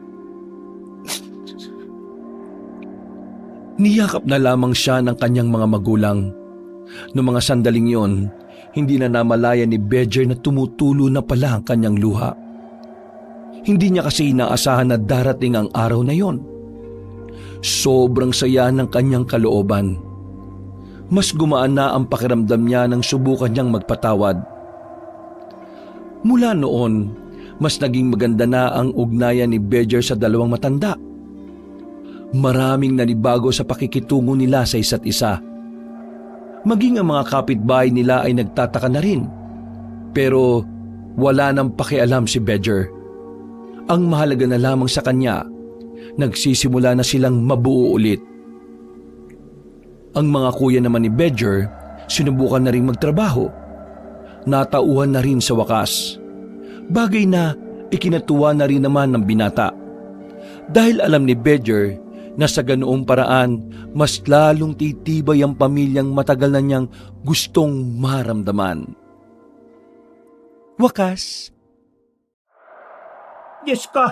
Niyakap na lamang siya ng kanyang mga magulang. Noong mga sandaling yon, hindi na namalaya ni Bedger na tumutulo na pala ang kanyang luha. Hindi niya kasi inaasahan na darating ang araw na yon. Sobrang saya ng kanyang kalooban. Mas gumaan na ang pakiramdam niya nang subukan niyang magpatawad. Mula noon, mas naging maganda na ang ugnayan ni Bedger sa dalawang matanda. Maraming nanibago sa pakikitungo nila sa isa't isa. Maging ang mga kapitbahay nila ay nagtataka na rin. Pero wala nang pakialam si Bedger. Ang mahalaga na lamang sa kanya, nagsisimula na silang mabuo ulit. Ang mga kuya naman ni Bedger, sinubukan na rin magtrabaho. Natauhan na rin sa wakas. Bagay na ikinatuwa na rin naman ng binata. Dahil alam ni Bedger na sa ganoong paraan, mas lalong titibay ang pamilyang matagal na niyang gustong maramdaman. Wakas. Diyos ko,